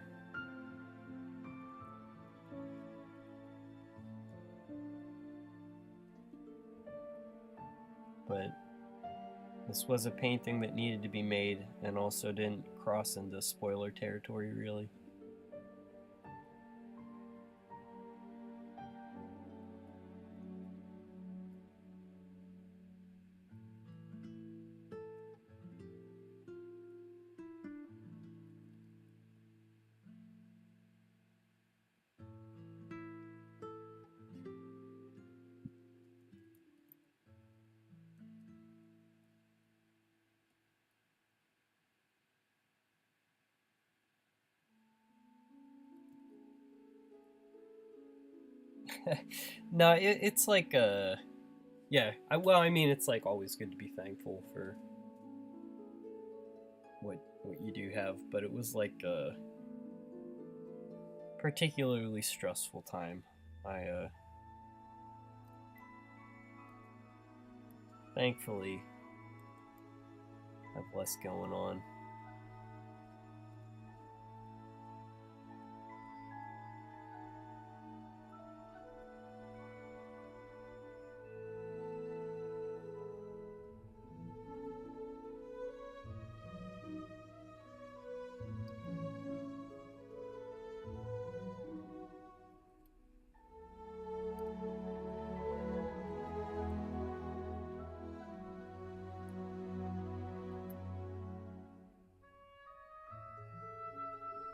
But this was a painting that needed to be made and also didn't cross into spoiler territory, really. No, it's like yeah. Well, I mean, it's like always good to be thankful for what you do have, but it was like a particularly stressful time. I thankfully have less going on.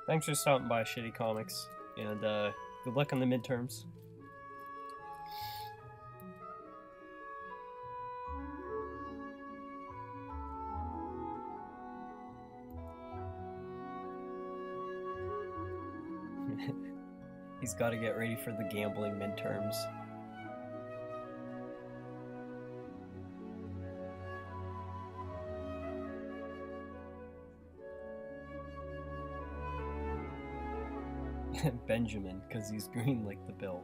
Thanks for stopping by, Shitty Comics, and good luck on the midterms. He's got to get ready for the gambling midterms. Benjamin, because he's green like the bill.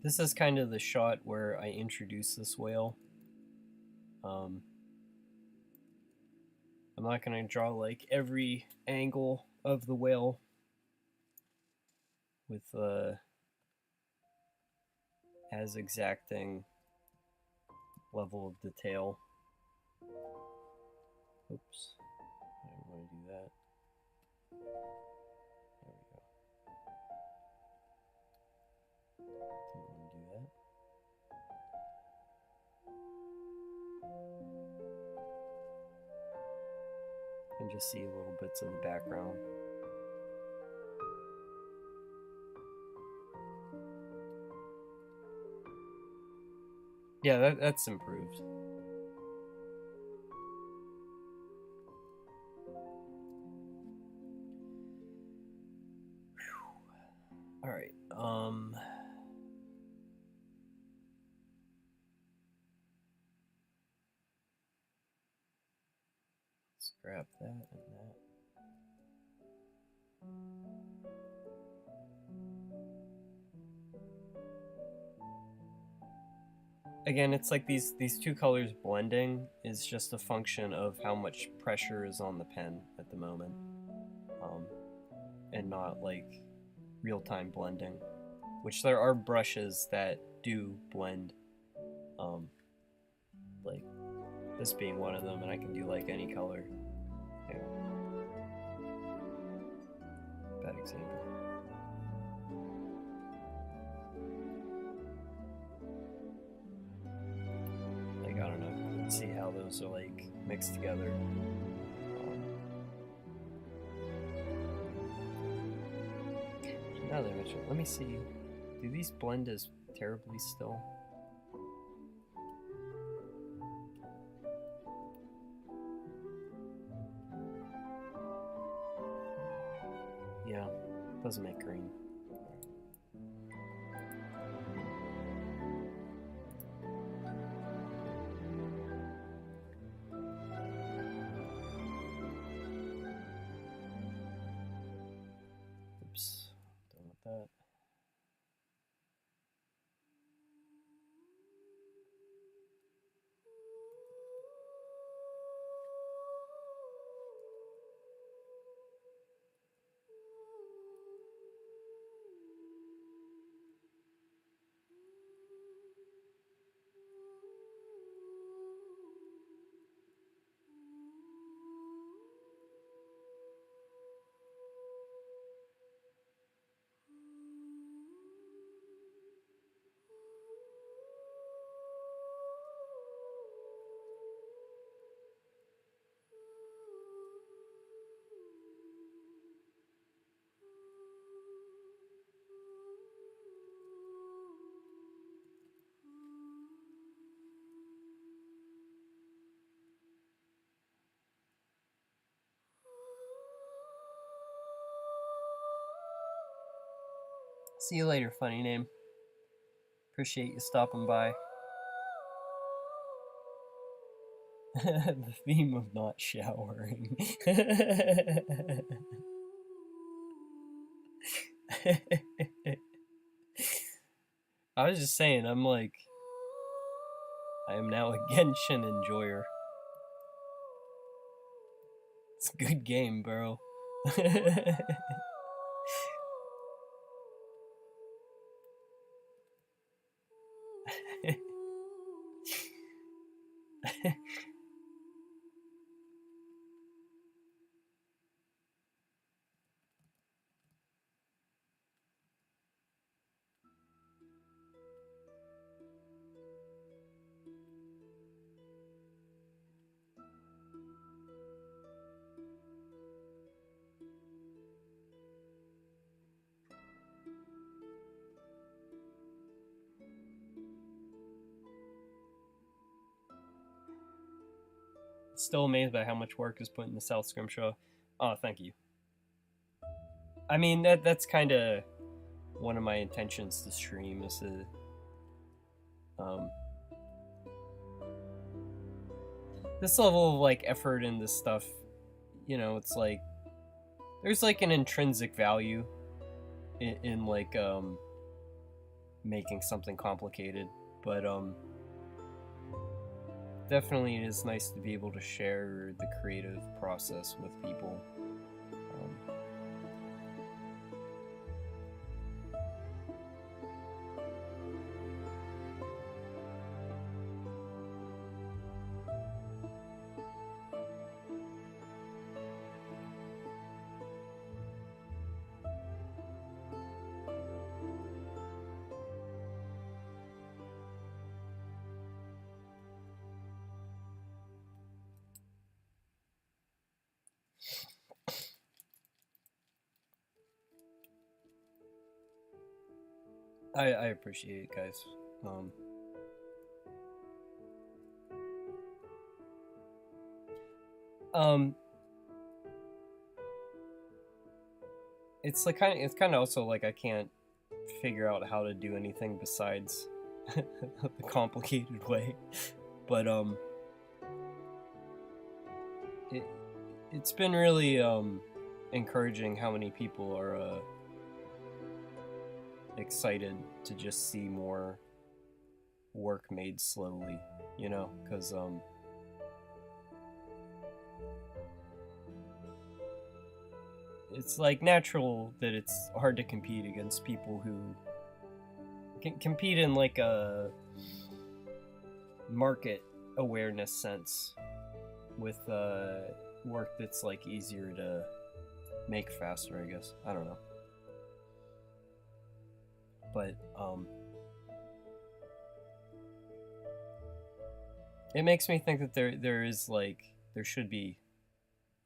This is kind of the shot where I introduce this whale. I'm not going to draw like every angle of the whale with as exacting level of detail. Oops, I don't want to do that. There we go. Didn't want to do that. And just see little bits of the background. Yeah, that's improved. All right. Let's grab that and that. Again, it's like these two colors blending is just a function of how much pressure is on the pen at the moment, and not like real-time blending, which there are brushes that do blend like This being one of them, and I can do like any color. Yeah. Bad example. Like, I don't know. Let's see how those are like mixed together. Now that I mention, let me see. Do these blend as terribly still? Yeah, doesn't make green. Oops, done with that. See you later, funny name. Appreciate you stopping by. The theme of not showering. I was just saying, I am now a Genshin enjoyer. It's a good game, bro. Still amazed by how much work is put into South Scrimshaw. Oh, thank you. I mean, that's kind of one of my intentions to stream, is to this level of like effort in this stuff. You know, it's like there's like an intrinsic value in like making something complicated, but definitely it is nice to be able to share the creative process with people. I appreciate it, guys. It's like it's kind of also like I can't figure out how to do anything besides the complicated way, but it's been really encouraging how many people are excited to just see more work made slowly, you know, because it's like natural that it's hard to compete against people who can compete in like a market awareness sense with work that's like easier to make faster, I guess. I don't know. But it makes me think that there is like there should be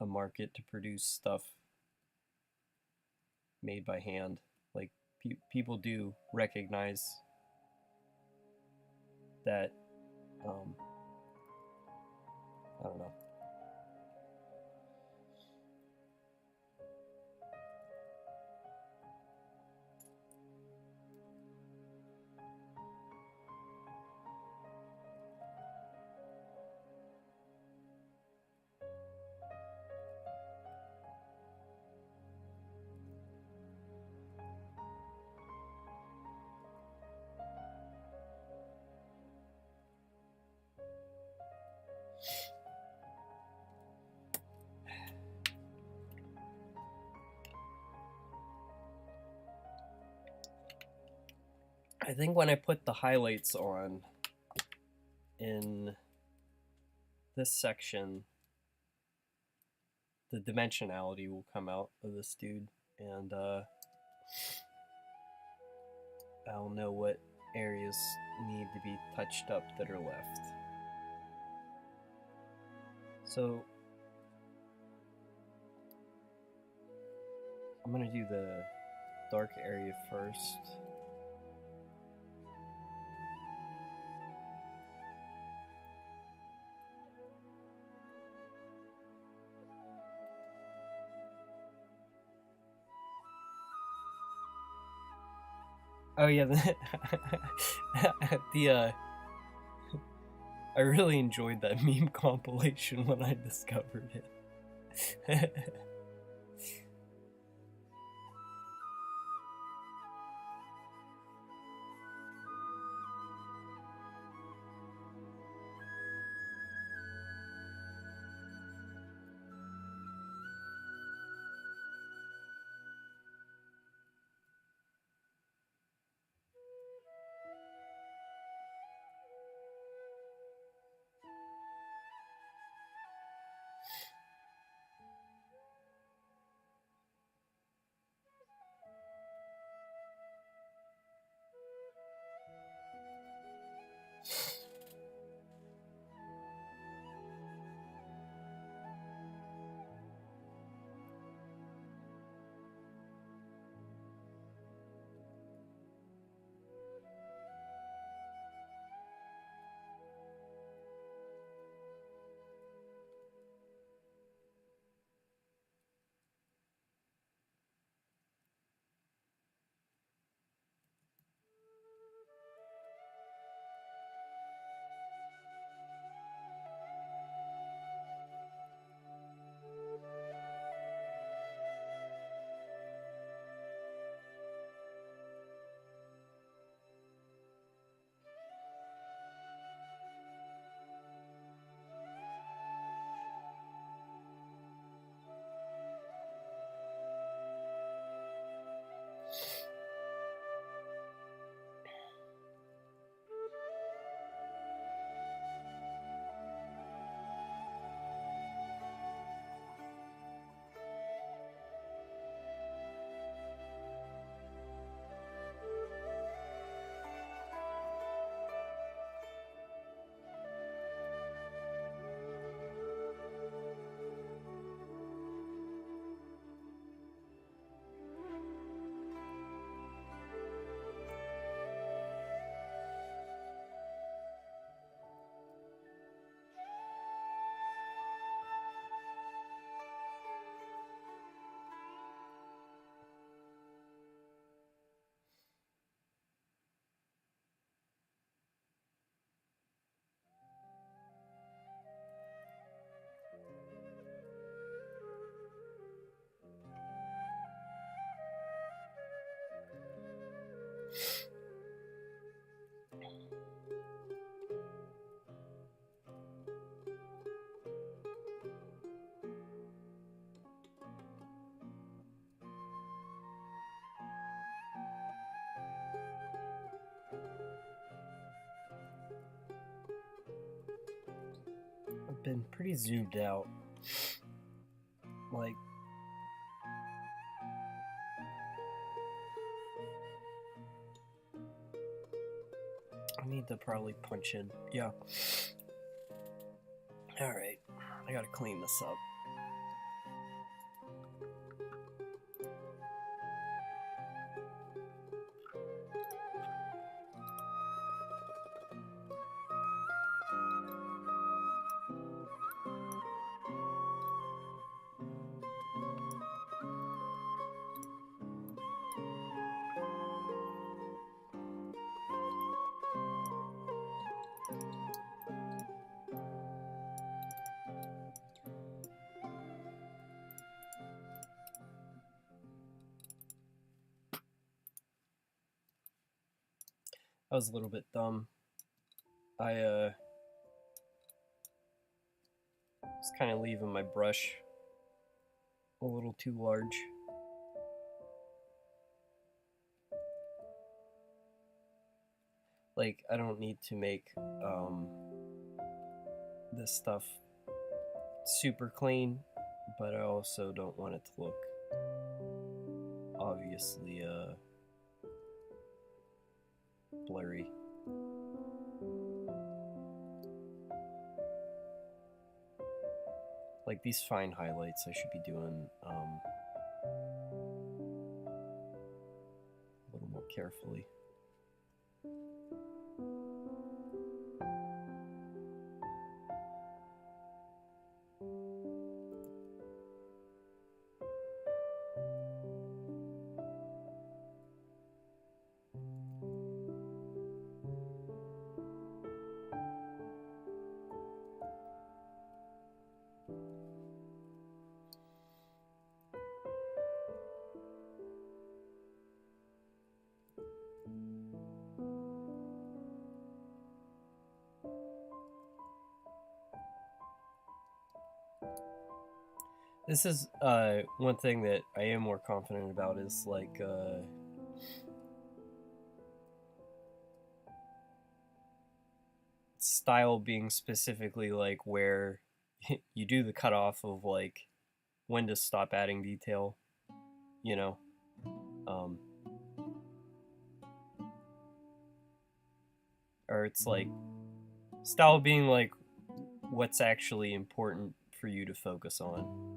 a market to produce stuff made by hand. Like people do recognize that I don't know. I think when I put the highlights on in this section, the dimensionality will come out of this dude, and I'll know what areas need to be touched up that are left. So I'm gonna do the dark area first. Oh yeah, I really enjoyed that meme compilation when I discovered it. been pretty zoomed out. Like, I need to probably punch in. Yeah. Alright, I gotta clean this up. I was a little bit dumb. I was kind of leaving my brush a little too large. Like, I don't need to make this stuff super clean, but I also don't want it to look obviously blurry. Like these fine highlights I should be doing a little more carefully. This is one thing that I am more confident about is like style being specifically like where you do the cutoff of like when to stop adding detail, you know. Or it's like style being like what's actually important for you to focus on.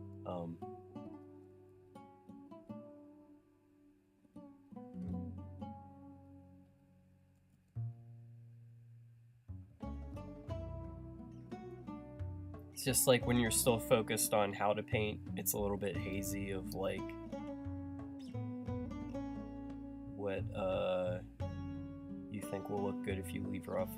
It's just like when you're still focused on how to paint, it's a little bit hazy of like what you think will look good if you leave rough.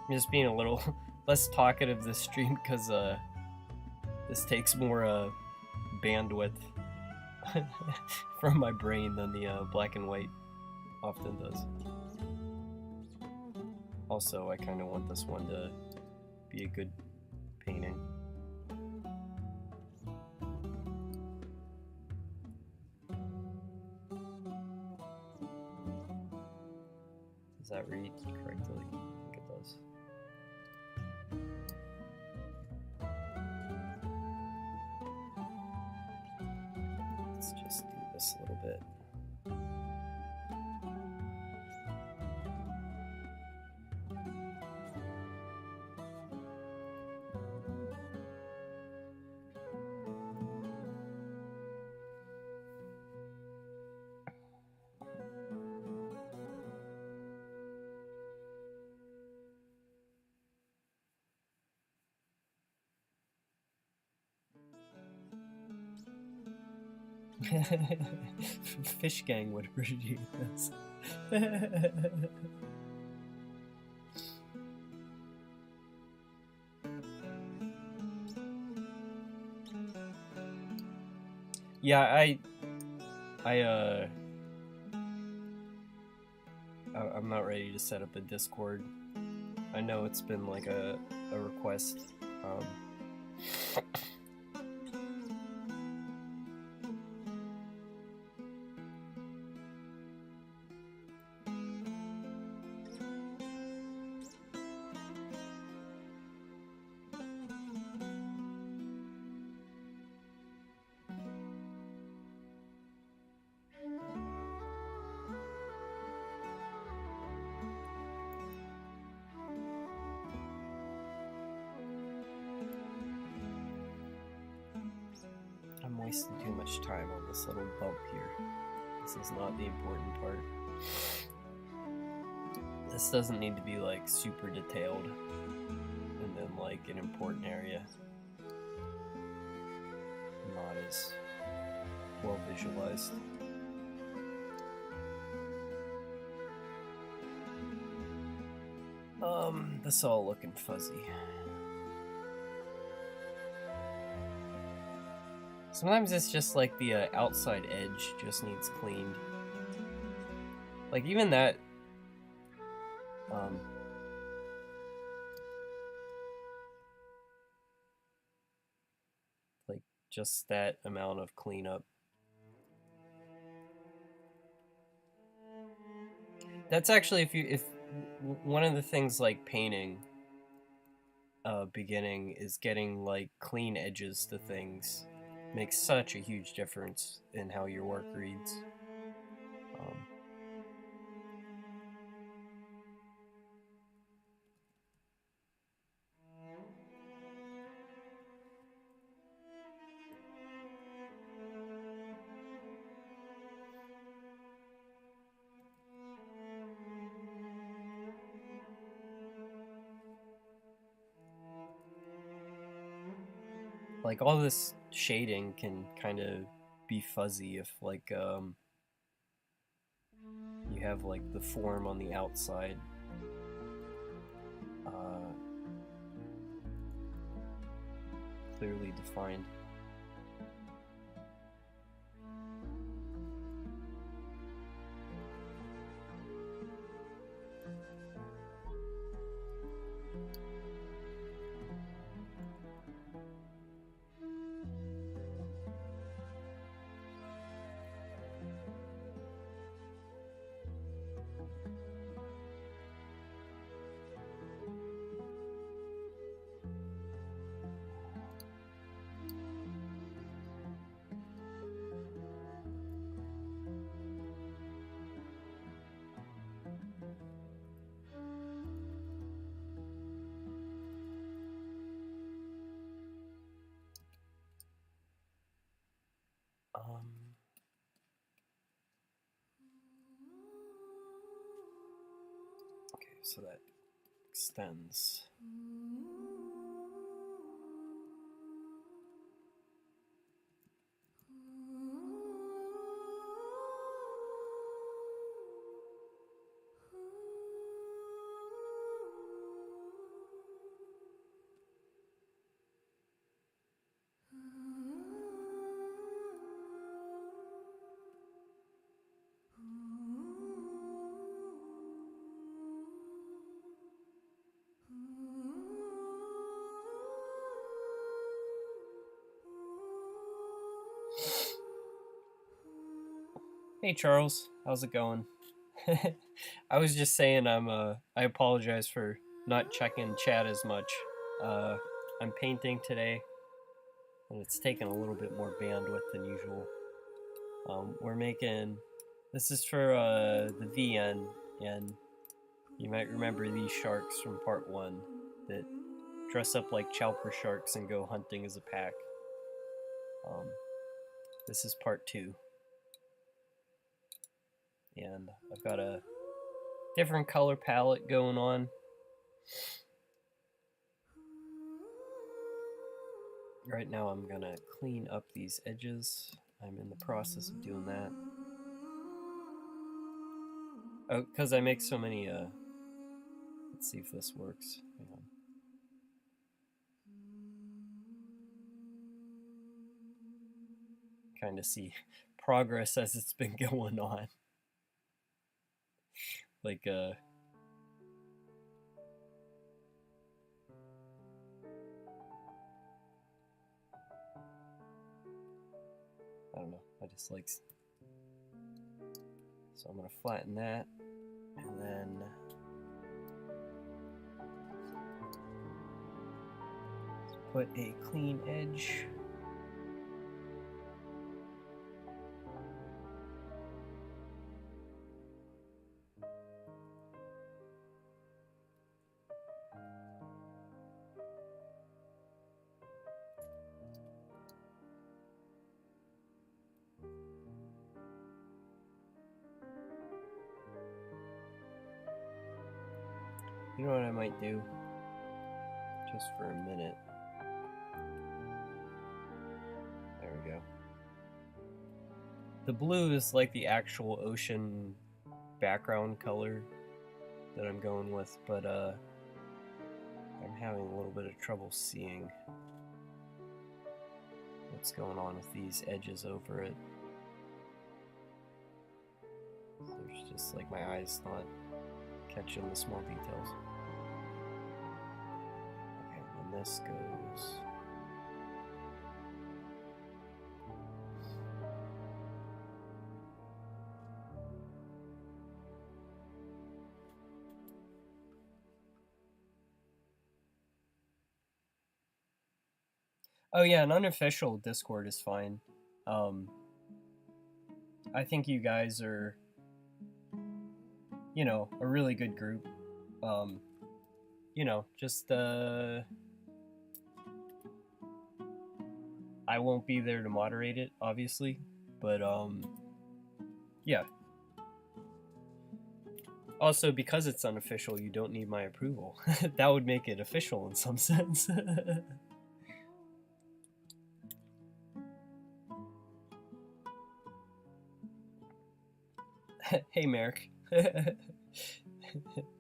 I'm just being a little less talkative this stream because this takes more bandwidth from my brain than the black and white often does. Also, I kind of want this one to be a good painting. Does that read correctly? I think it does. Let's just do this a little bit. Fish Gang would appreciate this. Yeah, I'm not ready to set up a Discord. I know it's been like a request. I'm wasting too much time on this little bump here. This is not the important part. This doesn't need to be like super detailed and then like an important area not as well visualized. This all looking fuzzy. Sometimes it's just like the outside edge just needs cleaned. Like even that, like just that amount of cleanup. That's actually if one of the things like painting, beginning is getting like clean edges to things. Makes such a huge difference in how your work reads. Like all this shading can kind of be fuzzy if like you have like the form on the outside clearly defined. Okay, so that extends. Hey Charles, how's it going? I was just saying I apologize for not checking chat as much. I'm painting today, and it's taking a little bit more bandwidth than usual. We're making, this is for the VN, and you might remember these sharks from Part 1 that dress up like Chalper sharks and go hunting as a pack. This is Part 2. And I've got a different color palette going on. Right now I'm gonna clean up these edges. I'm in the process of doing that. Oh, because I make so many, let's see if this works. Hang on. Kind of see progress as it's been going on. Like, I just like, so I'm gonna flatten that, and then put a clean edge. You know what I might do? Just for a minute. There we go. The blue is like the actual ocean background color that I'm going with, but I'm having a little bit of trouble seeing what's going on with these edges over it. There's just like my eyes not catching the small details. Okay, and this goes. Oh yeah, an unofficial Discord is fine. I think you guys are, you know, a really good group. You know, just I won't be there to moderate it, obviously, but yeah. Also, because it's unofficial, you don't need my approval. That would make it official in some sense. Hey, Merrick.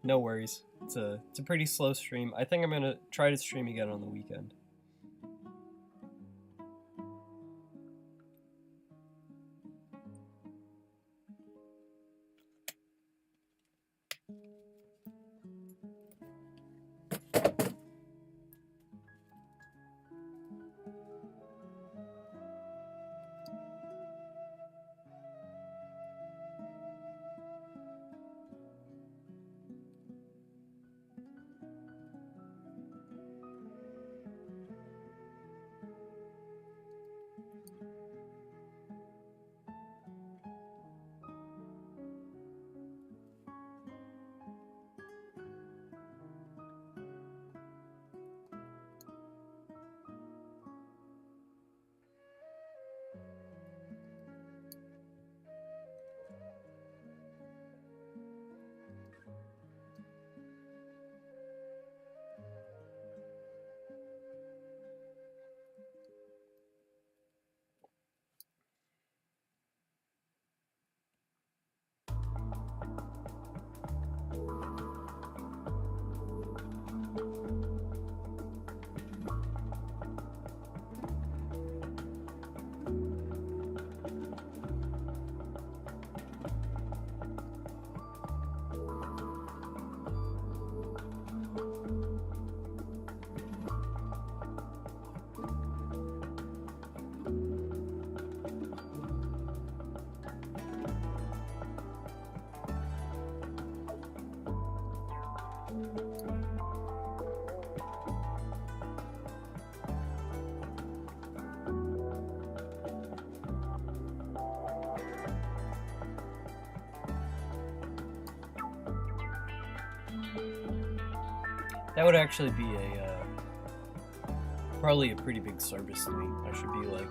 No worries. It's a pretty slow stream. I think I'm gonna try to stream again on the weekend. That would actually be a probably a pretty big service to me. I should be like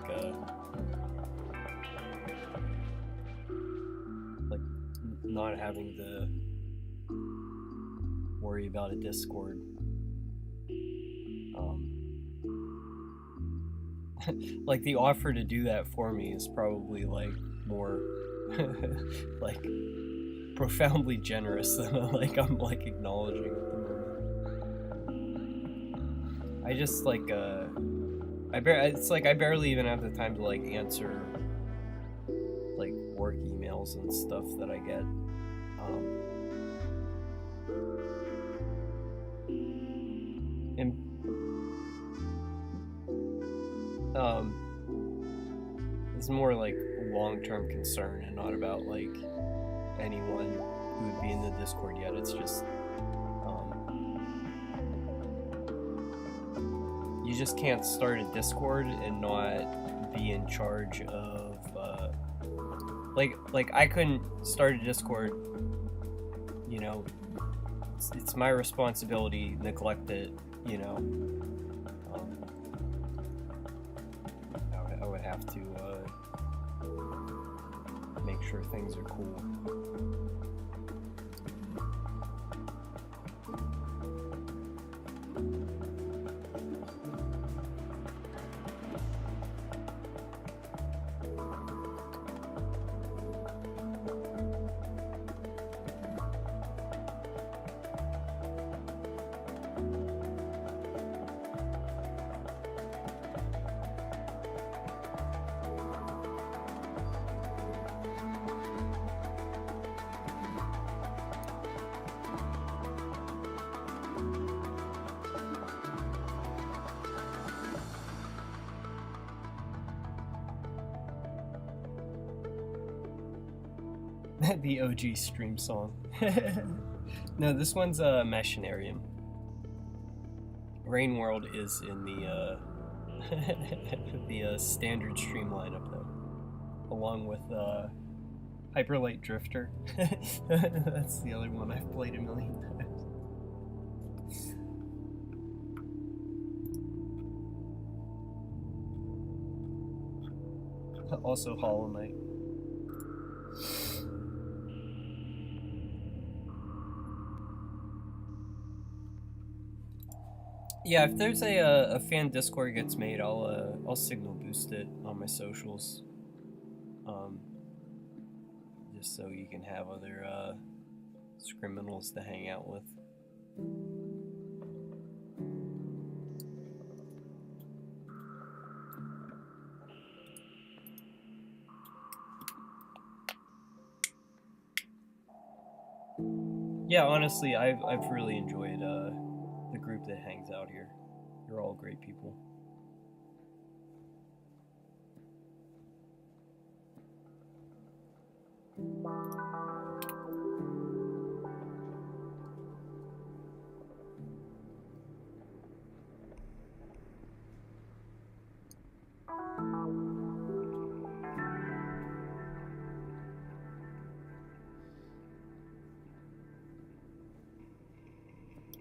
not having to worry about a Discord. Like the offer to do that for me is probably like more like profoundly generous than like I'm like acknowledging at the moment. I just like it's like I barely even have the time to like answer like work emails and stuff that I get. It's more like long-term concern and not about like anyone who would be in the Discord yet. It's just you just can't start a Discord and not be in charge of like I couldn't start a Discord, you know. It's my responsibility, neglect it, you know. I would have to make sure things are cool. The OG stream song. No, this one's Machinarium. Rain World is in the the standard stream lineup though, along with Hyperlight Drifter. That's the other one I've played a million times. Also Hollow Knight. Yeah, if there's a fan Discord gets made, I'll signal boost it on my socials, just so you can have other criminals to hang out with. Yeah, honestly, I've really enjoyed the group that hangs out here. You're all great people.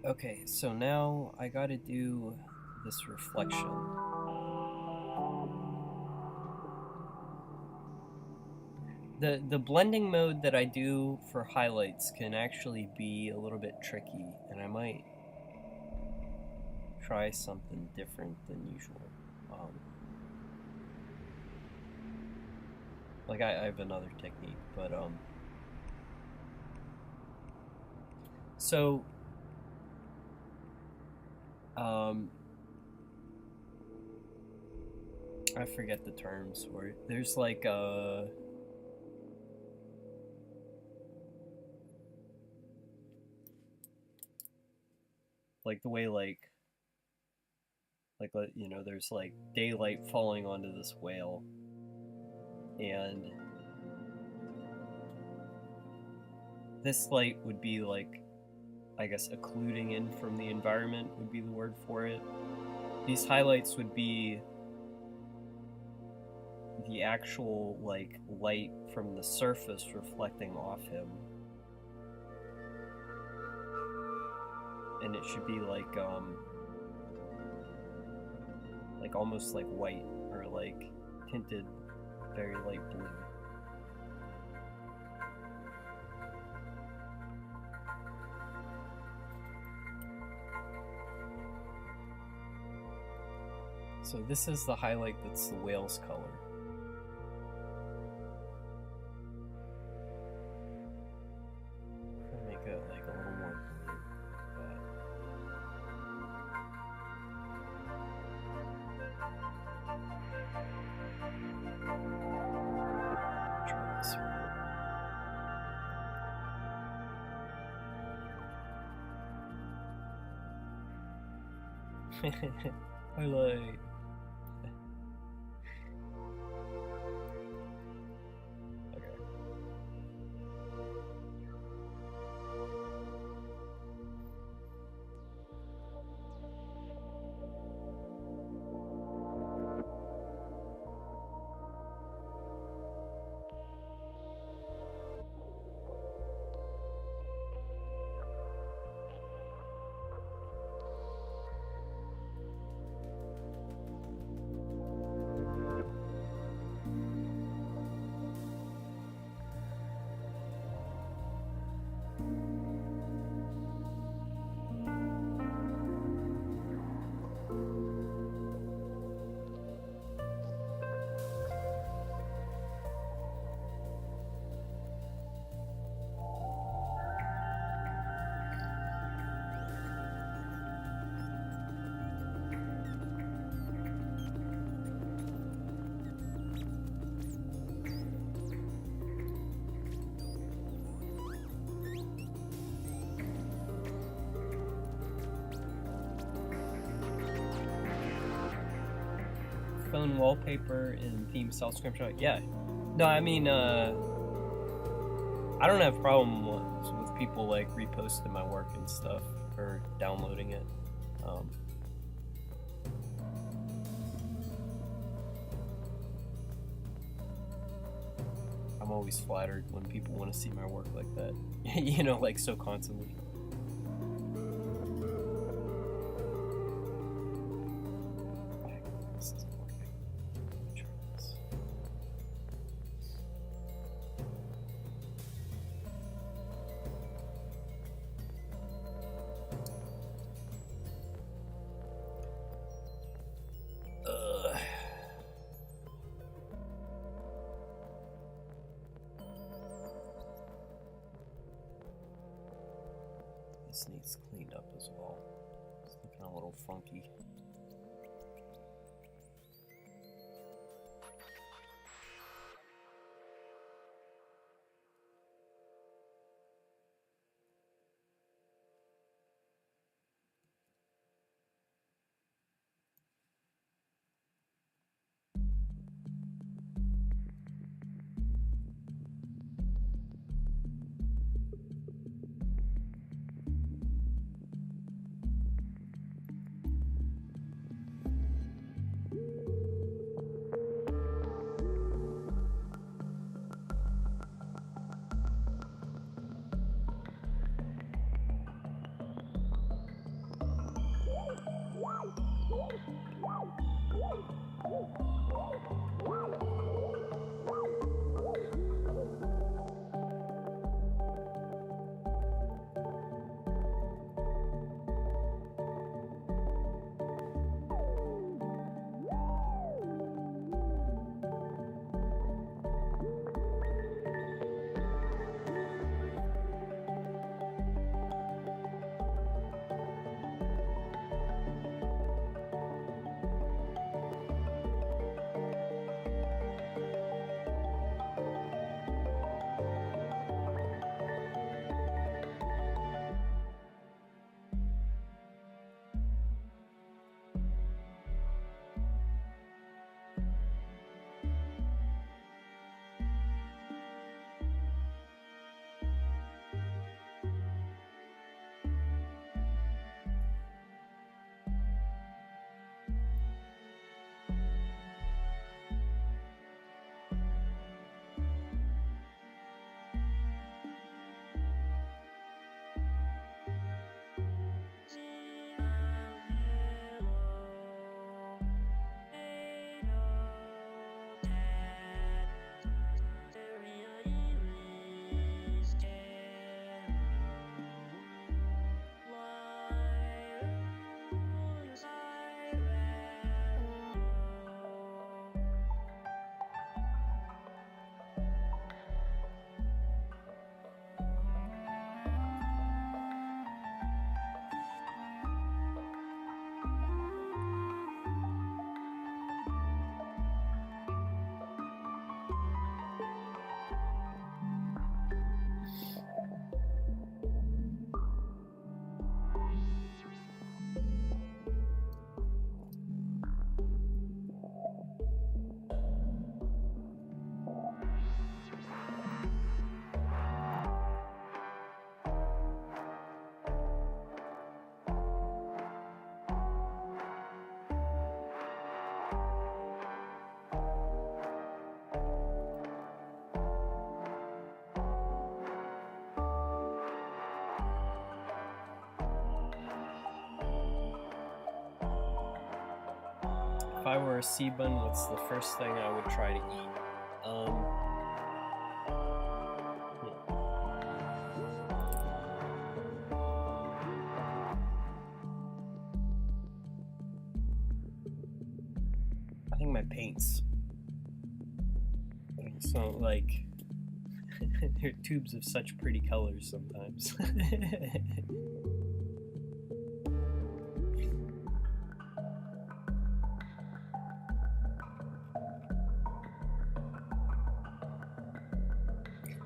Okay, so now I gotta do this reflection. The blending mode that I do for highlights can actually be a little bit tricky, and I might try something different than usual. Like I have another technique, but so I forget the terms for it. There's like the way like you know, there's like daylight falling onto this whale, and this light would be like, I guess, occluding in from the environment would be the word for it. These highlights would be the actual like light from the surface reflecting off him, and it should be like almost like white, or like tinted very light blue. So this is the highlight that's the whale's color. I'll make it like a little more blue. Try this one. Highlight. own wallpaper and theme style Scrimshaw? Yeah. No, I mean, I don't have problems with people like reposting my work and stuff or downloading it. I'm always flattered when people want to see my work like that. You know, like so constantly. This isn't working. Try this. This needs cleaned up as well. It's looking a little funky. If I were a sea-bun, what's the first thing I would try to eat? I think my paints. So, like, they're tubes of such pretty colors sometimes.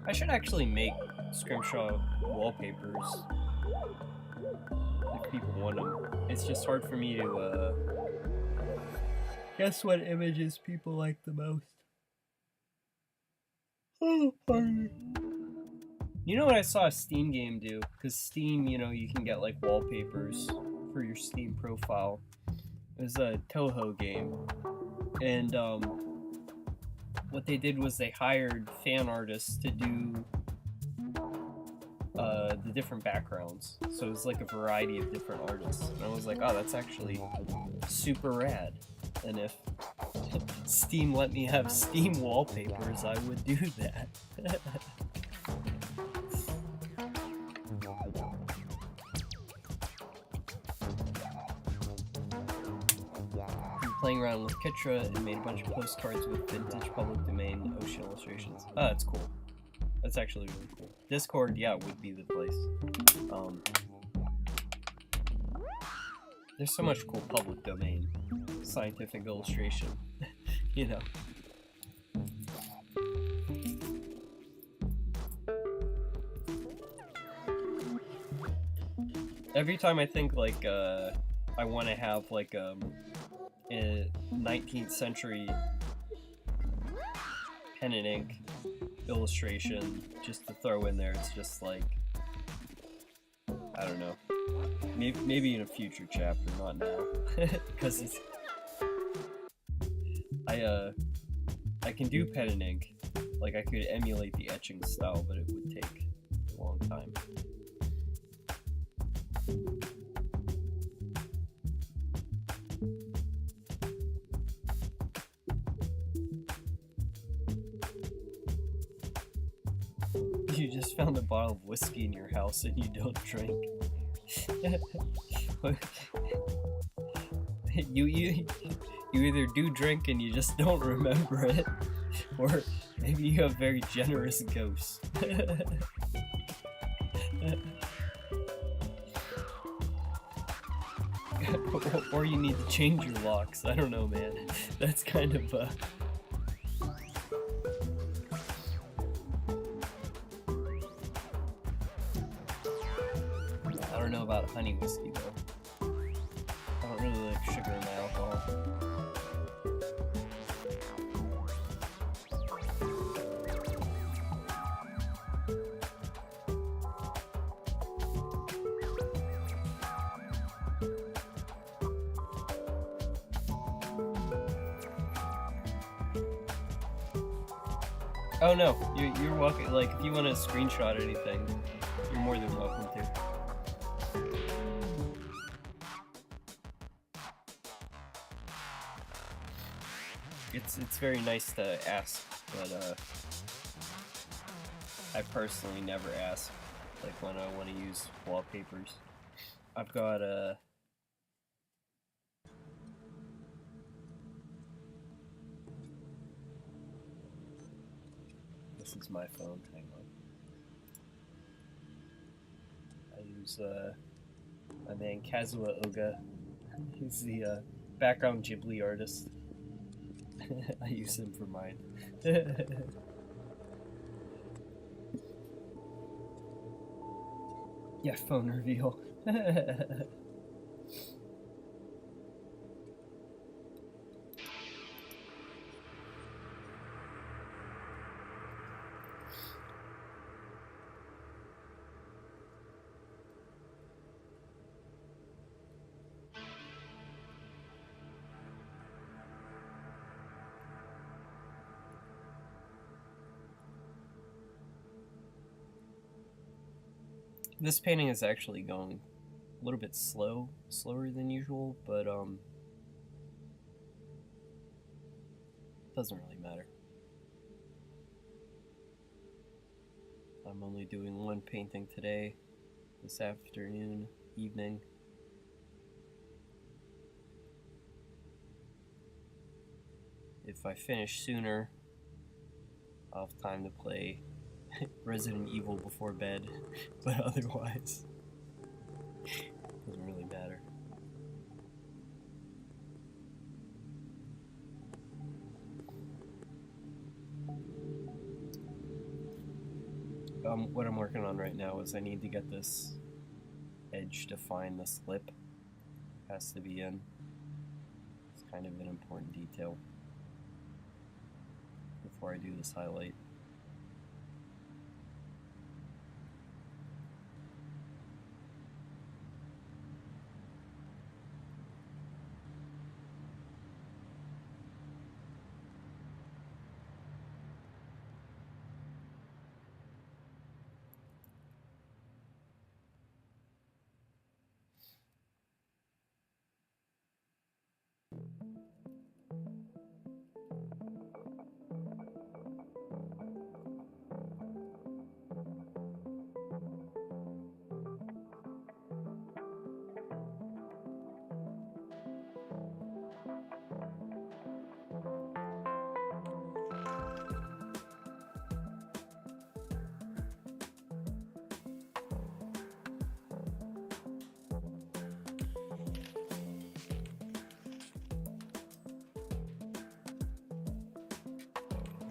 I should actually make Scrimshaw wallpapers if people want them. It's just hard for me to Guess what images people like the most? Oh, pardon me. You know what I saw a Steam game do? Because Steam, you know, you can get like wallpapers for your Steam profile. It was a Toho game. And what they did was they hired fan artists to do the different backgrounds. So it was like a variety of different artists. And I was like, oh, that's actually super rad. And if Steam let me have Steam wallpapers, I would do that. Playing around with Kitra and made a bunch of postcards with vintage public domain ocean illustrations. Oh, that's cool. That's actually really cool. Discord, yeah, would be the place. There's so much cool public domain scientific illustration, you know. Every time I think like I want to have like a 19th century pen and ink illustration just to throw in there, it's just like, I don't know, maybe in a future chapter, not now, because it's I can do pen and ink, like I could emulate the etching style, but it would take a long time. You just found a bottle of whiskey in your house and you don't drink. you either do drink and you just don't remember it, or maybe you have very generous ghosts. Or you need to change your locks. I don't know, man. That's kind of I don't know about honey whiskey though. I don't really like sugar in my alcohol. Oh no, you're welcome. Like, if you want to screenshot anything, you're more than welcome to. It's very nice to ask, but I personally never ask, like when I want to use wallpapers. I've got this is my phone, hang on. I use my man Kazuo Oga. He's the background Ghibli artist. I use him for mine. Yeah, phone reveal. This painting is actually going a little bit slower than usual, but doesn't really matter. I'm only doing one painting today, this afternoon, evening. If I finish sooner, I'll have time to play Resident Evil before bed, but otherwise, doesn't really matter. What I'm working on right now is I need to get this edge to find this lip. Has to be in. It's kind of an important detail before I do this highlight.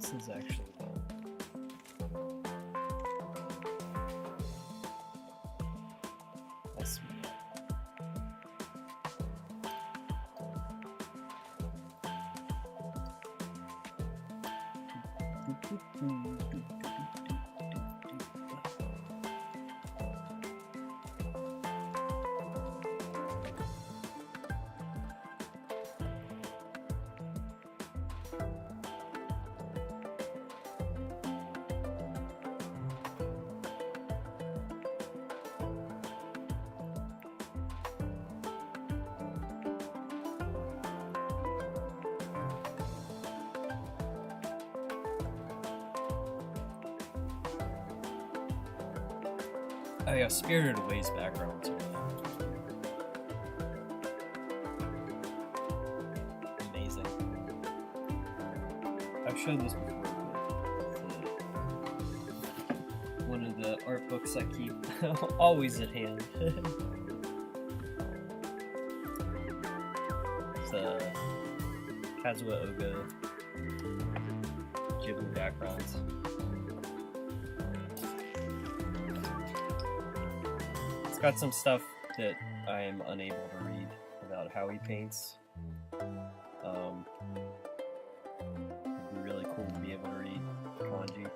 This is actually that's oh yeah, Spirited Away's background too. Amazing. I've showed this before. One of the art books I keep always at hand. It's Kazuo Oga Ghibli backgrounds. It's got some stuff that I am unable to read about how he paints. It'd be really cool to be able to read kanji.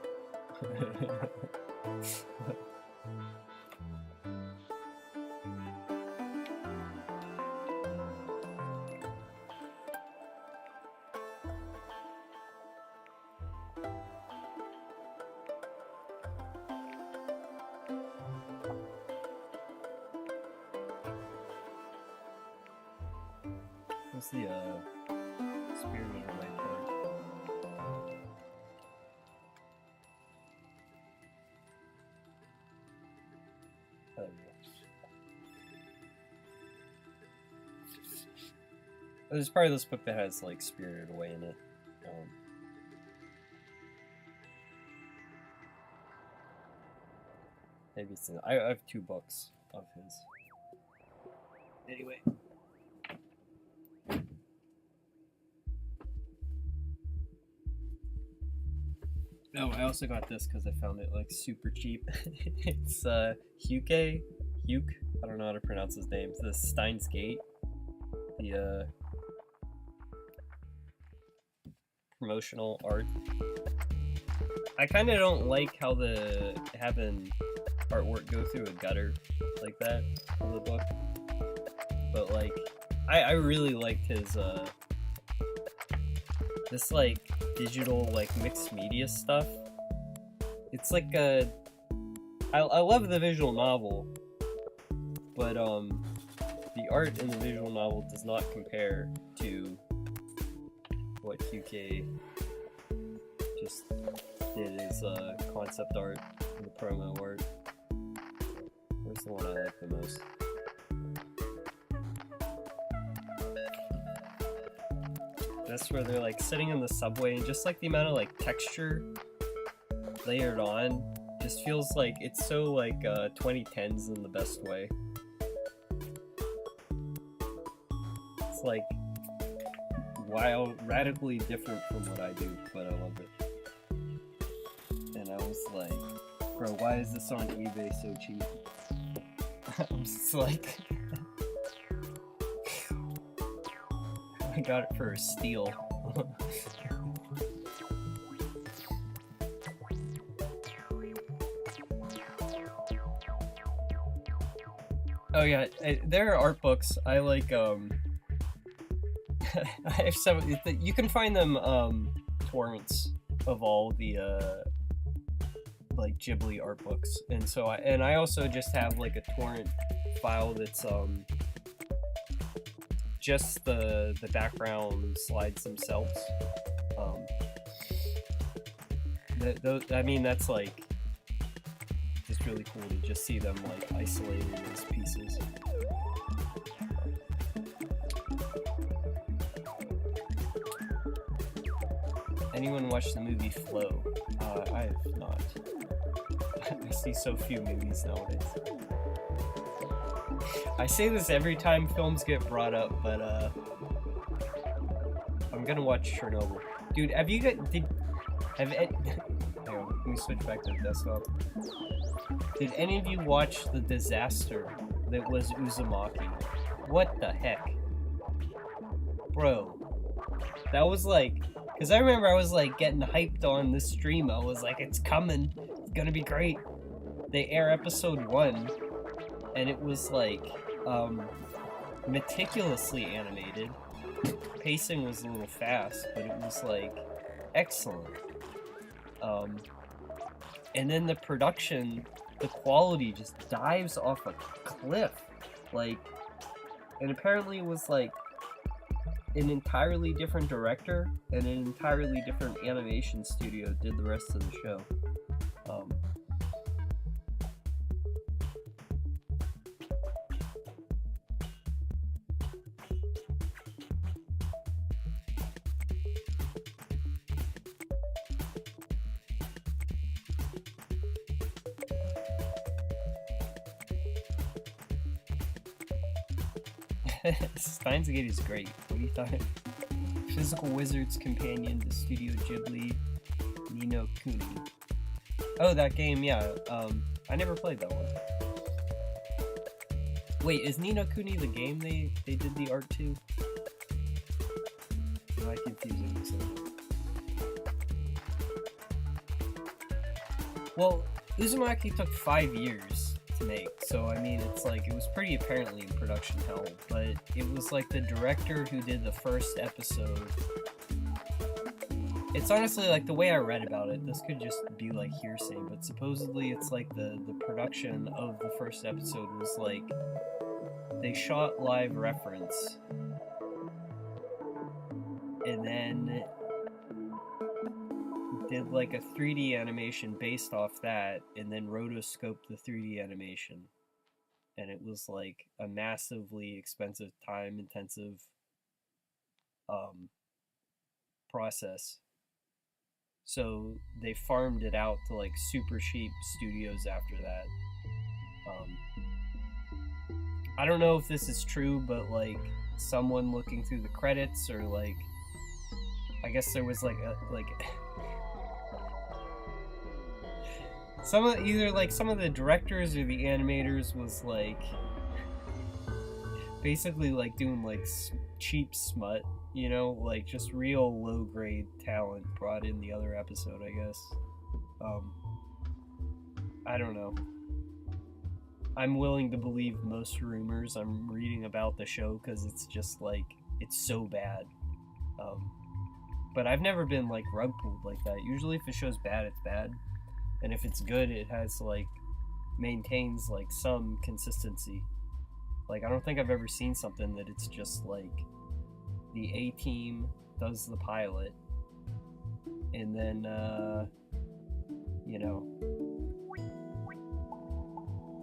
What's the Spirited Away part? Oh, there we go. There's part of this book that has like Spirited Away in it. Maybe it's I have 2 books of his. Anyway. Oh, I also got this because I found it like super cheap. It's Huke, I don't know how to pronounce his name. It's the Steins Gate, the promotional art. I kind of don't like how having artwork go through a gutter like that in the book, but like I really liked his this like digital like mixed media stuff. It's like I love the visual novel, but the art in the visual novel does not compare to what QK just did as concept art and the promo art. Where's the one I like the most? That's where they're like sitting in the subway and just like the amount of like texture layered on just feels like it's so like 2010s in the best way. It's like wild, radically different from what I do, but I love it. And I was like, bro, why is this on eBay so cheap? I'm just like, I got it for a steal. Oh yeah, there are art books. I like I have some. You can find them torrents of all the like Ghibli art books, and so I also just have like a torrent file that's just the background slides themselves. I mean, that's like just really cool to just see them like isolated as pieces. Anyone watch the movie Flow? I have not. I see so few movies nowadays. I say this every time films get brought up, but I'm gonna watch Chernobyl. Dude, have you got hang on, let me switch back to the desktop. Did any of you watch the disaster that was Uzumaki? What the heck? Bro. That was like, because I remember I was like getting hyped on this stream. I was like, it's coming. It's gonna be great. They air episode 1, and it was like meticulously animated. Pacing was a little fast, but it was like excellent. And then the production, the quality just dives off a cliff. Like, and apparently it was like an entirely different director and an entirely different animation studio did the rest of the show. Steins Gate is great. What do you thought? Physical Wizard's Companion to Studio Ghibli, Ni no Kuni. Oh, that game, yeah. I never played that one. Wait, is Ni no Kuni the game they did the art to? Am I confusing myself? Well, Uzumaki took 5 years to make, so I mean, it's like, it was pretty apparently in production hell, but it was like the director who did the first episode. It's honestly like the way I read about it, this could just be like hearsay, but supposedly it's like the production of the first episode was like, they shot live reference, and then did like a 3D animation based off that, and then rotoscoped the 3D animation. And it was like a massively expensive, time-intensive process. So they farmed it out to like super cheap studios after that. I don't know if this is true, but like someone looking through the credits, or like, I guess there was like a some of the directors or the animators was like basically like doing like cheap smut, you know, like just real low grade talent brought in the other episode, I guess. I don't know. I'm willing to believe most rumors I'm reading about the show because it's just like, it's so bad. But I've never been like rug pulled like that. Usually if a show's bad, it's bad. And if it's good, it has like, maintains like some consistency. Like, I don't think I've ever seen something that it's just like, the A-team does the pilot, and then, you know,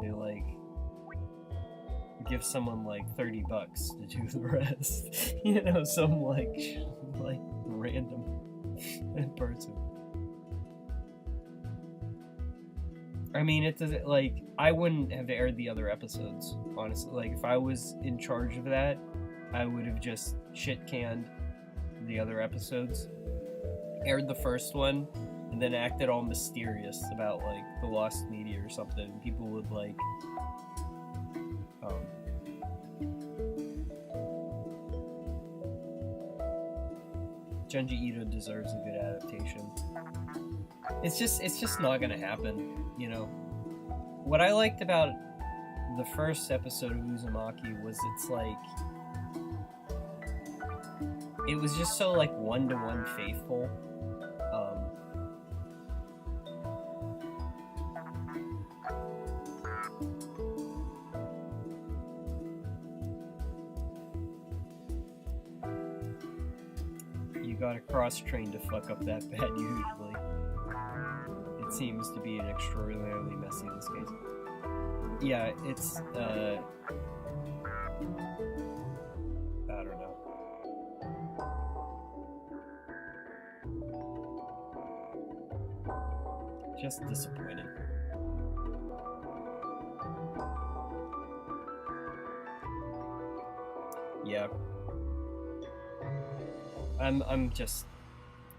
they like, give someone like $30 to do the rest. You know, some like random person. I mean, it doesn't, like, I wouldn't have aired the other episodes, honestly. Like, if I was in charge of that, I would have just shit-canned the other episodes, aired the first one, and then acted all mysterious about, like, the lost media or something. People would, like, Junji Ito deserves a good adaptation. It's just not gonna happen, you know. What I liked about the first episode of Uzumaki was it's like it was just so like one-to-one faithful. You gotta cross-train to fuck up that bad usually. It seems to be an extraordinarily messy in this case. Yeah, it's I don't know. Just disappointing. Yeah. I'm just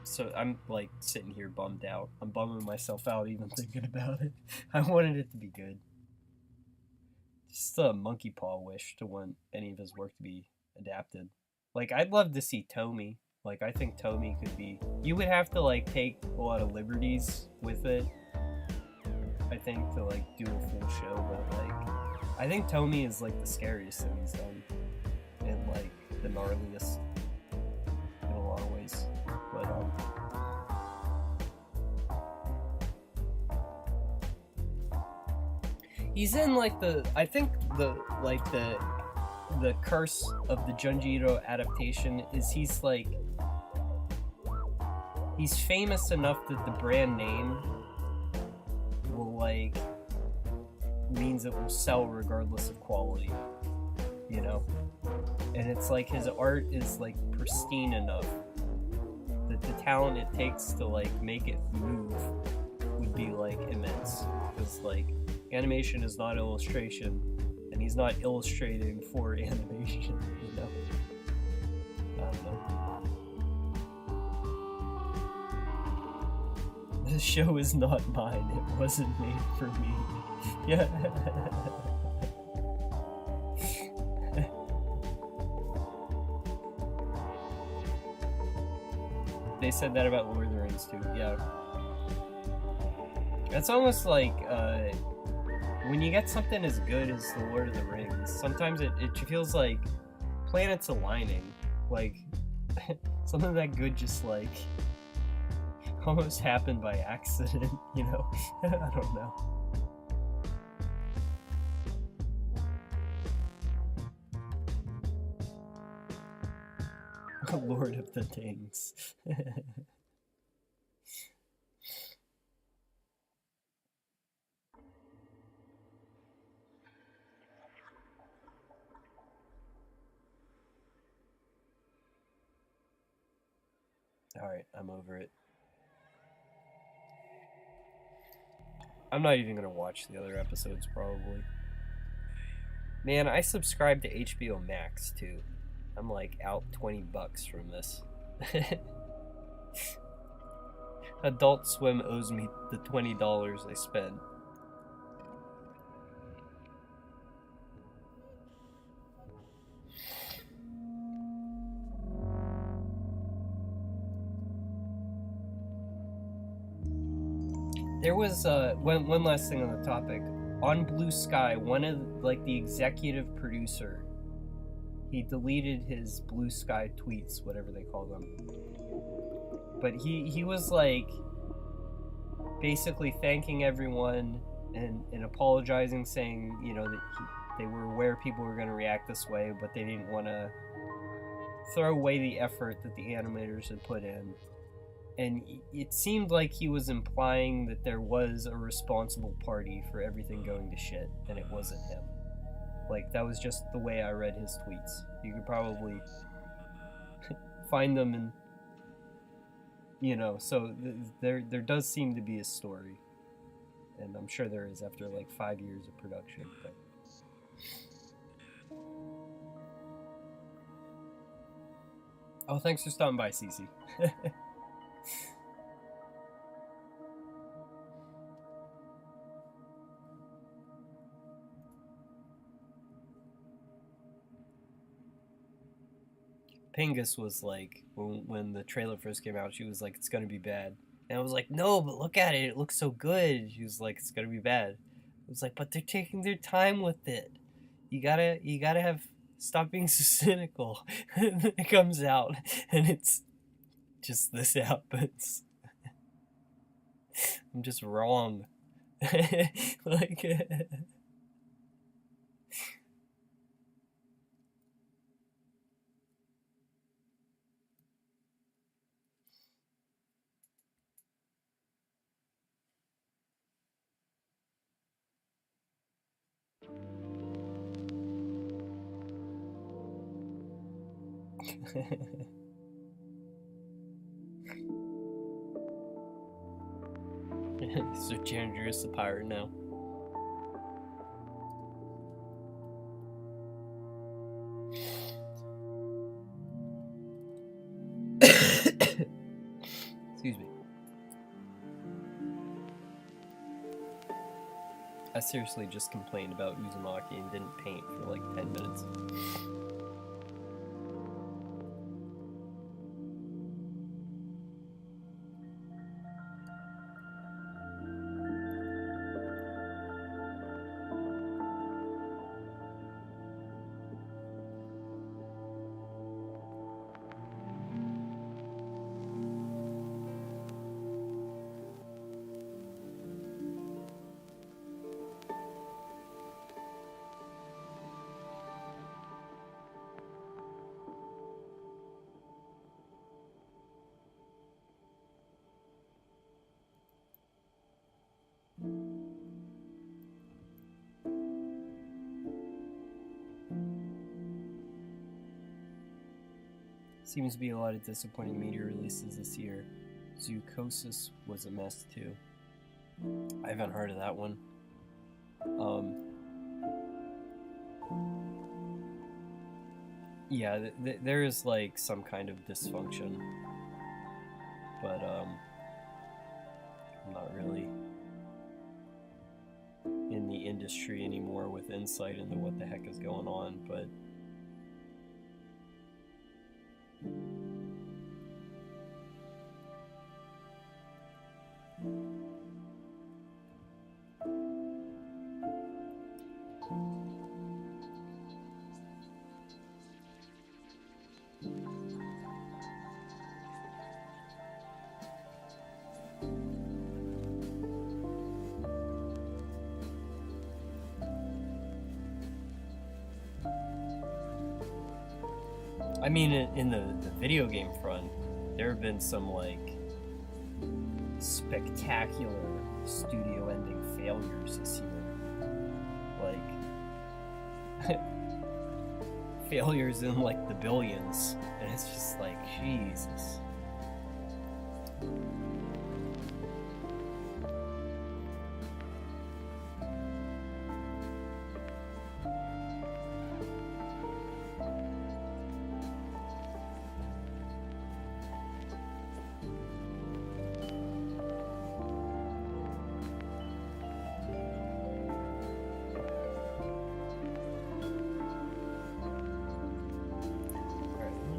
so I'm like sitting here bummed out. I'm bumming myself out even thinking about it. I wanted it to be good. Just a monkey paw wish to want any of his work to be adapted. Like I'd love to see Tomy. Like I think Tomy could be. You would have to like take a lot of liberties with it. I think to like do a full show, but like I think Tomy is like the scariest thing he's done, and like the gnarliest in a lot of ways. But he's in like I think the curse of the Junji Ito adaptation is he's famous enough that the brand name will like means it will sell regardless of quality, you know? And it's like his art is like pristine enough that the talent it takes to like make it move would be like immense, because like animation is not illustration, and he's not illustrating for animation, you know? I don't know. This show is not mine. It wasn't made for me. Yeah. They said that about Lord of the Rings too. Yeah. It's almost like when you get something as good as the Lord of the Rings, sometimes it feels like planets aligning. Like something that good just like almost happened by accident, you know? I don't know. Lord of the Things. Alright, I'm over it. I'm not even gonna watch the other episodes, probably. Man, I subscribe to HBO Max, too. I'm like out $20 from this. Adult Swim owes me the $20 I spent. There was one last thing on the topic. On Blue Sky, one of like the executive producer, he deleted his Blue Sky tweets, whatever they call them. But he was like basically thanking everyone and apologizing, saying, you know, that they were aware people were going to react this way, but they didn't want to throw away the effort that the animators had put in. And it seemed like he was implying that there was a responsible party for everything going to shit, and it wasn't him. Like, that was just the way I read his tweets. You could probably find them and, you know, so there does seem to be a story. And I'm sure there is after like 5 years of production, but... Oh, thanks for stopping by, Cece. Pingus was like, when the trailer first came out, she was like, it's gonna be bad. And I was like, no, but look at it. It looks so good. She was like, it's gonna be bad. I was like, but they're taking their time with it. You gotta have, stop being so cynical. And then it comes out, and it's just this happens. I'm just wrong. Like... So Chandler is the pirate now. Excuse me. I seriously just complained about Uzumaki and didn't paint for like 10 minutes. Seems to be a lot of disappointing media releases this year. Zoocosis was a mess too. I haven't heard of that one. Yeah, there is like some kind of dysfunction, but I'm not really in the industry anymore with insight into what the heck is going on, but I mean, in the video game front, there have been some like spectacular studio ending failures this year. Like failures in like the billions, and it's just like, Jesus.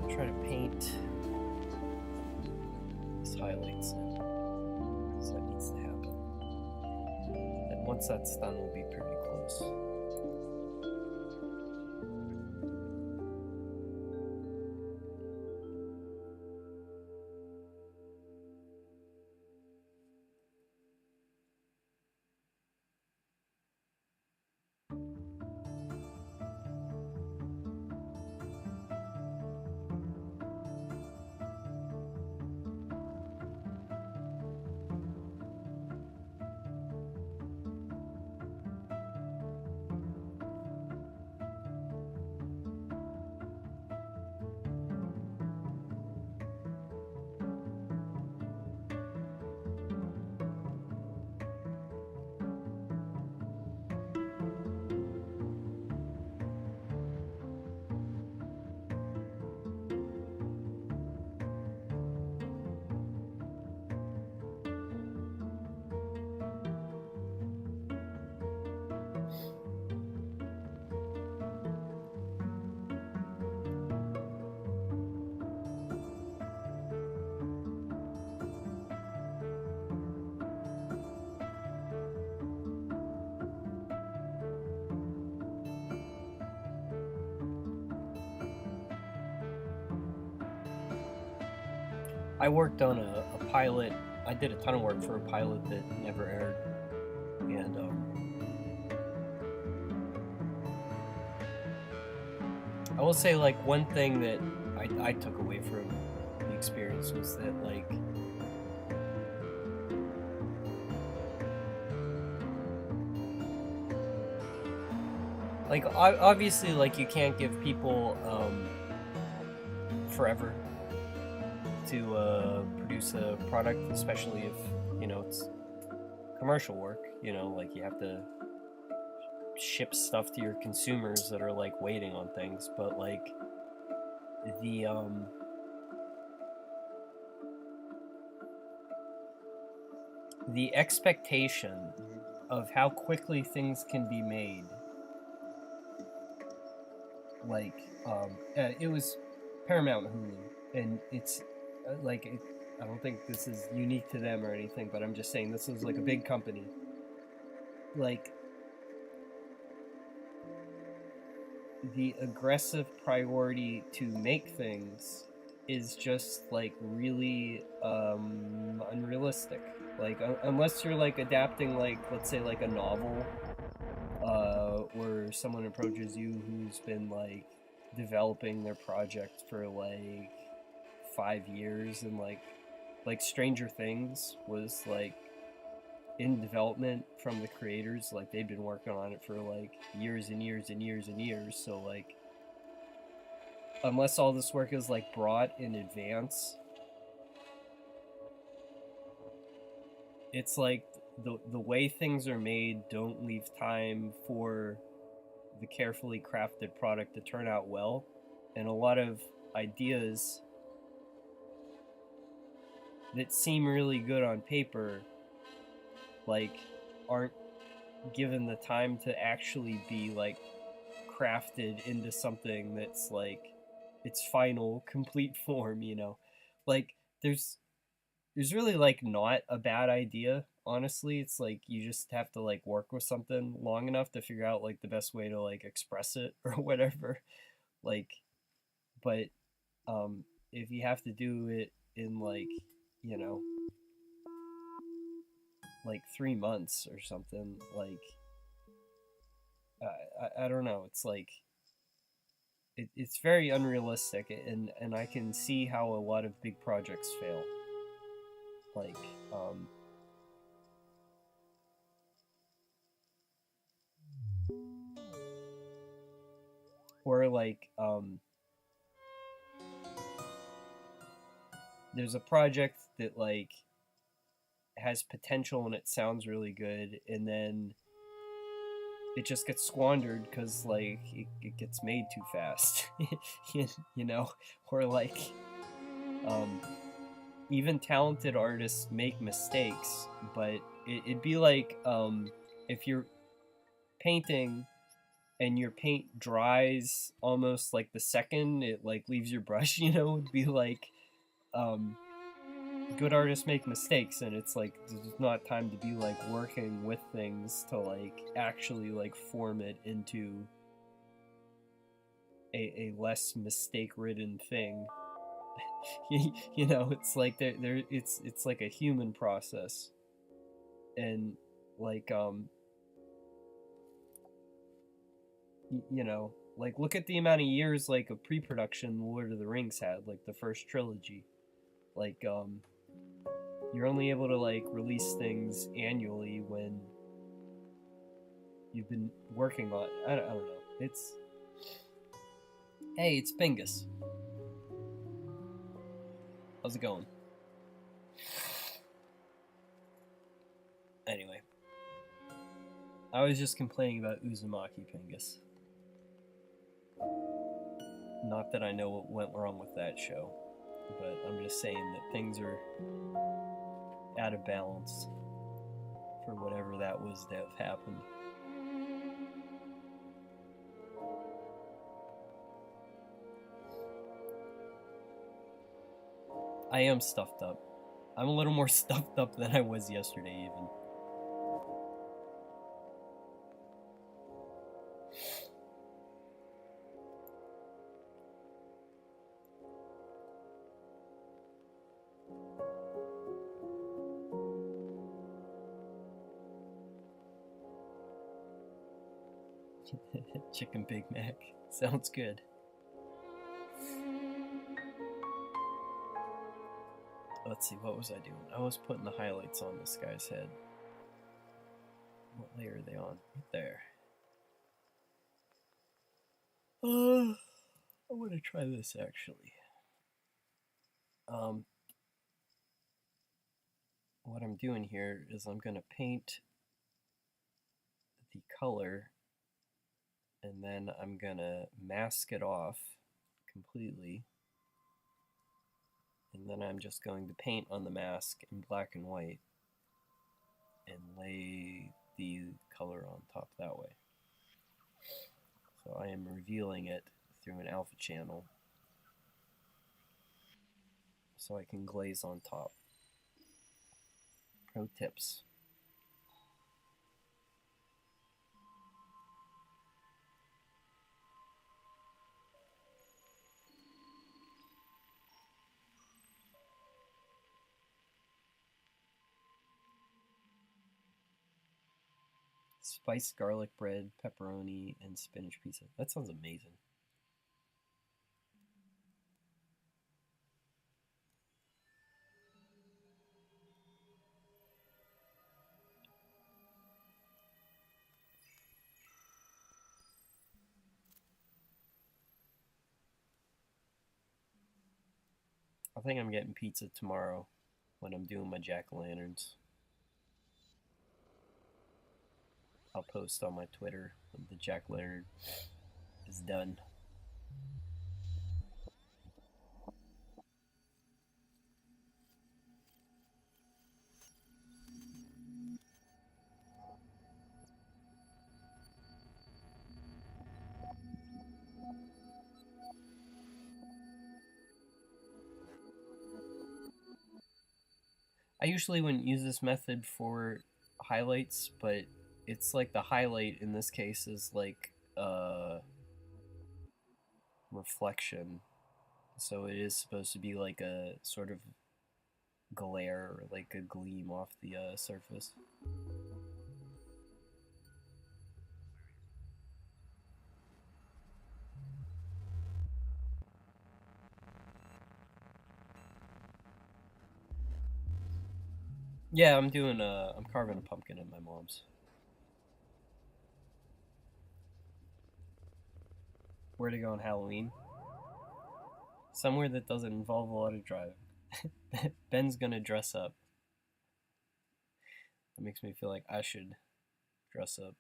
Try to paint these highlights in, so that needs to happen. And once that's done, we'll be pretty close. I worked on a pilot. I did a ton of work for a pilot that never aired, and I will say, like, one thing that I took away from the experience was that, like obviously, like, you can't give people forever to produce a product, especially if, you know, it's commercial work, you know, like you have to ship stuff to your consumers that are like waiting on things, but like the expectation of how quickly things can be made, like it was Paramount Hulu, and it's I don't think this is unique to them or anything, but I'm just saying this is like a big company. Like, the aggressive priority to make things is just like really unrealistic. Like, unless you're like adapting, like, let's say like a novel, where someone approaches you who's been like developing their project for like 5 years, and like Stranger Things was like in development from the creators, like they've been working on it for like years and years and years and years. So like, unless all this work is like brought in advance, it's like the way things are made don't leave time for the carefully crafted product to turn out well, and a lot of ideas that seem really good on paper like aren't given the time to actually be like crafted into something that's like its final complete form, you know. Like, there's really like not a bad idea, honestly. It's like you just have to like work with something long enough to figure out like the best way to like express it or whatever. Like, but if you have to do it in like, you know, like 3 months or something, like I don't know. It's like it's very unrealistic, and I can see how a lot of big projects fail. Like, or like there's a project that like has potential and it sounds really good, and then it just gets squandered because like it gets made too fast. You know, or like even talented artists make mistakes, but it'd be like if you're painting and your paint dries almost like the second it like leaves your brush, you know. It'd be like good artists make mistakes, and it's like there's not time to be like working with things to like actually like form it into a less mistake ridden thing. You know, it's like it's like a human process, and like you know, like look at the amount of years like of pre-production Lord of the Rings had, like the first trilogy. Like you're only able to like release things annually when you've been working on I don't know. It's hey, it's Bingus. How's it going? Anyway, I was just complaining about Uzumaki Pingus. Not that I know what went wrong with that show, but I'm just saying that things are out of balance for whatever that was that happened. I am stuffed up. I'm a little more stuffed up than I was yesterday, even. Chicken Big Mac. Sounds good. Let's see, what was I doing? I was putting the highlights on this guy's head. What layer are they on? Right there. I want to try this actually. What I'm doing here is I'm going to paint the color and then I'm going to mask it off completely. And then I'm just going to paint on the mask in black and white and lay the color on top that way. So I am revealing it through an alpha channel so I can glaze on top. Pro tips. Spiced garlic bread, pepperoni, and spinach pizza. That sounds amazing. I think I'm getting pizza tomorrow when I'm doing my jack-o'-lanterns. I'll post on my Twitter when the jack-o'-lantern is done. I usually wouldn't use this method for highlights, but it's like the highlight in this case is like reflection. So it is supposed to be like a sort of glare or like a gleam off the surface. Yeah, I'm carving a pumpkin at my mom's. Where to go on Halloween? Somewhere that doesn't involve a lot of driving. Ben's gonna dress up. That makes me feel like I should dress up.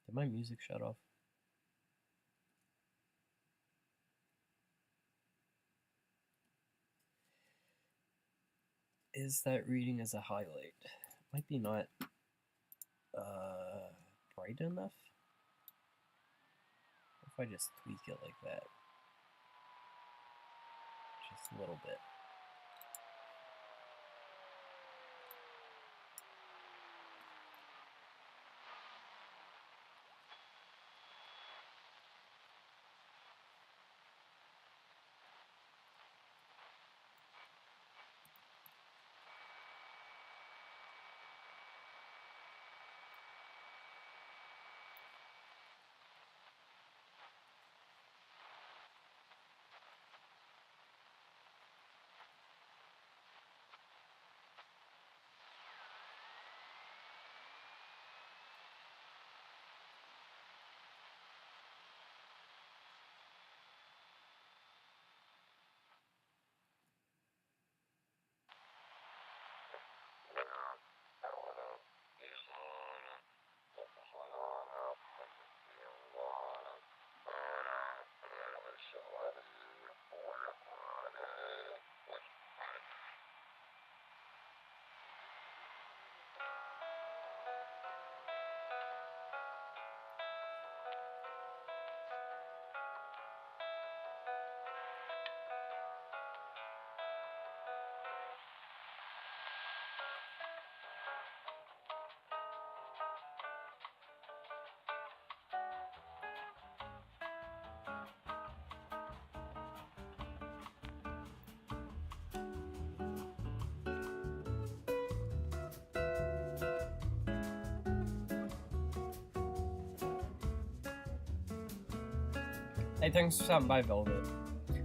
Did my music shut off? Is that reading as a highlight? Might be not bright enough. If I just tweak it like that, just a little bit. Hey, thanks for stopping by, Velvet.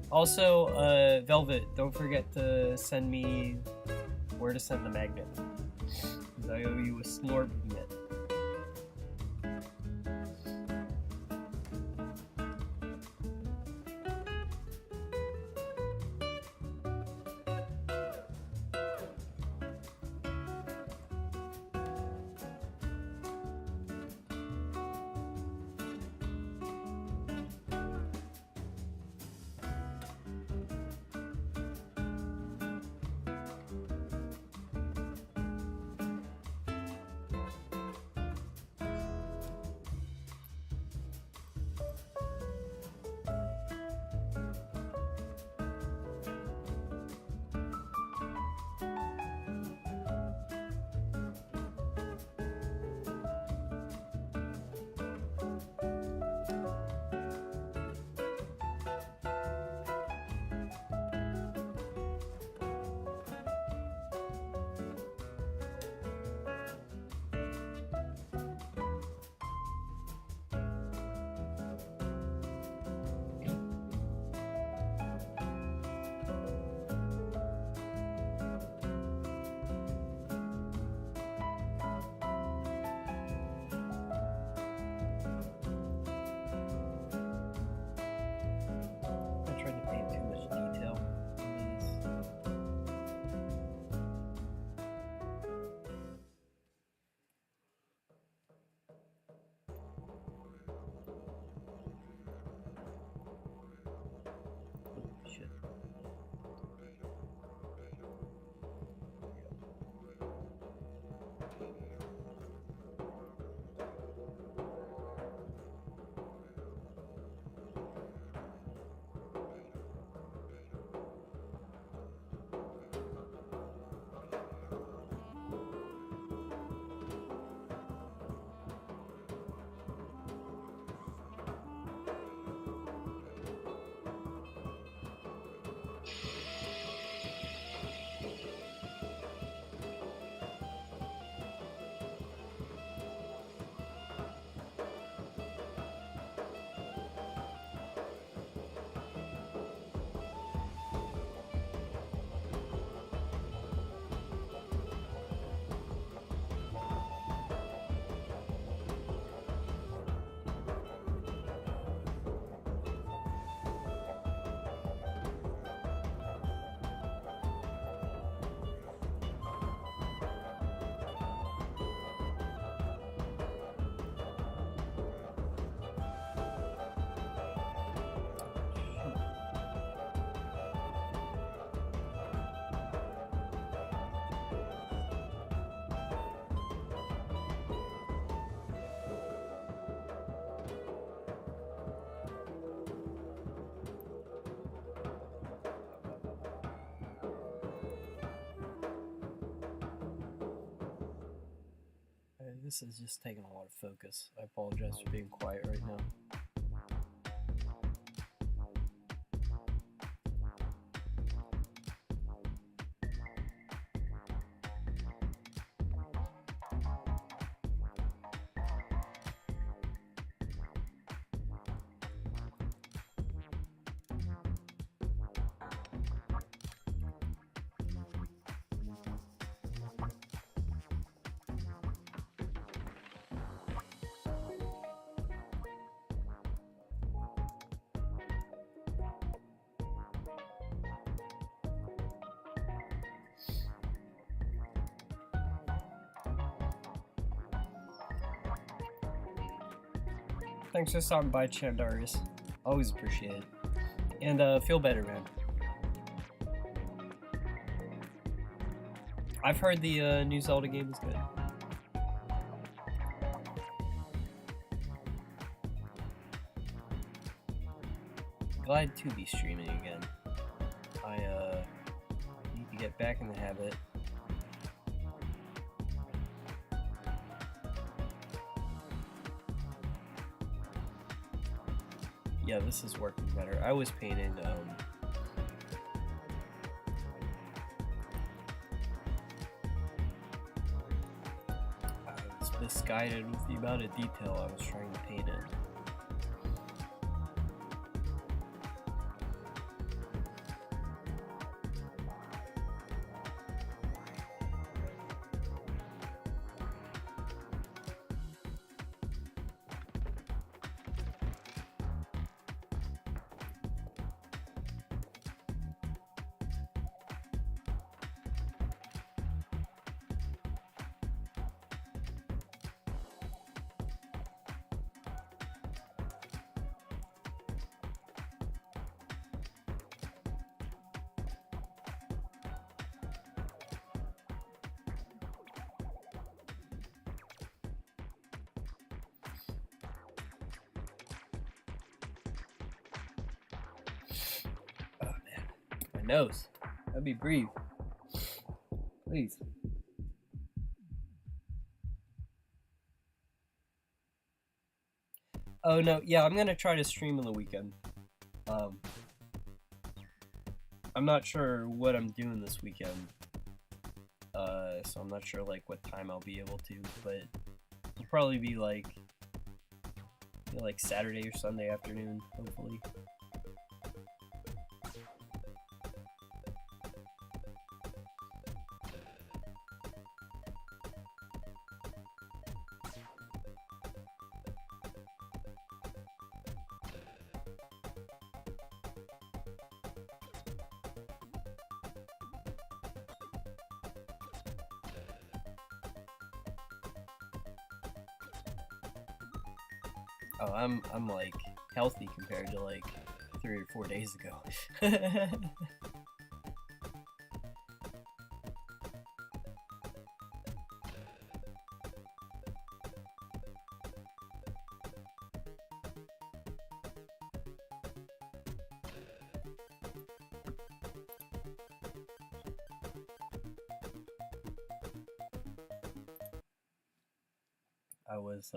Also, Velvet, don't forget to send me where to send the magnet. Because I owe you a Snorb mitt. This is just taking a lot of focus. I apologize for being quiet right now. Thanks for stopping by, Chandarius. Always appreciate it. And feel better, man. I've heard the new Zelda game is good. Glad to be streaming again. I need to get back in the habit. Yeah, this is working better. I was painting, I was misguided with the amount of detail I was trying to paint in. nose. Let me breathe. Please. Oh no, yeah, I'm gonna try to stream on the weekend. I'm not sure what I'm doing this weekend. So I'm not sure like what time I'll be able to, but it'll probably be like Saturday or Sunday afternoon, hopefully. Oh, I'm like healthy compared to like 3 or 4 days ago. I was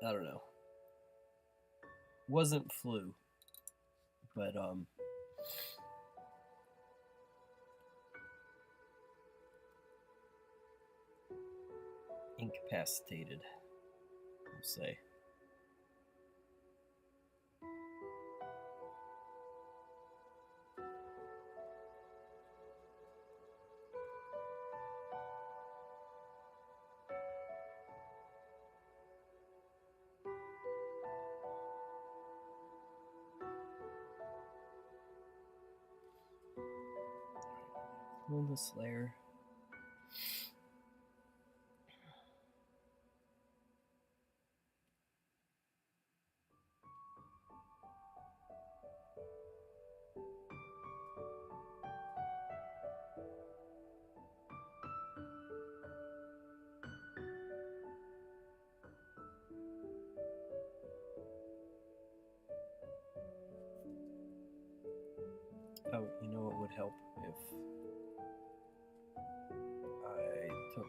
I don't know. Wasn't flu, but incapacitated, we'll say. Pull this layer. Oh, you know what would help if I took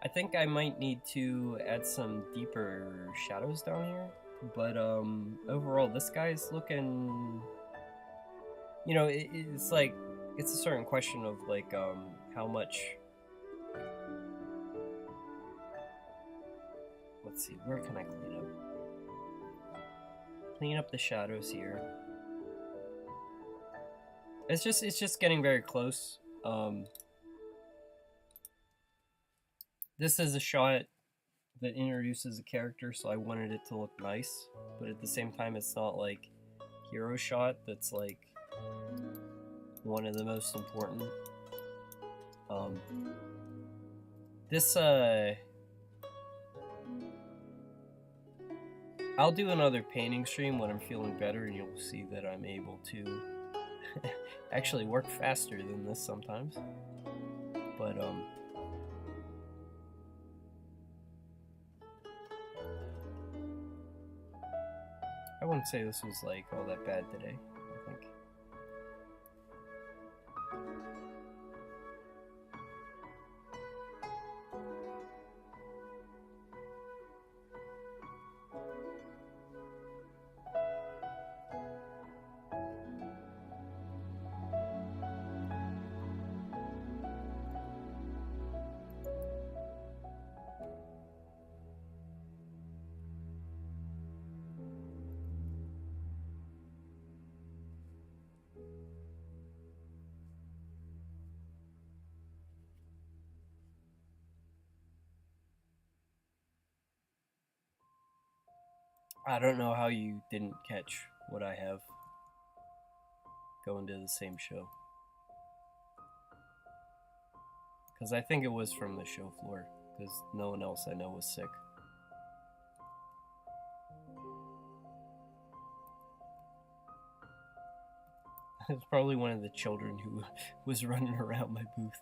I think I might need to add some deeper shadows down here, but overall this guy's looking, you know, it's like, it's a certain question of like how much, let's see, where can I clean up? Clean up the shadows here. It's just getting very close. This is a shot that introduces a character, so I wanted it to look nice, but at the same time it's not like hero shot that's like one of the most important. This I'll do another painting stream when I'm feeling better, and you'll see that I'm able to actually work faster than this sometimes. But I wouldn't say this was like all that bad today, I think. I don't know how you didn't catch what I have going to the same show. Because I think it was from the show floor, because no one else I know was sick. It's probably one of the children who was running around my booth.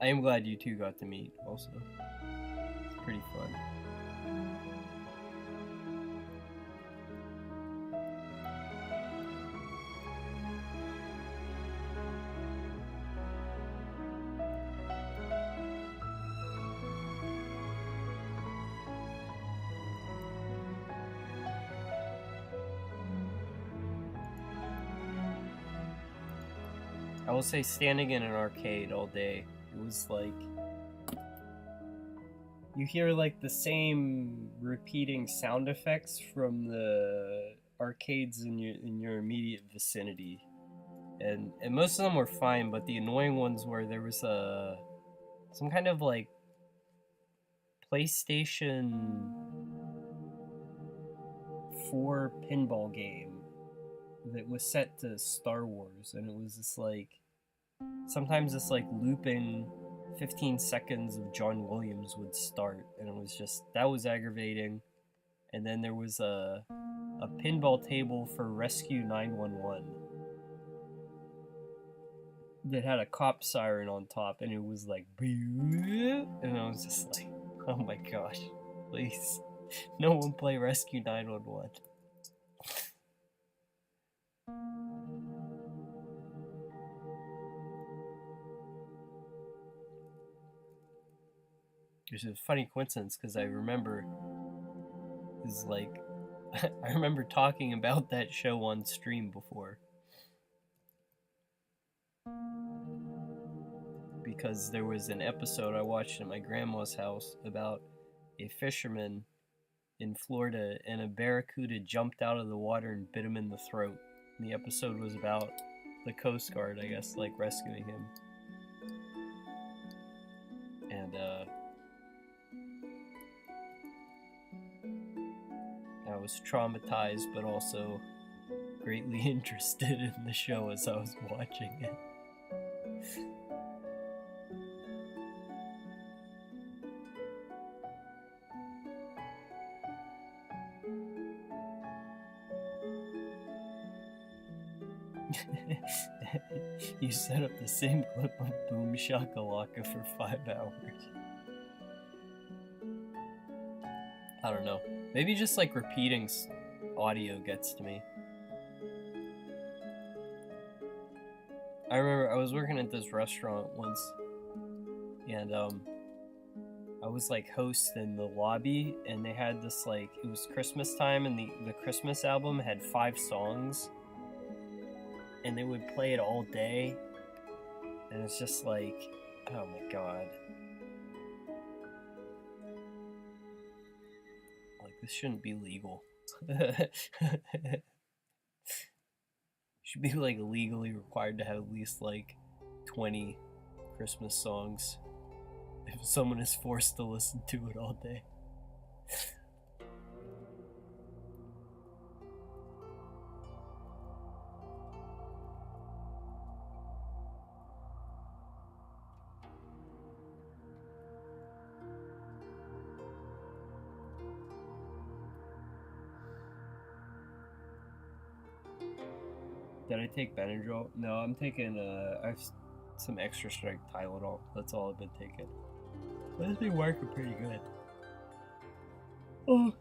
I am glad you two got to meet also. It's pretty fun. I will say standing in an arcade all day, it was like you hear like the same repeating sound effects from the arcades in your immediate vicinity. And most of them were fine, but the annoying ones were there was some kind of like PlayStation 4 pinball game that was set to Star Wars, and it was this like sometimes this like looping 15 seconds of John Williams would start, and it was just that was aggravating. And then there was a pinball table for Rescue 911 that had a cop siren on top, and it was like, and I was just like, oh my gosh, please, no one play Rescue 911. There's a funny coincidence because I remember is like I remember talking about that show on stream before, because there was an episode I watched at my grandma's house about a fisherman in Florida, and a barracuda jumped out of the water and bit him in the throat. And the episode was about the Coast Guard, I guess, like rescuing him. And I was traumatized, but also greatly interested in the show as I was watching it. You set up the same clip of Boom Shakalaka for 5 hours. I don't know. Maybe just like repeating audio gets to me. I remember I was working at this restaurant once, and I was like host in the lobby, and they had this like, it was Christmas time, and the Christmas album had 5 songs, and they would play it all day, and it's just like, oh my god. Like, this shouldn't be legal. Should be like legally required to have at least like 20 Christmas songs if someone is forced to listen to it all day. Did I take Benadryl? No, I'm taking I've some extra strength Tylenol. That's all I've been taking. But it's been working pretty good. Oh,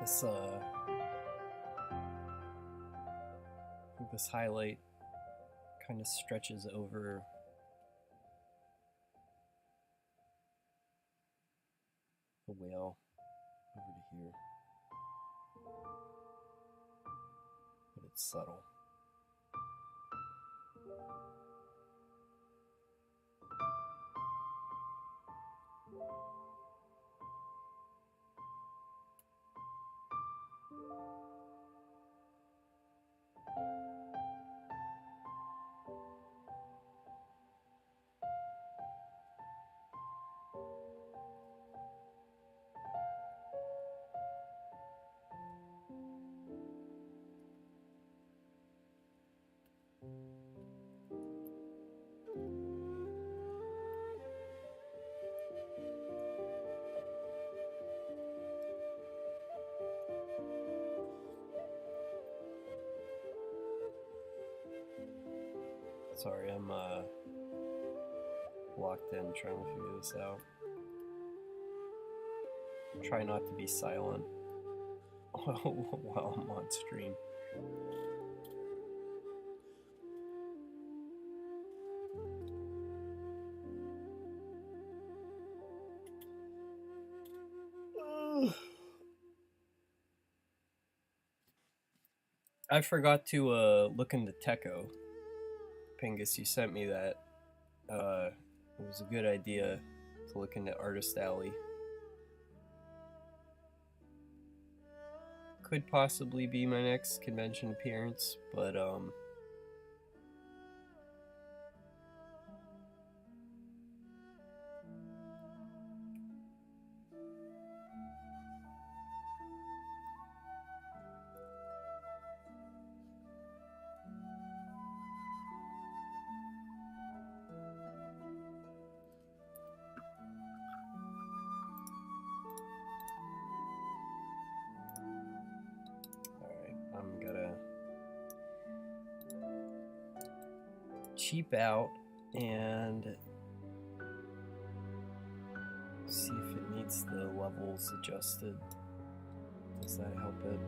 this I think this highlight kind of stretches over the whale over to here, but it's subtle. Sorry, I'm locked in trying to figure this out. Try not to be silent while I'm on stream. I forgot to look into Techo. Pingus, you sent me that. It was a good idea to look into Artist Alley. Could possibly be my next convention appearance, but cheap out and see if it needs the levels adjusted. Does that help it?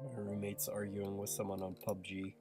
My roommate's arguing with someone on PUBG.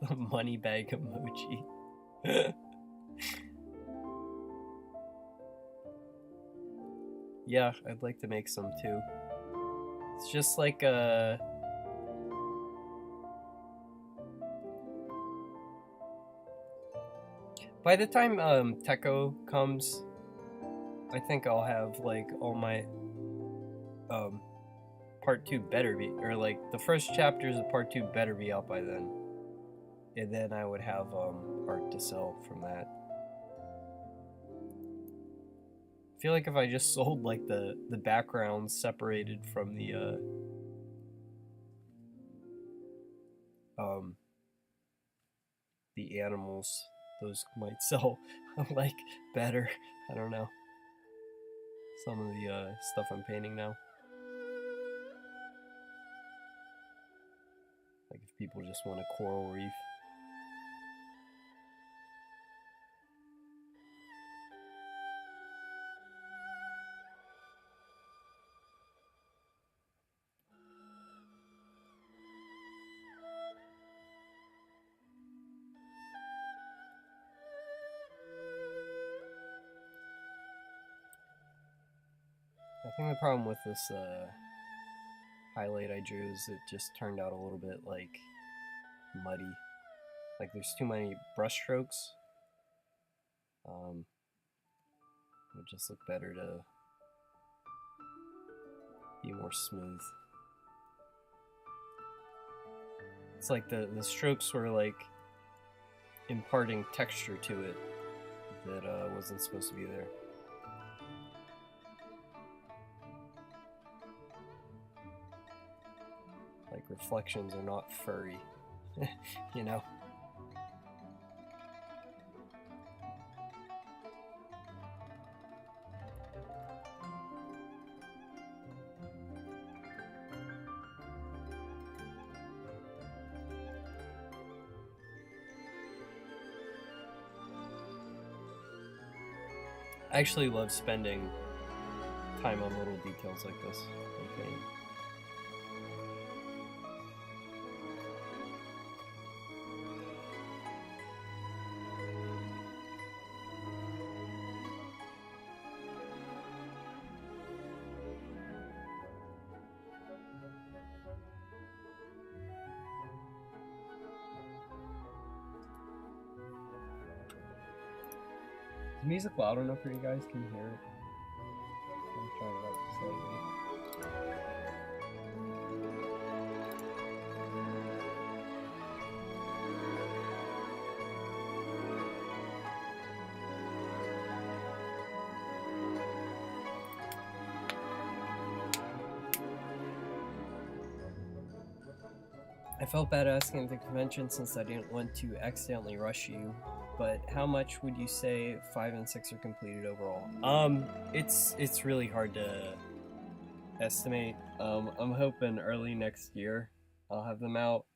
The money bag emoji. Yeah, I'd like to make some too. It's just like by the time Techo comes, I think I'll have like all my Part 2 better be, or like the first chapters of Part 2 better be out by then. And then I would have art to sell from that. I feel like if I just sold like the backgrounds separated from the animals, those might sell like better. I don't know. Some of the stuff I'm painting now. Like if people just want a coral reef. I think the problem with this highlight I drew is it just turned out a little bit like muddy. Like there's too many brush strokes. It would just look better to be more smooth. It's like the strokes were like imparting texture to it that wasn't supposed to be there. Like reflections are not furry, you know? I actually love spending time on little details like this. Okay. Is the music loud enough for you guys? Can you hear it? I'm trying it out slightly. I felt bad asking at the convention since I didn't want to accidentally rush you, but how much would you say 5 and 6 are completed overall? It's really hard to estimate. I'm hoping early next year I'll have them out.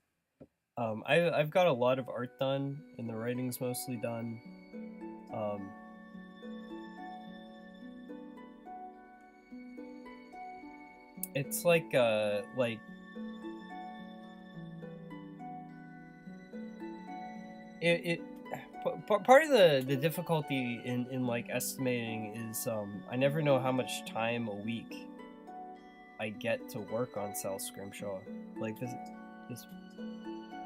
I've got a lot of art done, and the writing's mostly done. It's like part of the difficulty in like estimating is I never know how much time a week I get to work on Cell Scrimshaw. Like this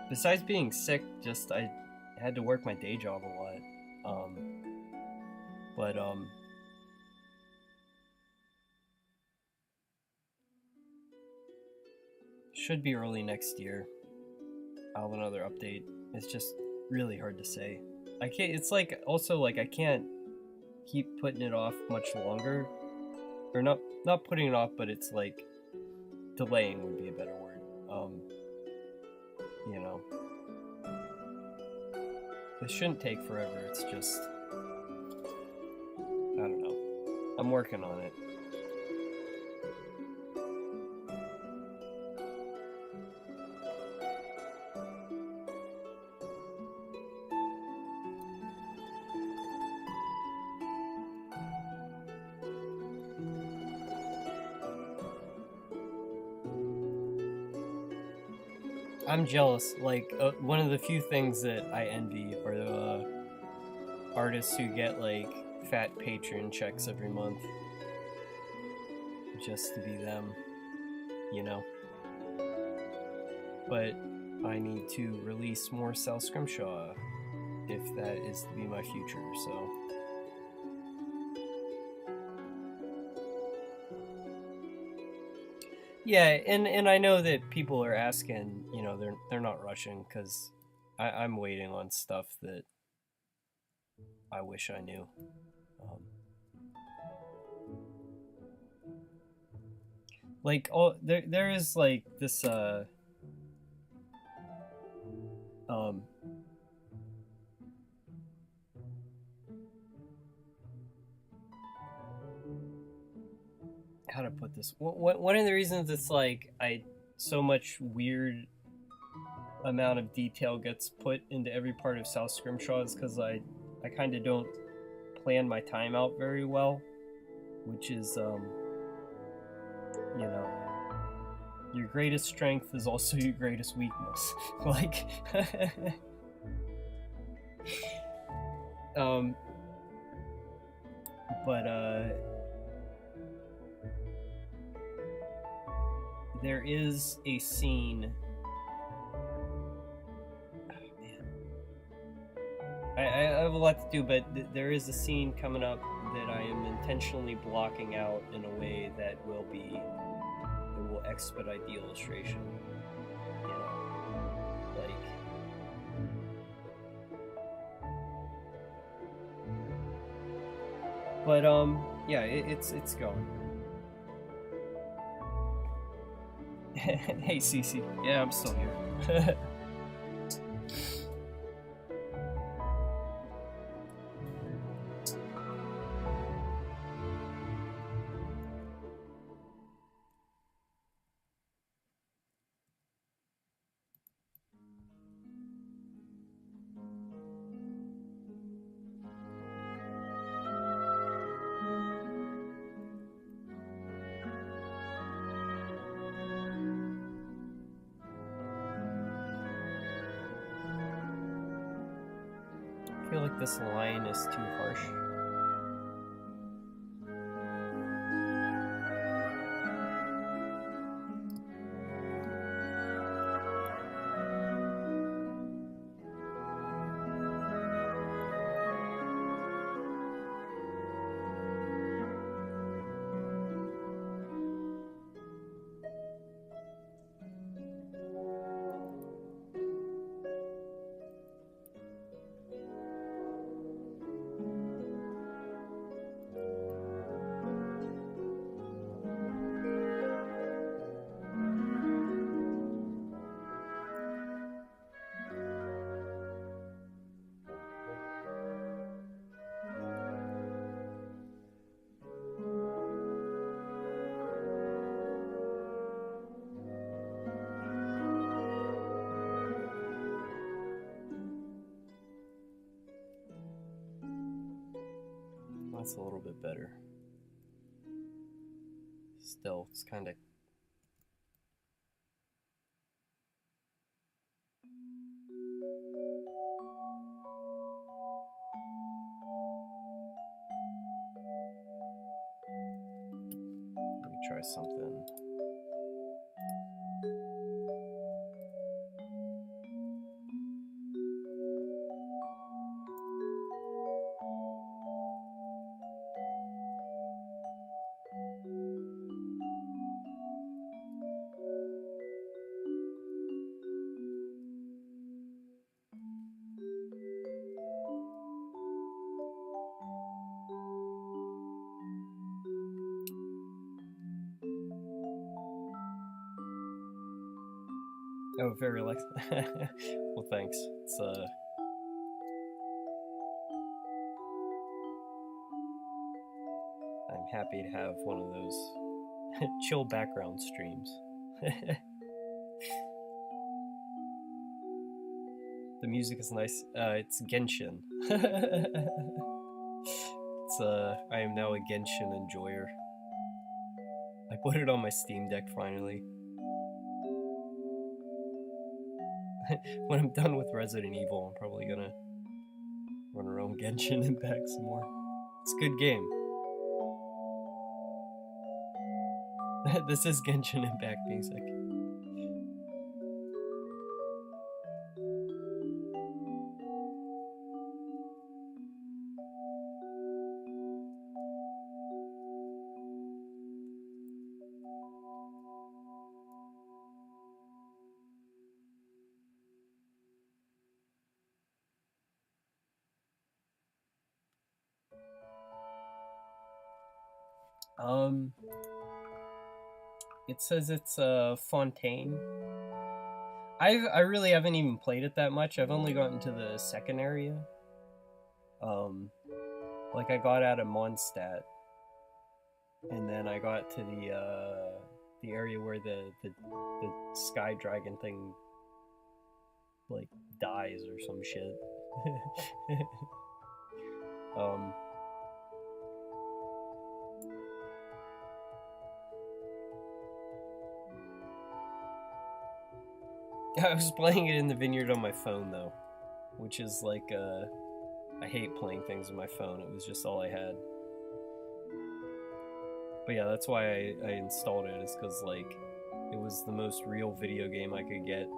besides being sick, just I had to work my day job a lot. But should be early next year. I'll have another update. It's just really hard to say. I can't. It's like also like I can't keep putting it off much longer, or not putting it off, but it's like delaying would be a better word. You know, it shouldn't take forever. It's just I don't know. I'm working on it. I'm jealous. Like one of the few things that I envy are the artists who get like fat Patreon checks every month just to be them, you know. But I need to release more Cell Scrimshaw if that is to be my future. So. Yeah, and I know that people are asking, you know, they're not rushing because I'm waiting on stuff that I wish I knew. Like there is like this how to put this. One of the reasons it's like so much weird amount of detail gets put into every part of South Scrimshaw is because I kind of don't plan my time out very well, which is you know, your greatest strength is also your greatest weakness. Like but there is a scene. I have a lot to do, but there is a scene coming up that I am intentionally blocking out in a way that will expedite the illustration. You know, like. But yeah, it's going. Hey, Cece. Yeah, I'm still here. I feel like this line is too harsh. That's a little bit better. Still, it's kind of... Let me try something. Oh, very like. Well, thanks. It's I'm happy to have one of those chill background streams. The music is nice. It's Genshin. It's I am now a Genshin enjoyer. I put it on my Steam Deck finally. When I'm done with Resident Evil, I'm probably gonna run around Genshin Impact some more. It's a good game. This is Genshin Impact music. It says it's Fontaine. I really haven't even played it that much. I've only gotten to the second area. Like I got out of Mondstadt, and then I got to the area where the sky dragon thing like dies or some shit. I was playing it in the vineyard on my phone though, which is like I hate playing things on my phone. It was just all I had. But yeah, that's why I installed it, is because like it was the most real video game I could get.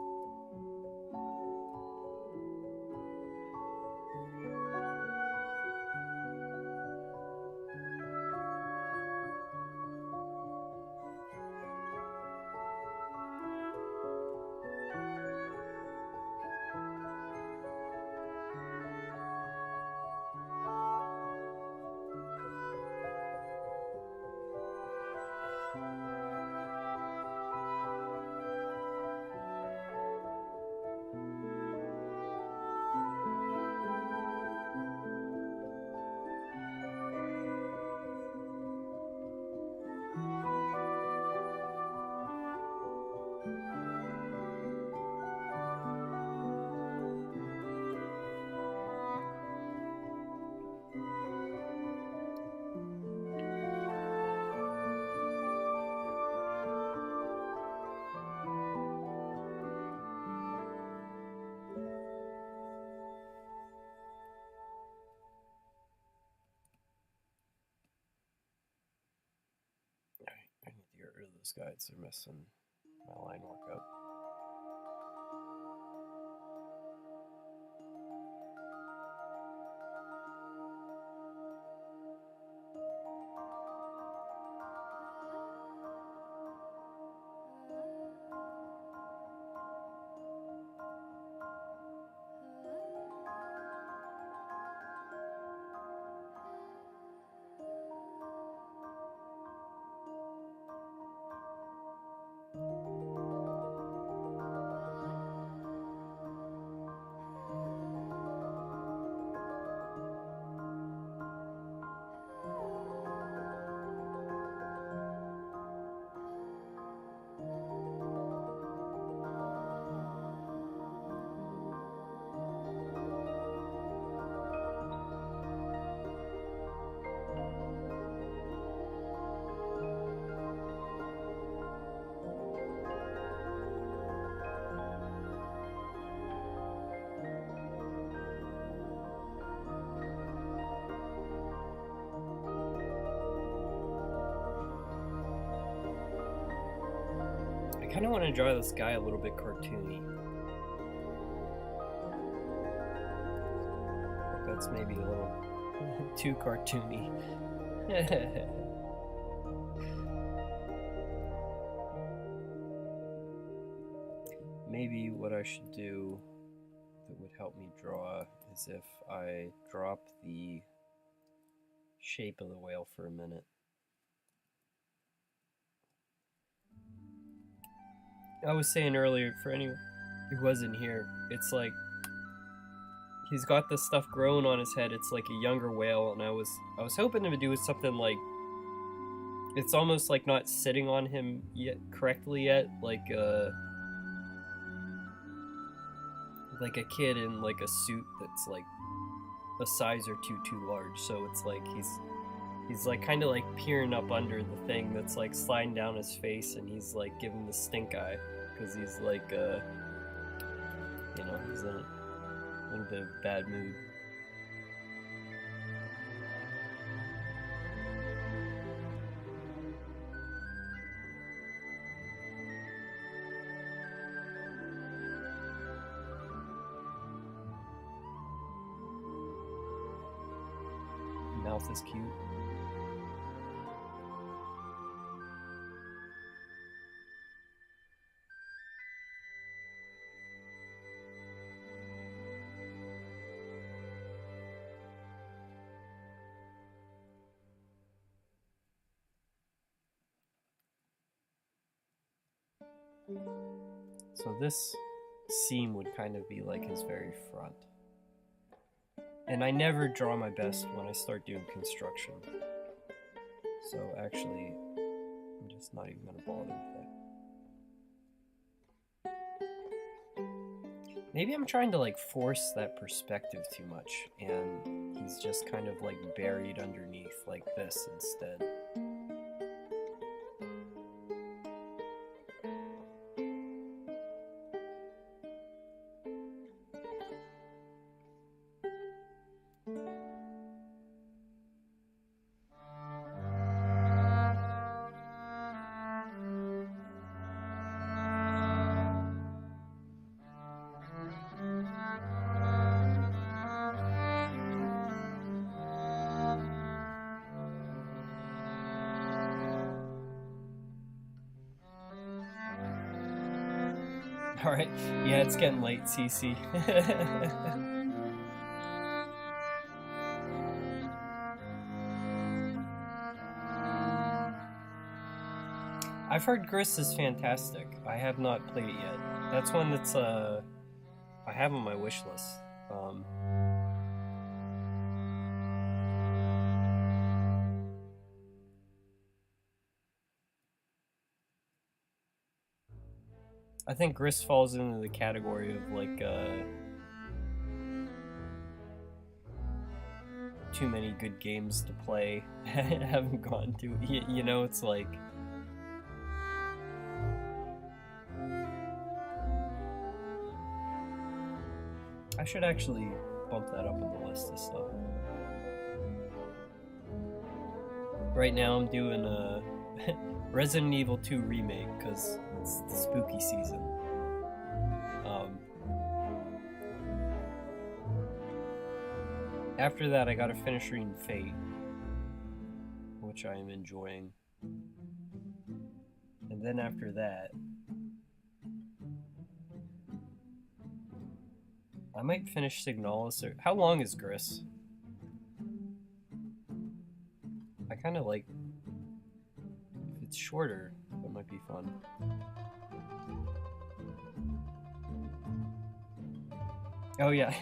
I need to get rid of those guys. They're messing my line work up. kind of want to draw this guy a little bit cartoony. That's maybe a little too cartoony. Maybe what I should do that would help me draw is if I drop the shape of the whale for a minute. I was saying earlier, for anyone who wasn't here, it's like he's got this stuff growing on his head. It's like a younger whale, and I was hoping to do something like, it's almost like not sitting on him yet correctly yet, like a kid in like a suit that's like a size or two too large. So it's like he's like kind of like peering up under the thing that's like sliding down his face, and he's like giving the stink eye because he's like you know, he's in a little bit of a bad mood. Mouth is cute. So this seam would kind of be like his very front. And I never draw my best when I start doing construction. So actually, I'm just not even going to bother with that. Maybe I'm trying to like force that perspective too much, and he's just kind of like buried underneath like this instead. Alright, yeah, it's getting late, CC. I've heard Gris is fantastic. I have not played it yet. That's one that's, I have on my wish list. I think Gris falls into the category of like too many good games to play and haven't gone to. You know, it's like I should actually bump that up on the list of stuff. Right now I'm doing a Resident Evil 2 remake because it's the spooky season. After that, I gotta finish reading Fate, which I am enjoying. And then after that, I might finish Signalis. Or how long is Gris? I kind of like. If it's shorter, that might be fun. Oh yeah,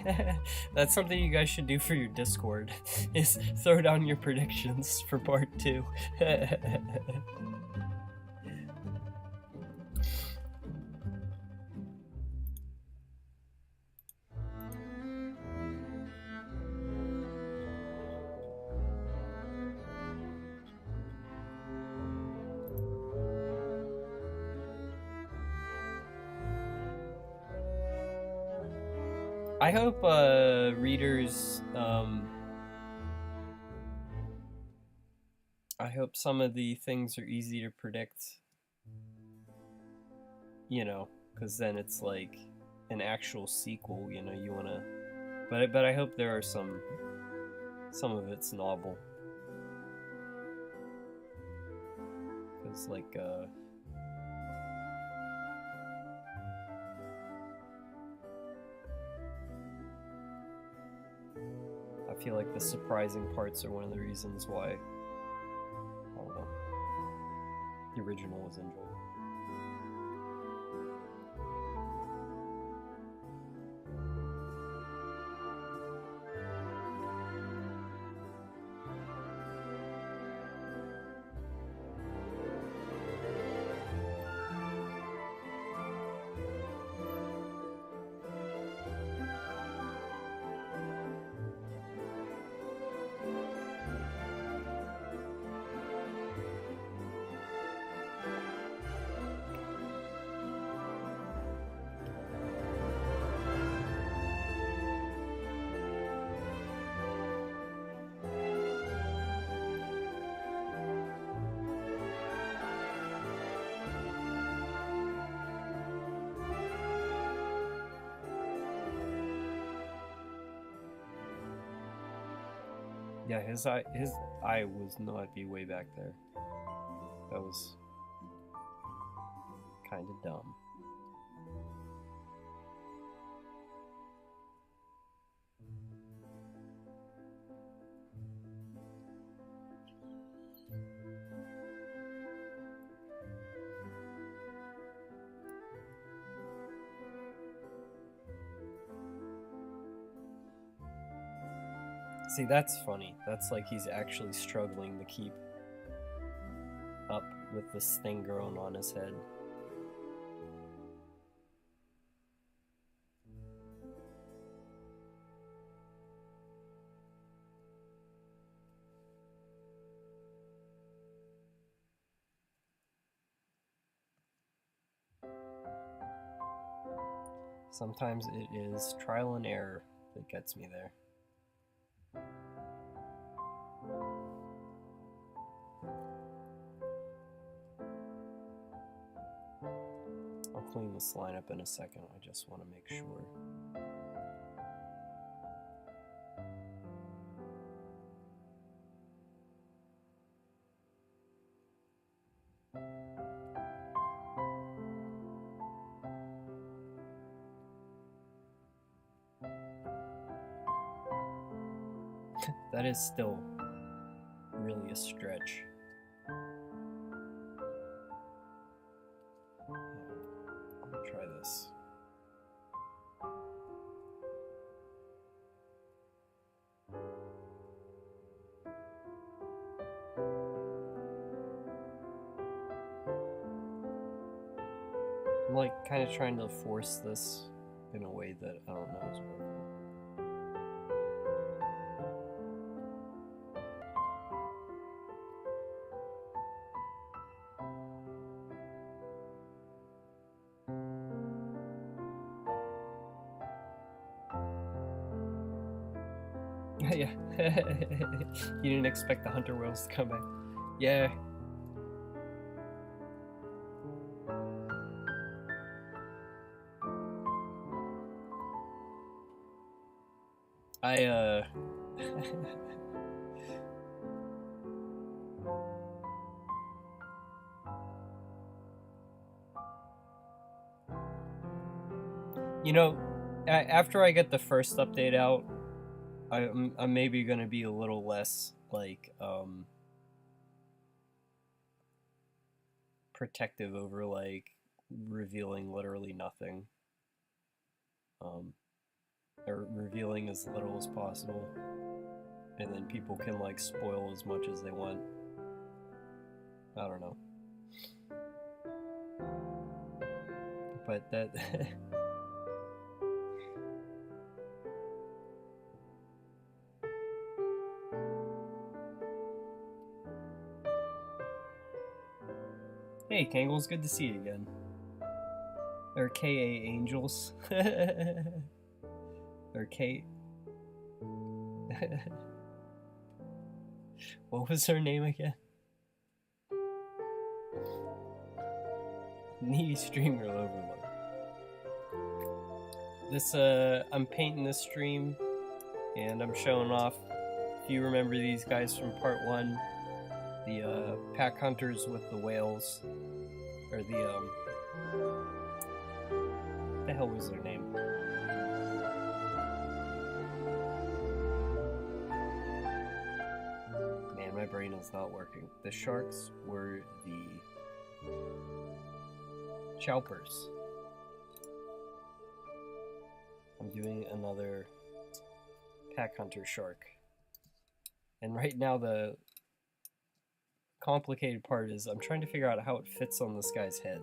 that's something you guys should do for your Discord, is throw down your predictions for part 2. I hope readers, I hope some of the things are easy to predict. you know, because then it's like an actual sequel, you know, you want to, but I hope there are some of it's novel, because like I feel like the surprising parts are one of the reasons why, I don't know, the original was enjoyable. Yeah, his eye was not be way back there. That was kind of dumb. See, that's funny. That's like he's actually struggling to keep up with this thing growing on his head. Sometimes it is trial and error that gets me there. I'll clean this line up in a second. I just want to make sure. That is still really a stretch. I'm gonna try this. I'm like kind of trying to force this in a way that I don't know is working. Yeah. You didn't expect the hunter whales to come back. Yeah. You know, after I get the first update out, I'm maybe gonna be a little less like protective over like revealing literally nothing, or revealing as little as possible, and then people can like spoil as much as they want. I don't know, but that. Hey, Kangles, good to see you again. Or K.A. Angels. Or K... What was her name again? Needy streamer overload. This, I'm painting this stream, and I'm showing off, if you remember these guys from Part 1, the, pack hunters with the whales, or the, what the hell was their name? Man, my brain is not working. The sharks were the Choupers. I'm doing another pack hunter shark. And right now the complicated part is I'm trying to figure out how it fits on this guy's head.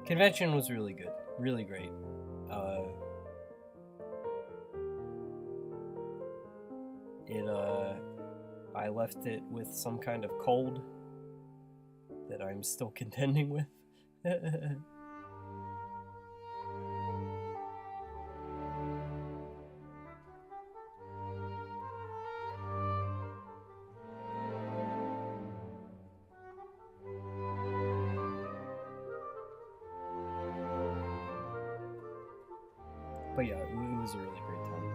Convention was really good, really great. I left it with some kind of cold that I'm still contending with. But yeah, it was a really great time.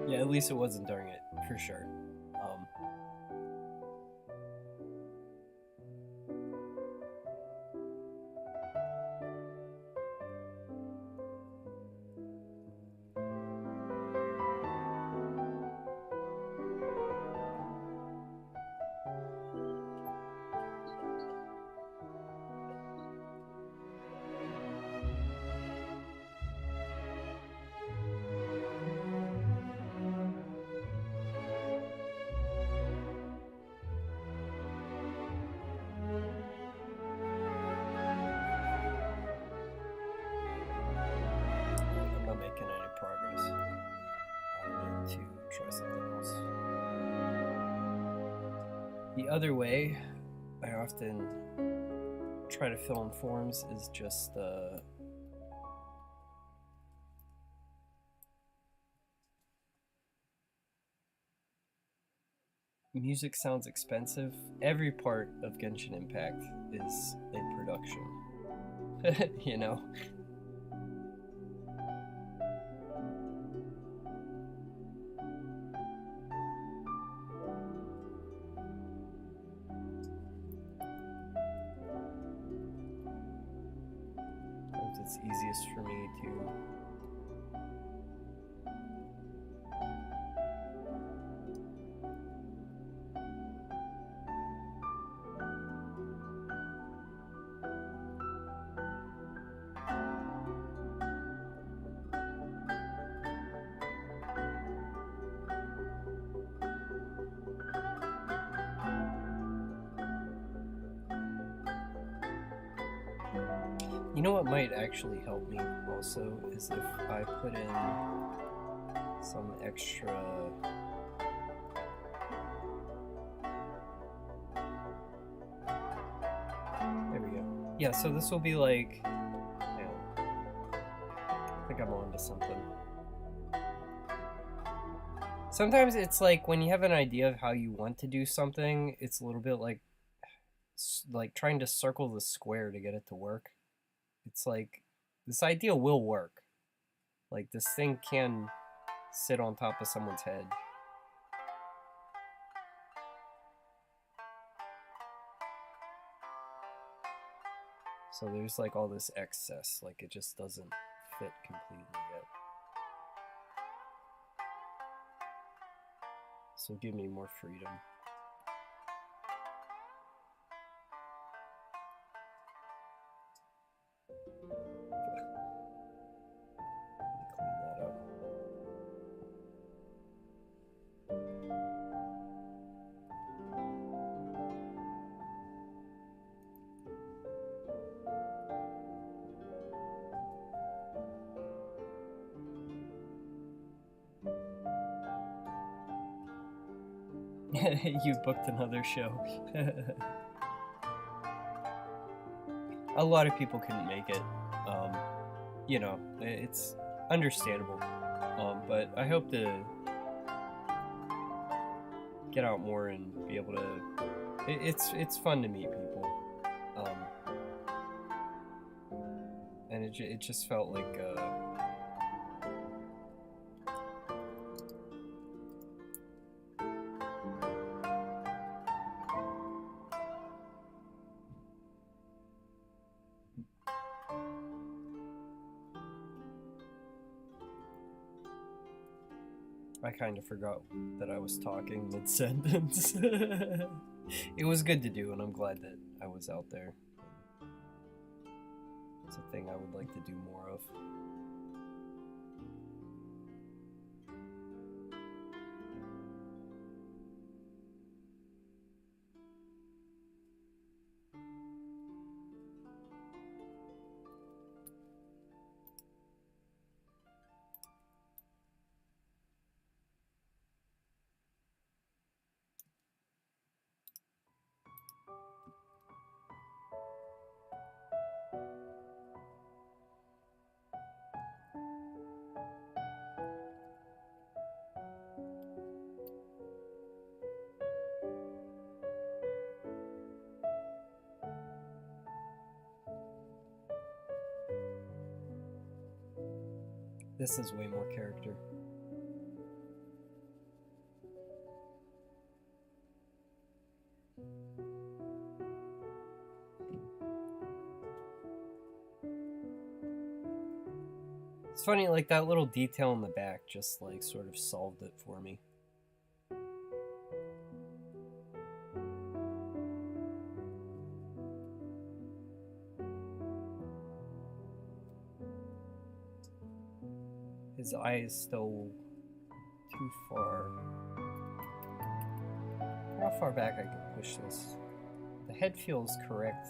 Yeah, at least it wasn't during it, for sure. The other way I often try to fill in forms is just music sounds expensive. Every part of Genshin Impact is in production. You know? It's easiest for me to You know what might actually help me also is if I put in some extra there we go. Yeah, so this will be like, I think I'm on to something. Sometimes it's like when you have an idea of how you want to do something, it's a little bit like trying to circle the square to get it to work. It's like, this idea will work. Like, this thing can sit on top of someone's head. So there's like all this excess, like it just doesn't fit completely yet. So give me more freedom. You booked another show. a lot of people couldn't make it. You know, it's understandable. But I hope to get out more and be able to. It's fun to meet people, and it just felt like. I kind of forgot that I was talking mid-sentence. It was good to do, and I'm glad that I was out there. It's a thing I would like to do more of. This is way more character. It's funny, like that little detail in the back just like sort of solved it for me. His eye is still too far. How far back I can push this? The head feels correct.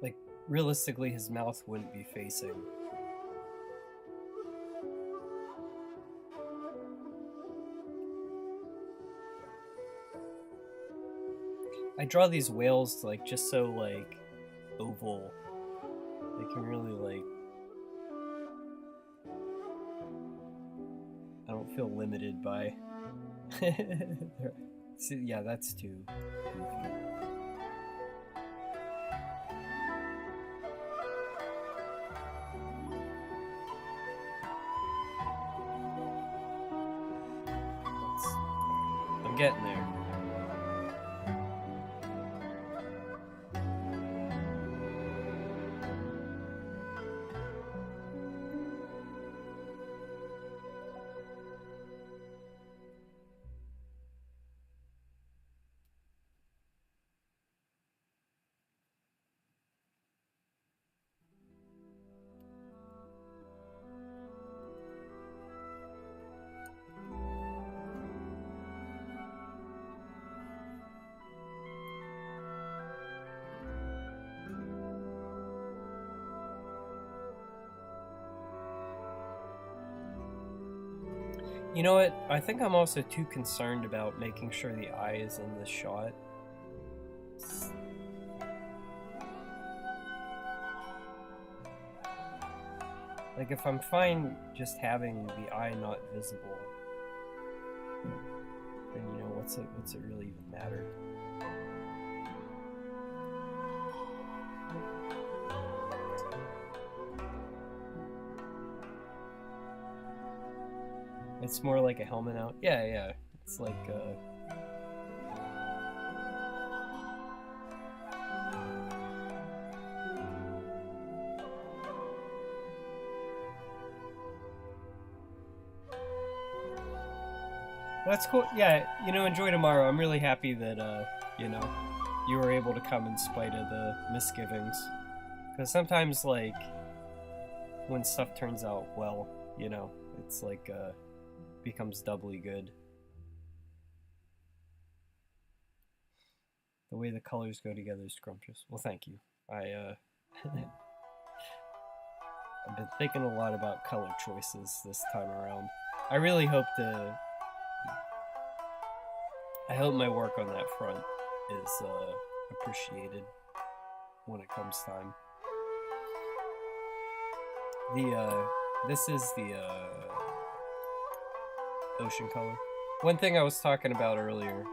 Like, realistically, his mouth wouldn't be facing. I draw these whales, like, just so, like, oval. They can really, like... I don't feel limited by... See, yeah, that's too goofy. I'm getting there. You know what? I think I'm also too concerned about making sure the eye is in the shot. Like, if I'm fine just having the eye not visible, then, you know, what's it really even matter? It's more like a helmet out. Yeah. It's like, Well, that's cool. Yeah, enjoy tomorrow. I'm really happy that, you know, you were able to come in spite of the misgivings. Because sometimes, like, when stuff turns out well, it's like, becomes doubly good. The way the colors go together is scrumptious. Well, thank you. I've been thinking a lot about color choices this time around. I really hope I hope my work on that front is appreciated when it comes time. This is the ocean color. One thing I was talking about earlier,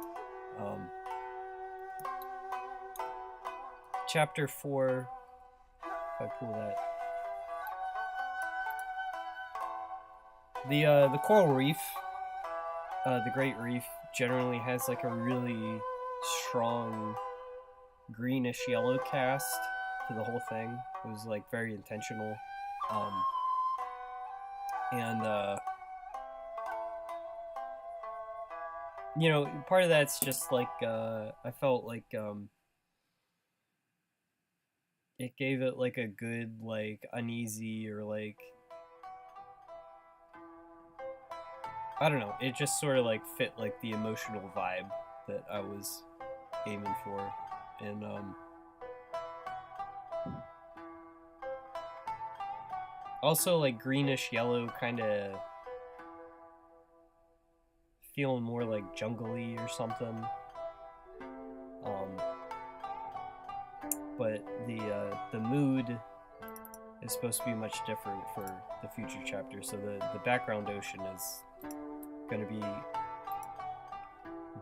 chapter 4, if I pull that, the coral reef, the Great Reef, generally has like a really strong greenish yellow cast to the whole thing. It was like very intentional. And part of that's just like I felt like it gave it like a good like uneasy or like I don't know, it just sort of like fit like the emotional vibe that I was aiming for. And also like greenish yellow, kind of feeling more like jungly or something. But the mood is supposed to be much different for the future chapter. So the background ocean is going to be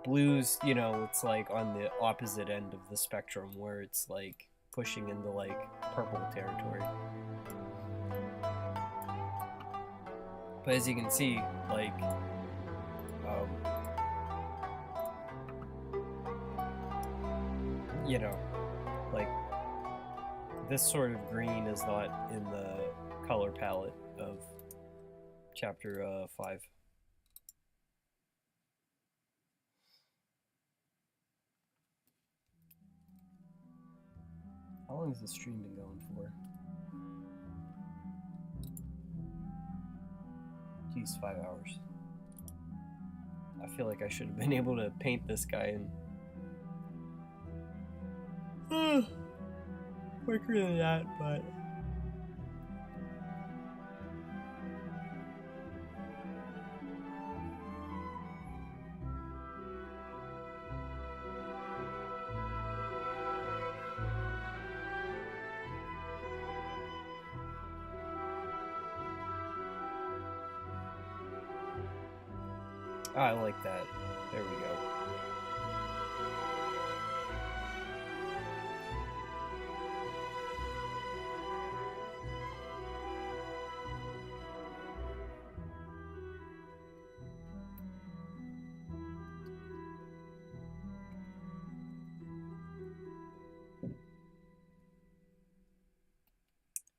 blues. It's like on the opposite end of the spectrum, where it's like pushing into like purple territory. But as you can see, like like this sort of green is not in the color palette of chapter 5. How long has the stream been going for? Geez, 5 hours. I feel like I should have been able to paint this guy in quicker than that, but I like that. There we go.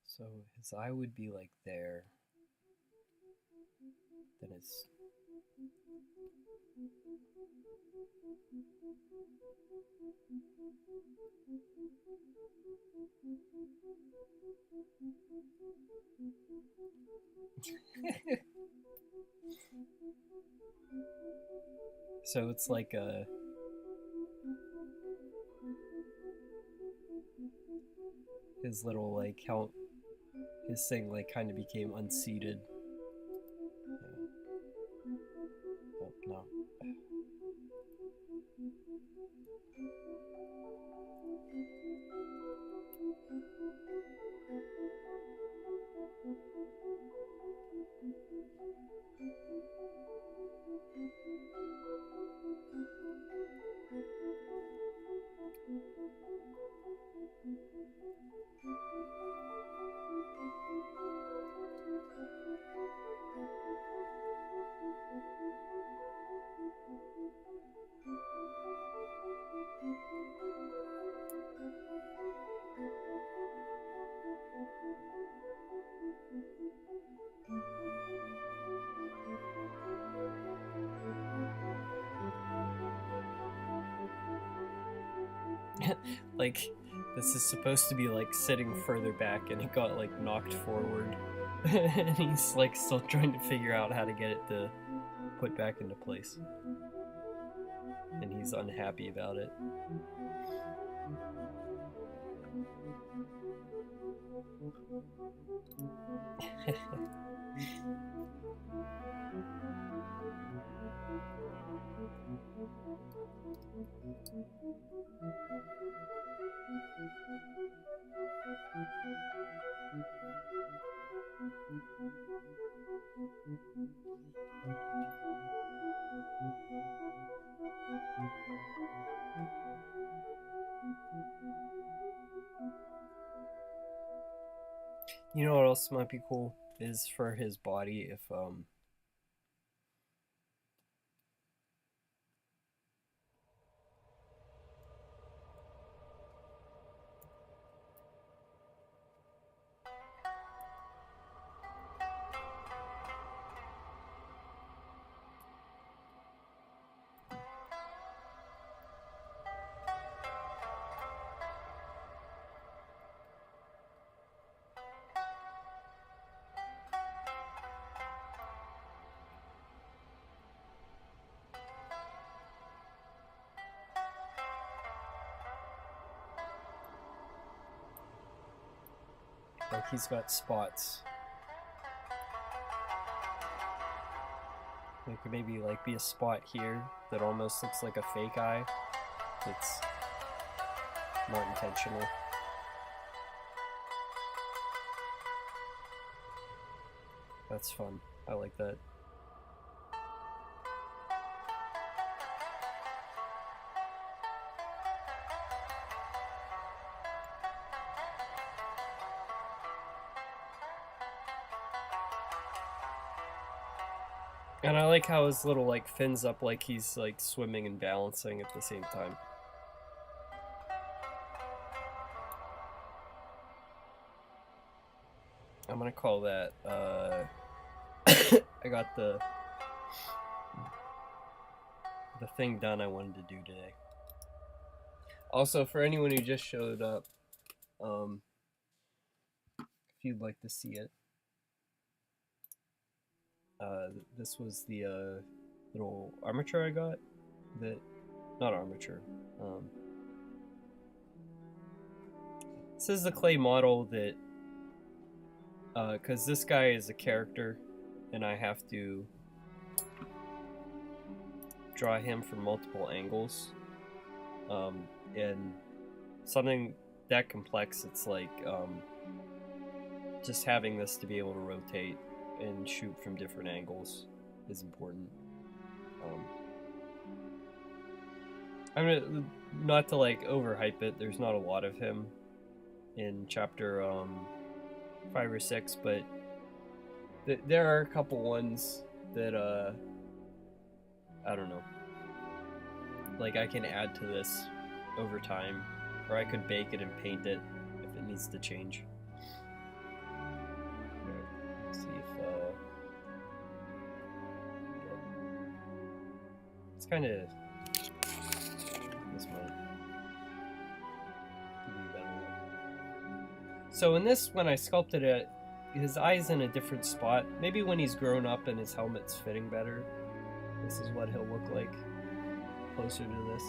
So his eye would be like there. Then it's so it's like his little like how his thing like kind of became unseated. Oh, no. Like, this is supposed to be like sitting further back, and it got like knocked forward. And he's like still trying to figure out how to get it to put back into place. And he's unhappy about it. You know what else might be cool is for his body if like he's got spots. There could maybe like be a spot here that almost looks like a fake eye. It's not intentional. That's fun. I like that. And I like how his little like fins up like he's like swimming and balancing at the same time. I'm gonna call that I got the thing done I wanted to do today. Also, for anyone who just showed up, if you'd like to see it, this was the little armature I got. Not armature. This is the clay model that, because this guy is a character, and I have to draw him from multiple angles. And something that complex, it's like just having this to be able to rotate and shoot from different angles is important. I'm gonna, not to like overhype it, there's not a lot of him in chapter 5 or 6, but there are a couple ones that I don't know, like I can add to this over time, or I could bake it and paint it if it needs to change. Let's see if it's kind of this might give me a better look. So in this, when I sculpted it, his eye's in a different spot. Maybe when he's grown up and his helmet's fitting better, this is what he'll look like closer to this.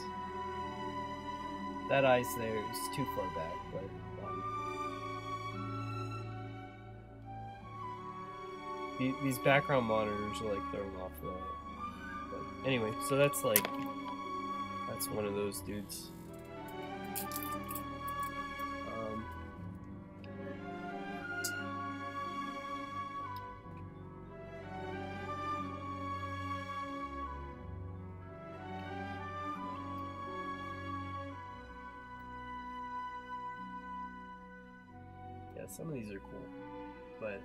That eye's there, it's too far back, but these background monitors are like throwing off the... But anyway, so that's like, that's one of those dudes. Yeah, some of these are cool, but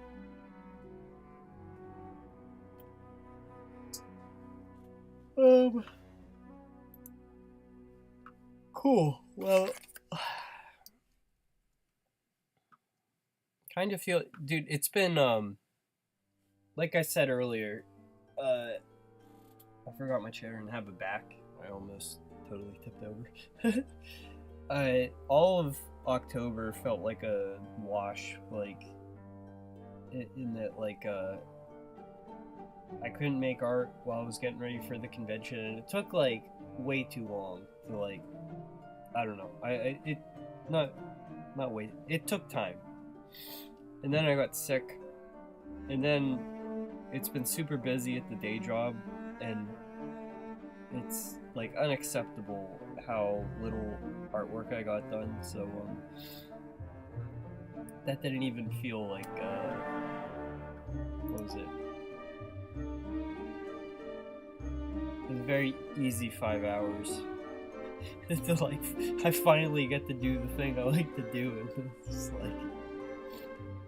cool. Well, kind of feel, dude, it's been like I said earlier, I forgot my chair and have a back. I almost totally tipped over. All of October felt like a wash, like in that like I couldn't make art while I was getting ready for the convention, and it took like way too long to like, I don't know. It not wait. It took time, and then I got sick, and then it's been super busy at the day job, and it's like unacceptable how little artwork I got done. So that didn't even feel like what was it? It was a very easy 5 hours. To like, I finally get to do the thing I like to do. And it's just like,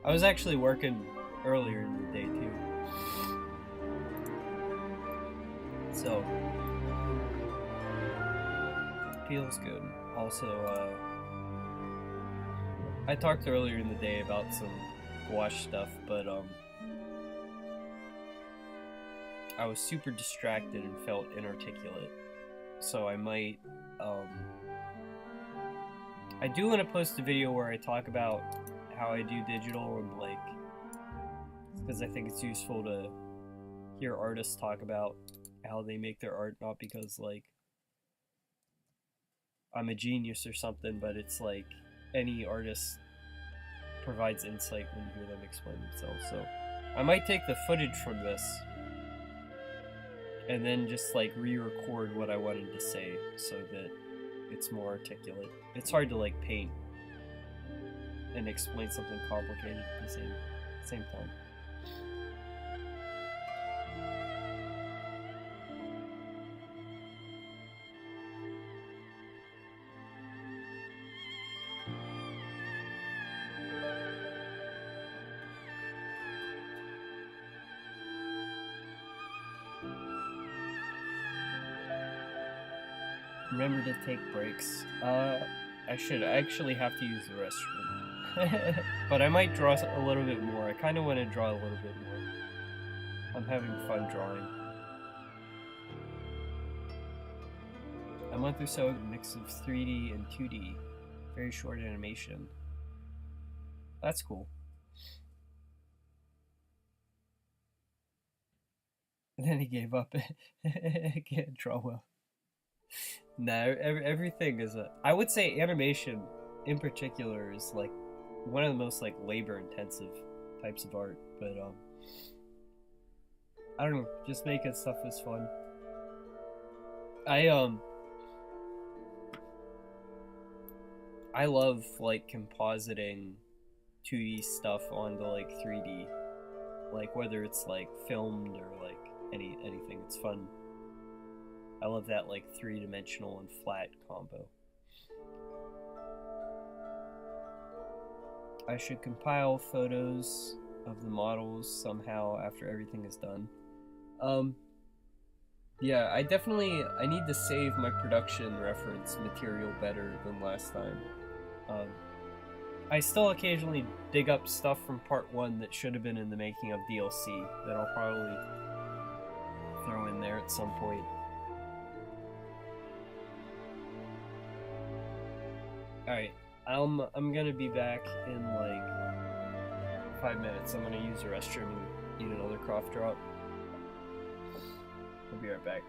I was actually working earlier in the day too. So feels good. Also, I talked earlier in the day about some gouache stuff, but I was super distracted and felt inarticulate. So I might, I do want to post a video where I talk about how I do digital, and like, because I think it's useful to hear artists talk about how they make their art, not because like I'm a genius or something, but it's like any artist provides insight when you hear them explain themselves. So I might take the footage from this and then just like re-record what I wanted to say so that it's more articulate. It's hard to like paint and explain something complicated at the same time. Remember to take breaks. I should actually have to use the restroom. But I might draw a little bit more. I kind of want to draw a little bit more. I'm having fun drawing. A month or so, a mix of 3D and 2D. Very short animation. That's cool. And then he gave up. I can't draw well. No, everything is I would say animation in particular is like one of the most like labor intensive types of art, but I don't know, just making stuff is fun. I love like compositing 2D stuff onto like 3D, like whether it's like filmed or like anything. It's fun. I love that like 3-dimensional and flat combo. I should compile photos of the models somehow after everything is done. Yeah, I need to save my production reference material better than last time. I still occasionally dig up stuff from Part 1 that should have been in the making of DLC that I'll probably throw in there at some point. Alright, I'm gonna be back in like 5 minutes. I'm gonna use the restroom and eat another cough drop. I'll be right back.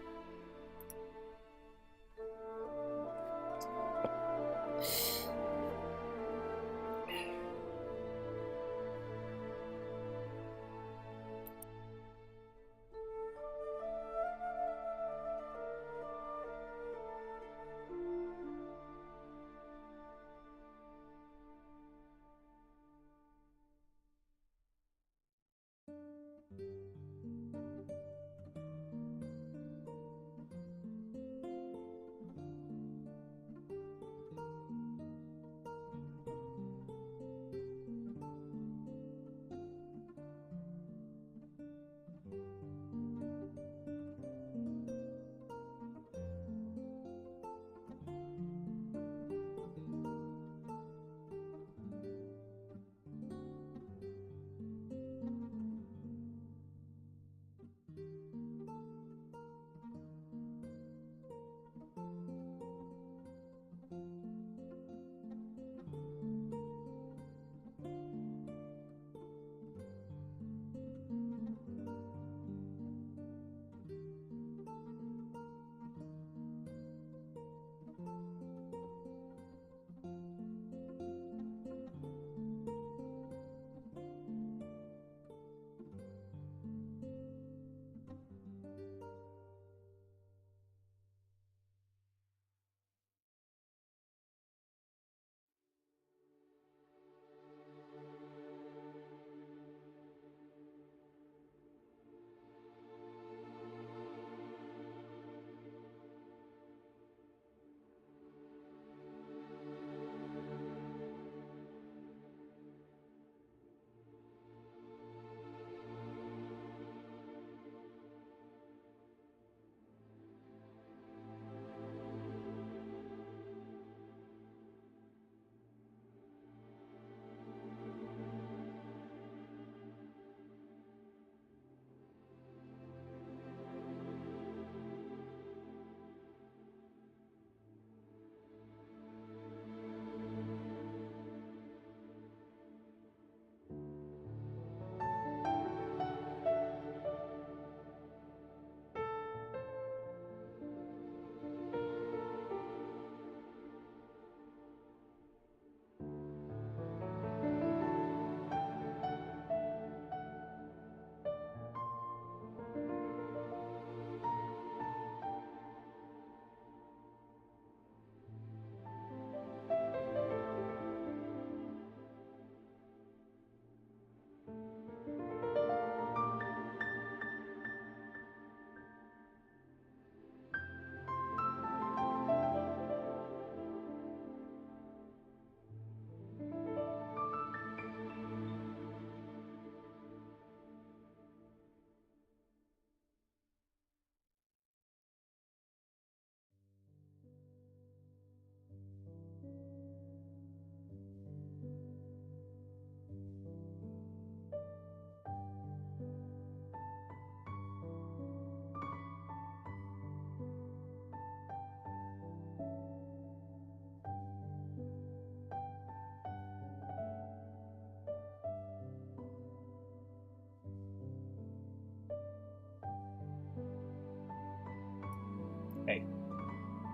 Hey,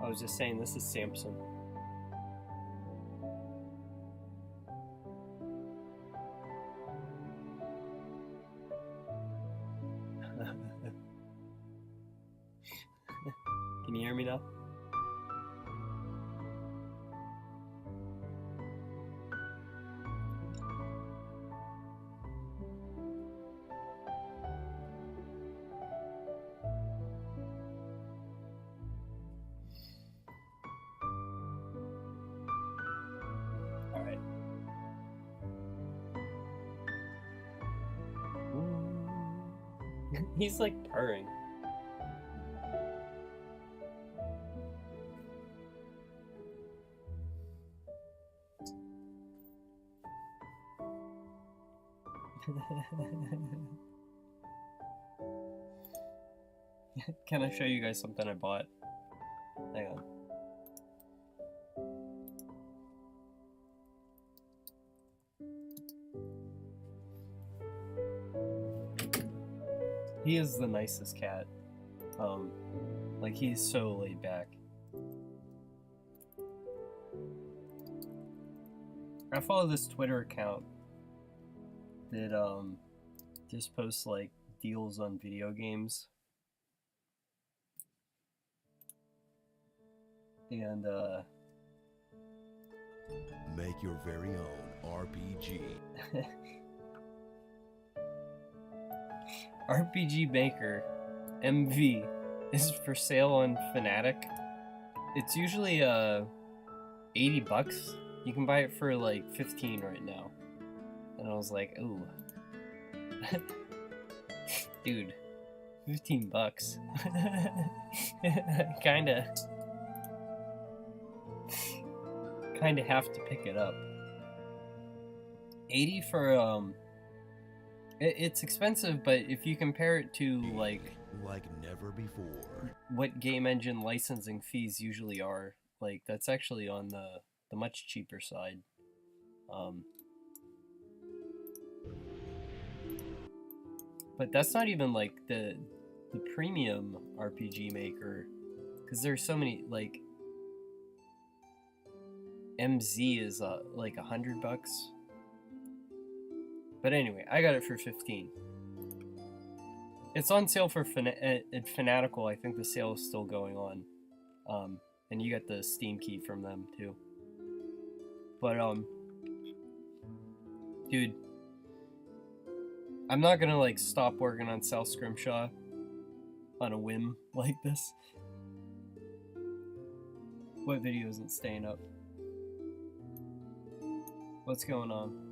I was just saying this is Samson. Can you hear me now? Alright. He's like purring. Can I show you guys something I bought? Hang on. He is the nicest cat. Like he's so laid back. I follow this Twitter account that just posts like deals on video games. And make your very own RPG. RPG Maker MV is for sale on Fnatic. It's usually $80. You can buy it for like 15 right now. And I was like, ooh. Dude, 15 bucks. kinda have to pick it up. 80 for it's expensive, but if you compare it to like never before, what game engine licensing fees usually are, like that's actually on the much cheaper side. But that's not even like the premium RPG Maker, because there's so many. Like MZ is like $100. But anyway, I got it for 15. It's on sale for at Fanatical. I think the sale is still going on. And you get the Steam key from them too. But dude, I'm not gonna like stop working on South Scrimshaw on a whim like this. What video isn't staying up? What's going on?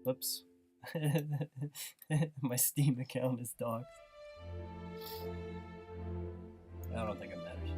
Whoops. My Steam account is docked. I don't think it matters.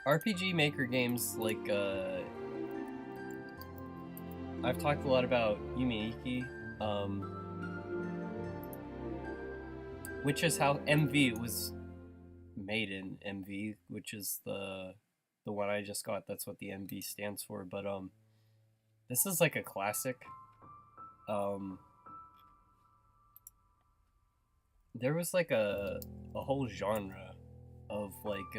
RPG Maker games, like, I've talked a lot about Yumeiki, which is how MV was made in MV, which is the one I just got. That's what the MV stands for, but, this is like a classic. There was like a whole genre of like,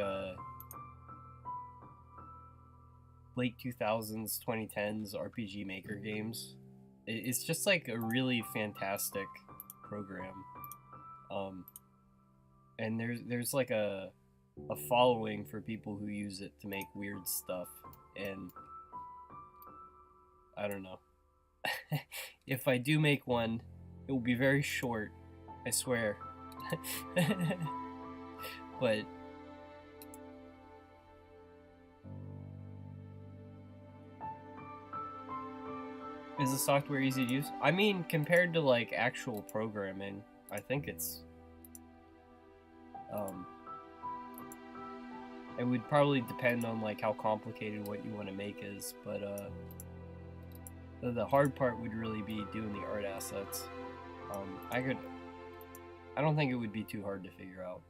late 2000s, 2010s RPG Maker games. It's just like a really fantastic program. And there's like a following for people who use it to make weird stuff, and I don't know. If I do make one, it will be very short, I swear. But Is the software easy to use? I mean, compared to like actual programming, I think it's it would probably depend on like how complicated what you want to make is, but the hard part would really be doing the art assets. I don't think it would be too hard to figure out.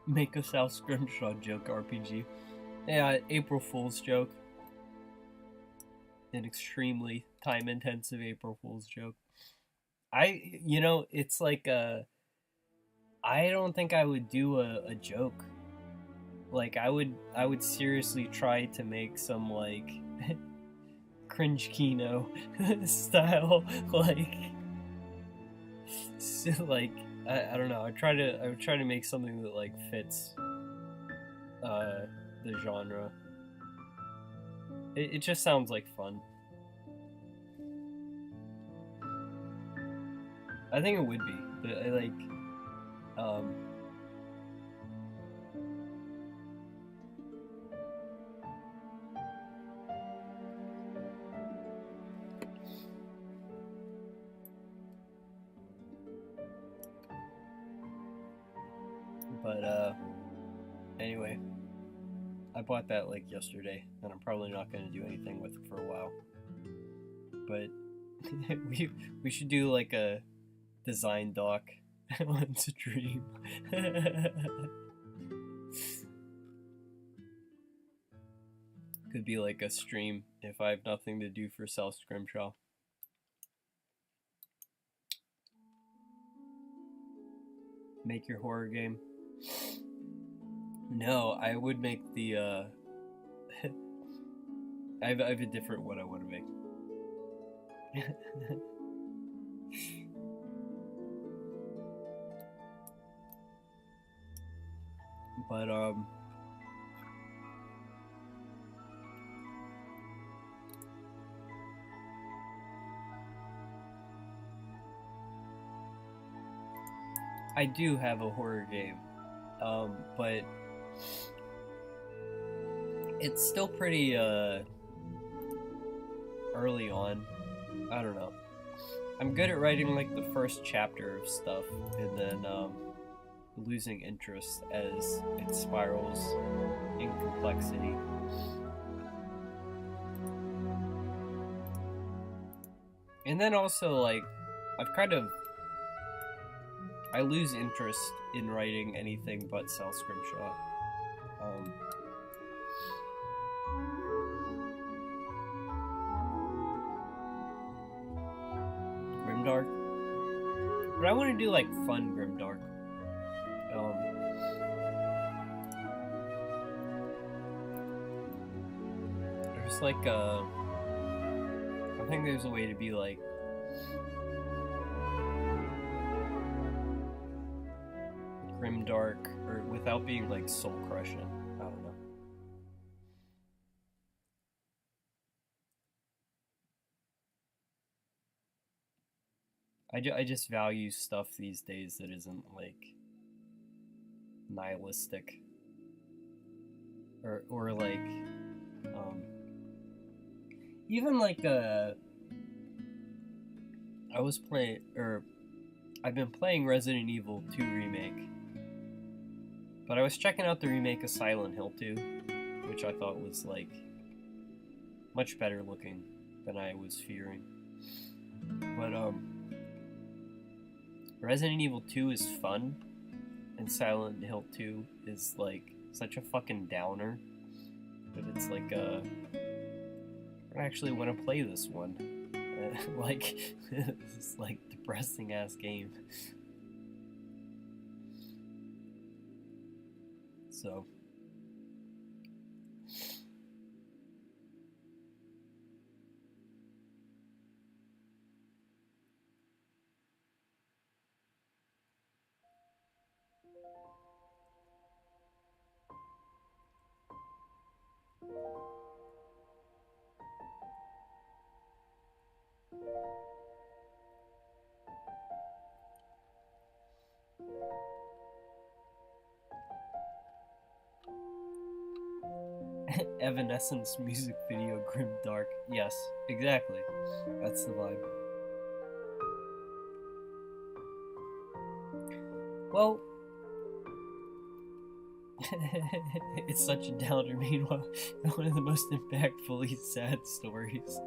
Make a South Scrimshaw joke RPG. Yeah, April Fool's joke. An extremely time-intensive April Fool's joke. It's like I don't think I would do a joke. Like I would seriously try to make some like cringe Kino style I don't know. I would try to make something that like fits the genre. It just sounds like fun. I think it would be, but I like anyway, I bought that like yesterday, and I'm probably not going to do anything with it for a while. But we should do like a design doc on stream. Could be like a stream if I have nothing to do for South Scrimshaw. Make your horror game. No, I would make the I have a different one I want to make. But I do have a horror game, but it's still pretty early on. I don't know. I'm good at writing like the first chapter of stuff, and then losing interest as it spirals in complexity. And then also like I lose interest in writing anything but South Scrimshaw. Grimdark. But I want to do like fun Grimdark. There's like I think there's a way to be like grimdark or without being like soul crushing. I don't know. I just value stuff these days that isn't like nihilistic or like even like I've been playing Resident Evil 2 Remake, but I was checking out the remake of Silent Hill 2, which I thought was like much better looking than I was fearing. But Resident Evil 2 is fun, and Silent Hill 2 is like such a fucking downer that it's like I actually want to play this one. Like this is like depressing ass game. So Evanescence music video, grim dark. Yes, exactly. That's the vibe. Well, it's such a downer. Meanwhile, one of the most impactfully sad stories.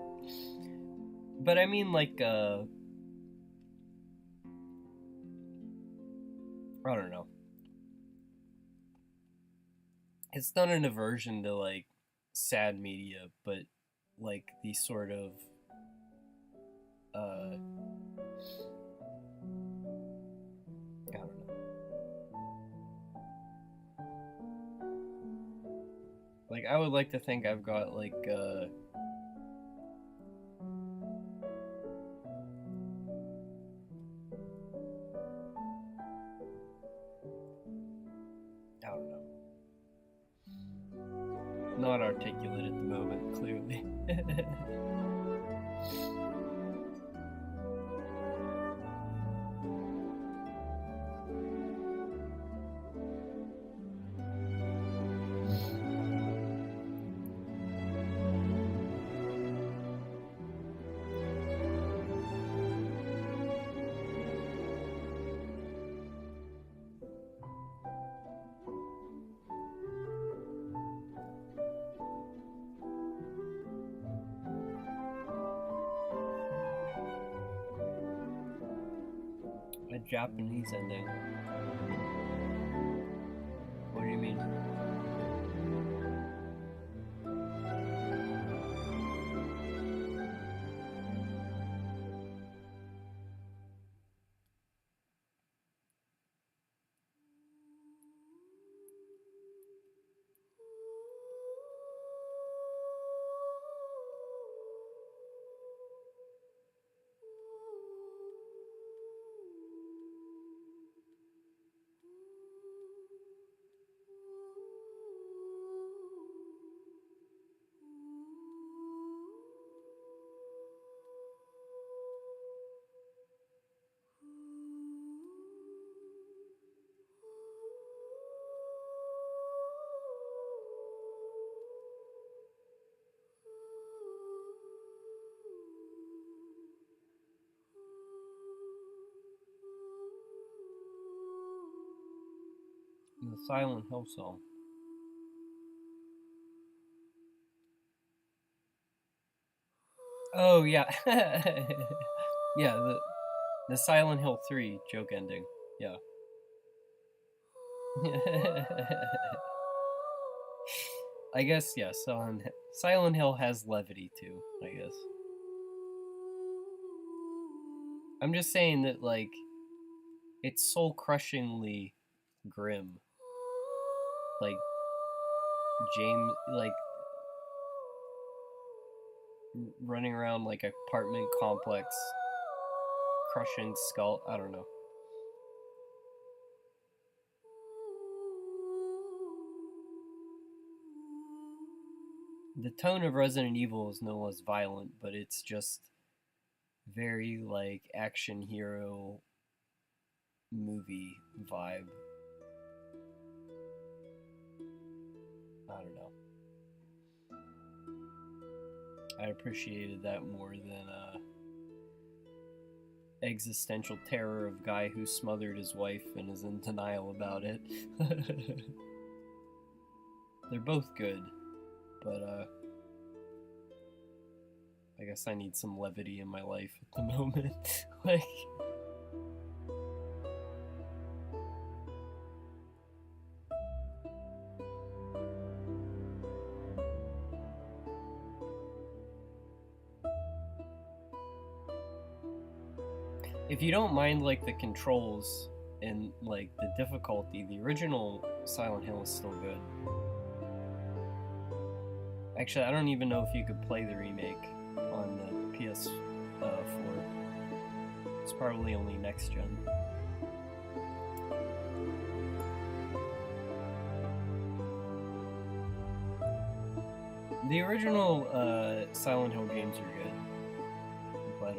But I mean, like, I don't know. It's not an aversion to, like, sad media, but, like, the sort of, I don't know. Like, I would like to think I've got, like, I don't know. Not articulate at the moment, clearly. A Japanese ending. What do you mean? The Silent Hill song. Oh yeah, yeah. The Silent Hill 3 joke ending. Yeah. I guess yeah. Silent Hill has levity too. I guess. I'm just saying that, like, it's soul crushingly grim. Like, James, like, running around like an apartment complex, crushing skull. I don't know. The tone of Resident Evil is no less violent, but it's just very, like, action hero movie vibe. I don't know. I appreciated that more than existential terror of guy who smothered his wife and is in denial about it. They're both good, but I guess I need some levity in my life at the moment. Like, if you don't mind, like, the controls and, like, the difficulty, the original Silent Hill is still good. Actually, I don't even know if you could play the remake on the PS4. It's probably only next gen. The original Silent Hill games are good, but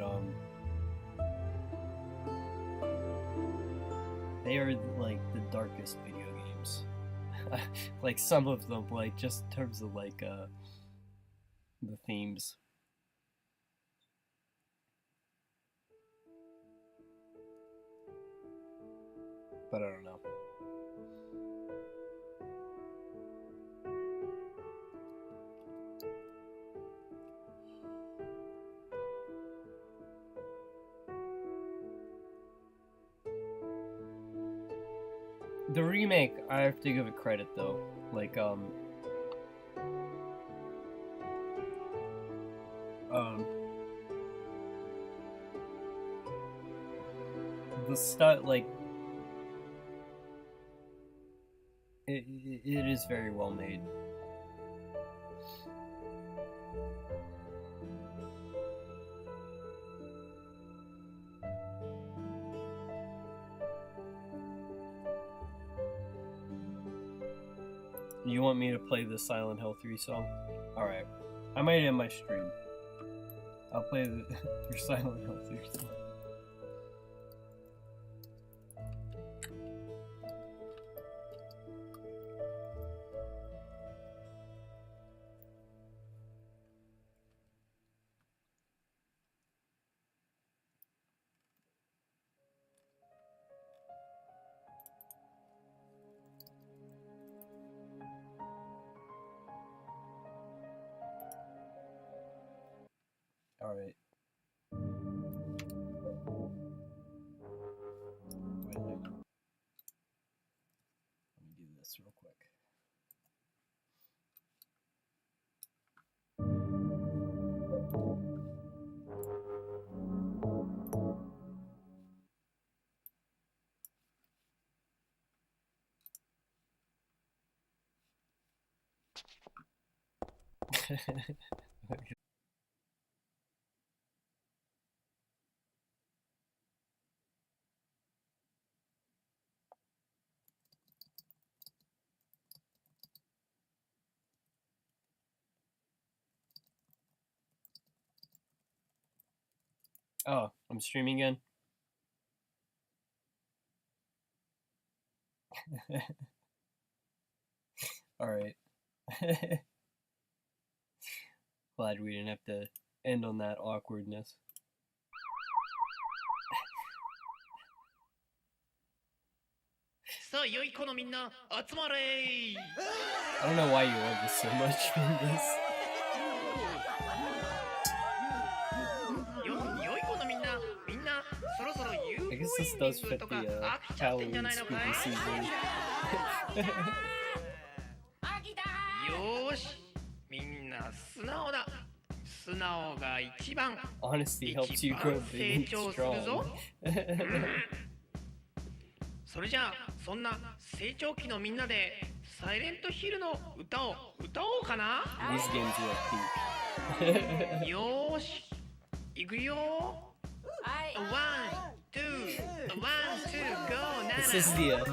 they are, like, the darkest video games. like some of them, like just in terms of like the themes. But I don't know. The remake, I have to give it credit though. Like the stuff, like it is very well made. You want me to play the Silent Hill 3 song? Alright. I might end my stream. I'll play your Silent Hill 3 song. Alright. Wait a minute. Let me do this real quick. Oh, I'm streaming again? Alright. Glad we didn't have to end on that awkwardness. I don't know why you love this so much, Mingus. I guess this does fit the Halloween spooky season. Honesty helps you grow big and strong. それじゃあそんな成長期のみんなでサイレントヒルの歌を歌おうかな。 These games are peak. よーし、いくよ。One, two, go. This is the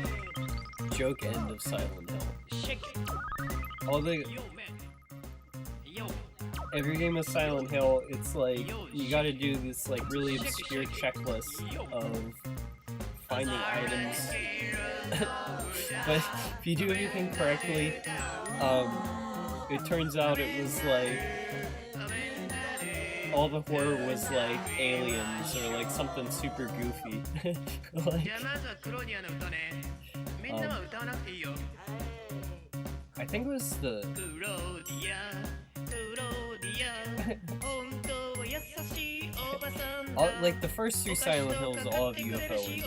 joke end of Silent Hill. All the every game of Silent Hill, it's like you gotta do this like really obscure checklist of finding items. But if you do everything correctly, it turns out it was like all the horror was like aliens or like something super goofy. Like, I think it was the like the first two Silent Hills all have UFO endings.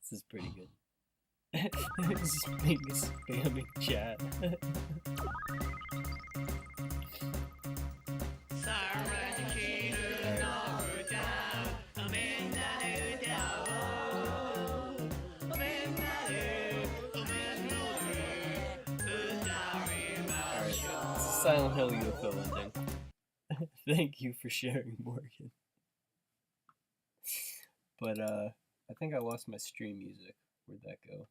This is pretty good. This is biggest spamming chat. Silent Hill UFO ending. Thank you for sharing, Morgan. But I think I lost my stream music. Where'd that go?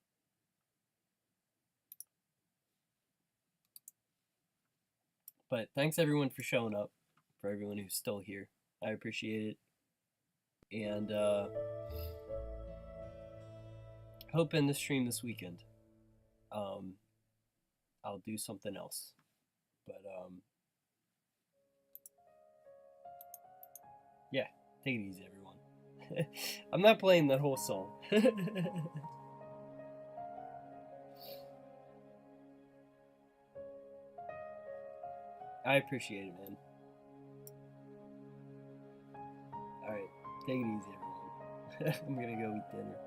But thanks everyone for showing up, for everyone who's still here. I appreciate it. And hoping to stream this weekend. I'll do something else. But yeah, take it easy, everyone. I'm not playing that whole song. I appreciate it, man. Alright, take it easy, everyone. I'm gonna go eat dinner.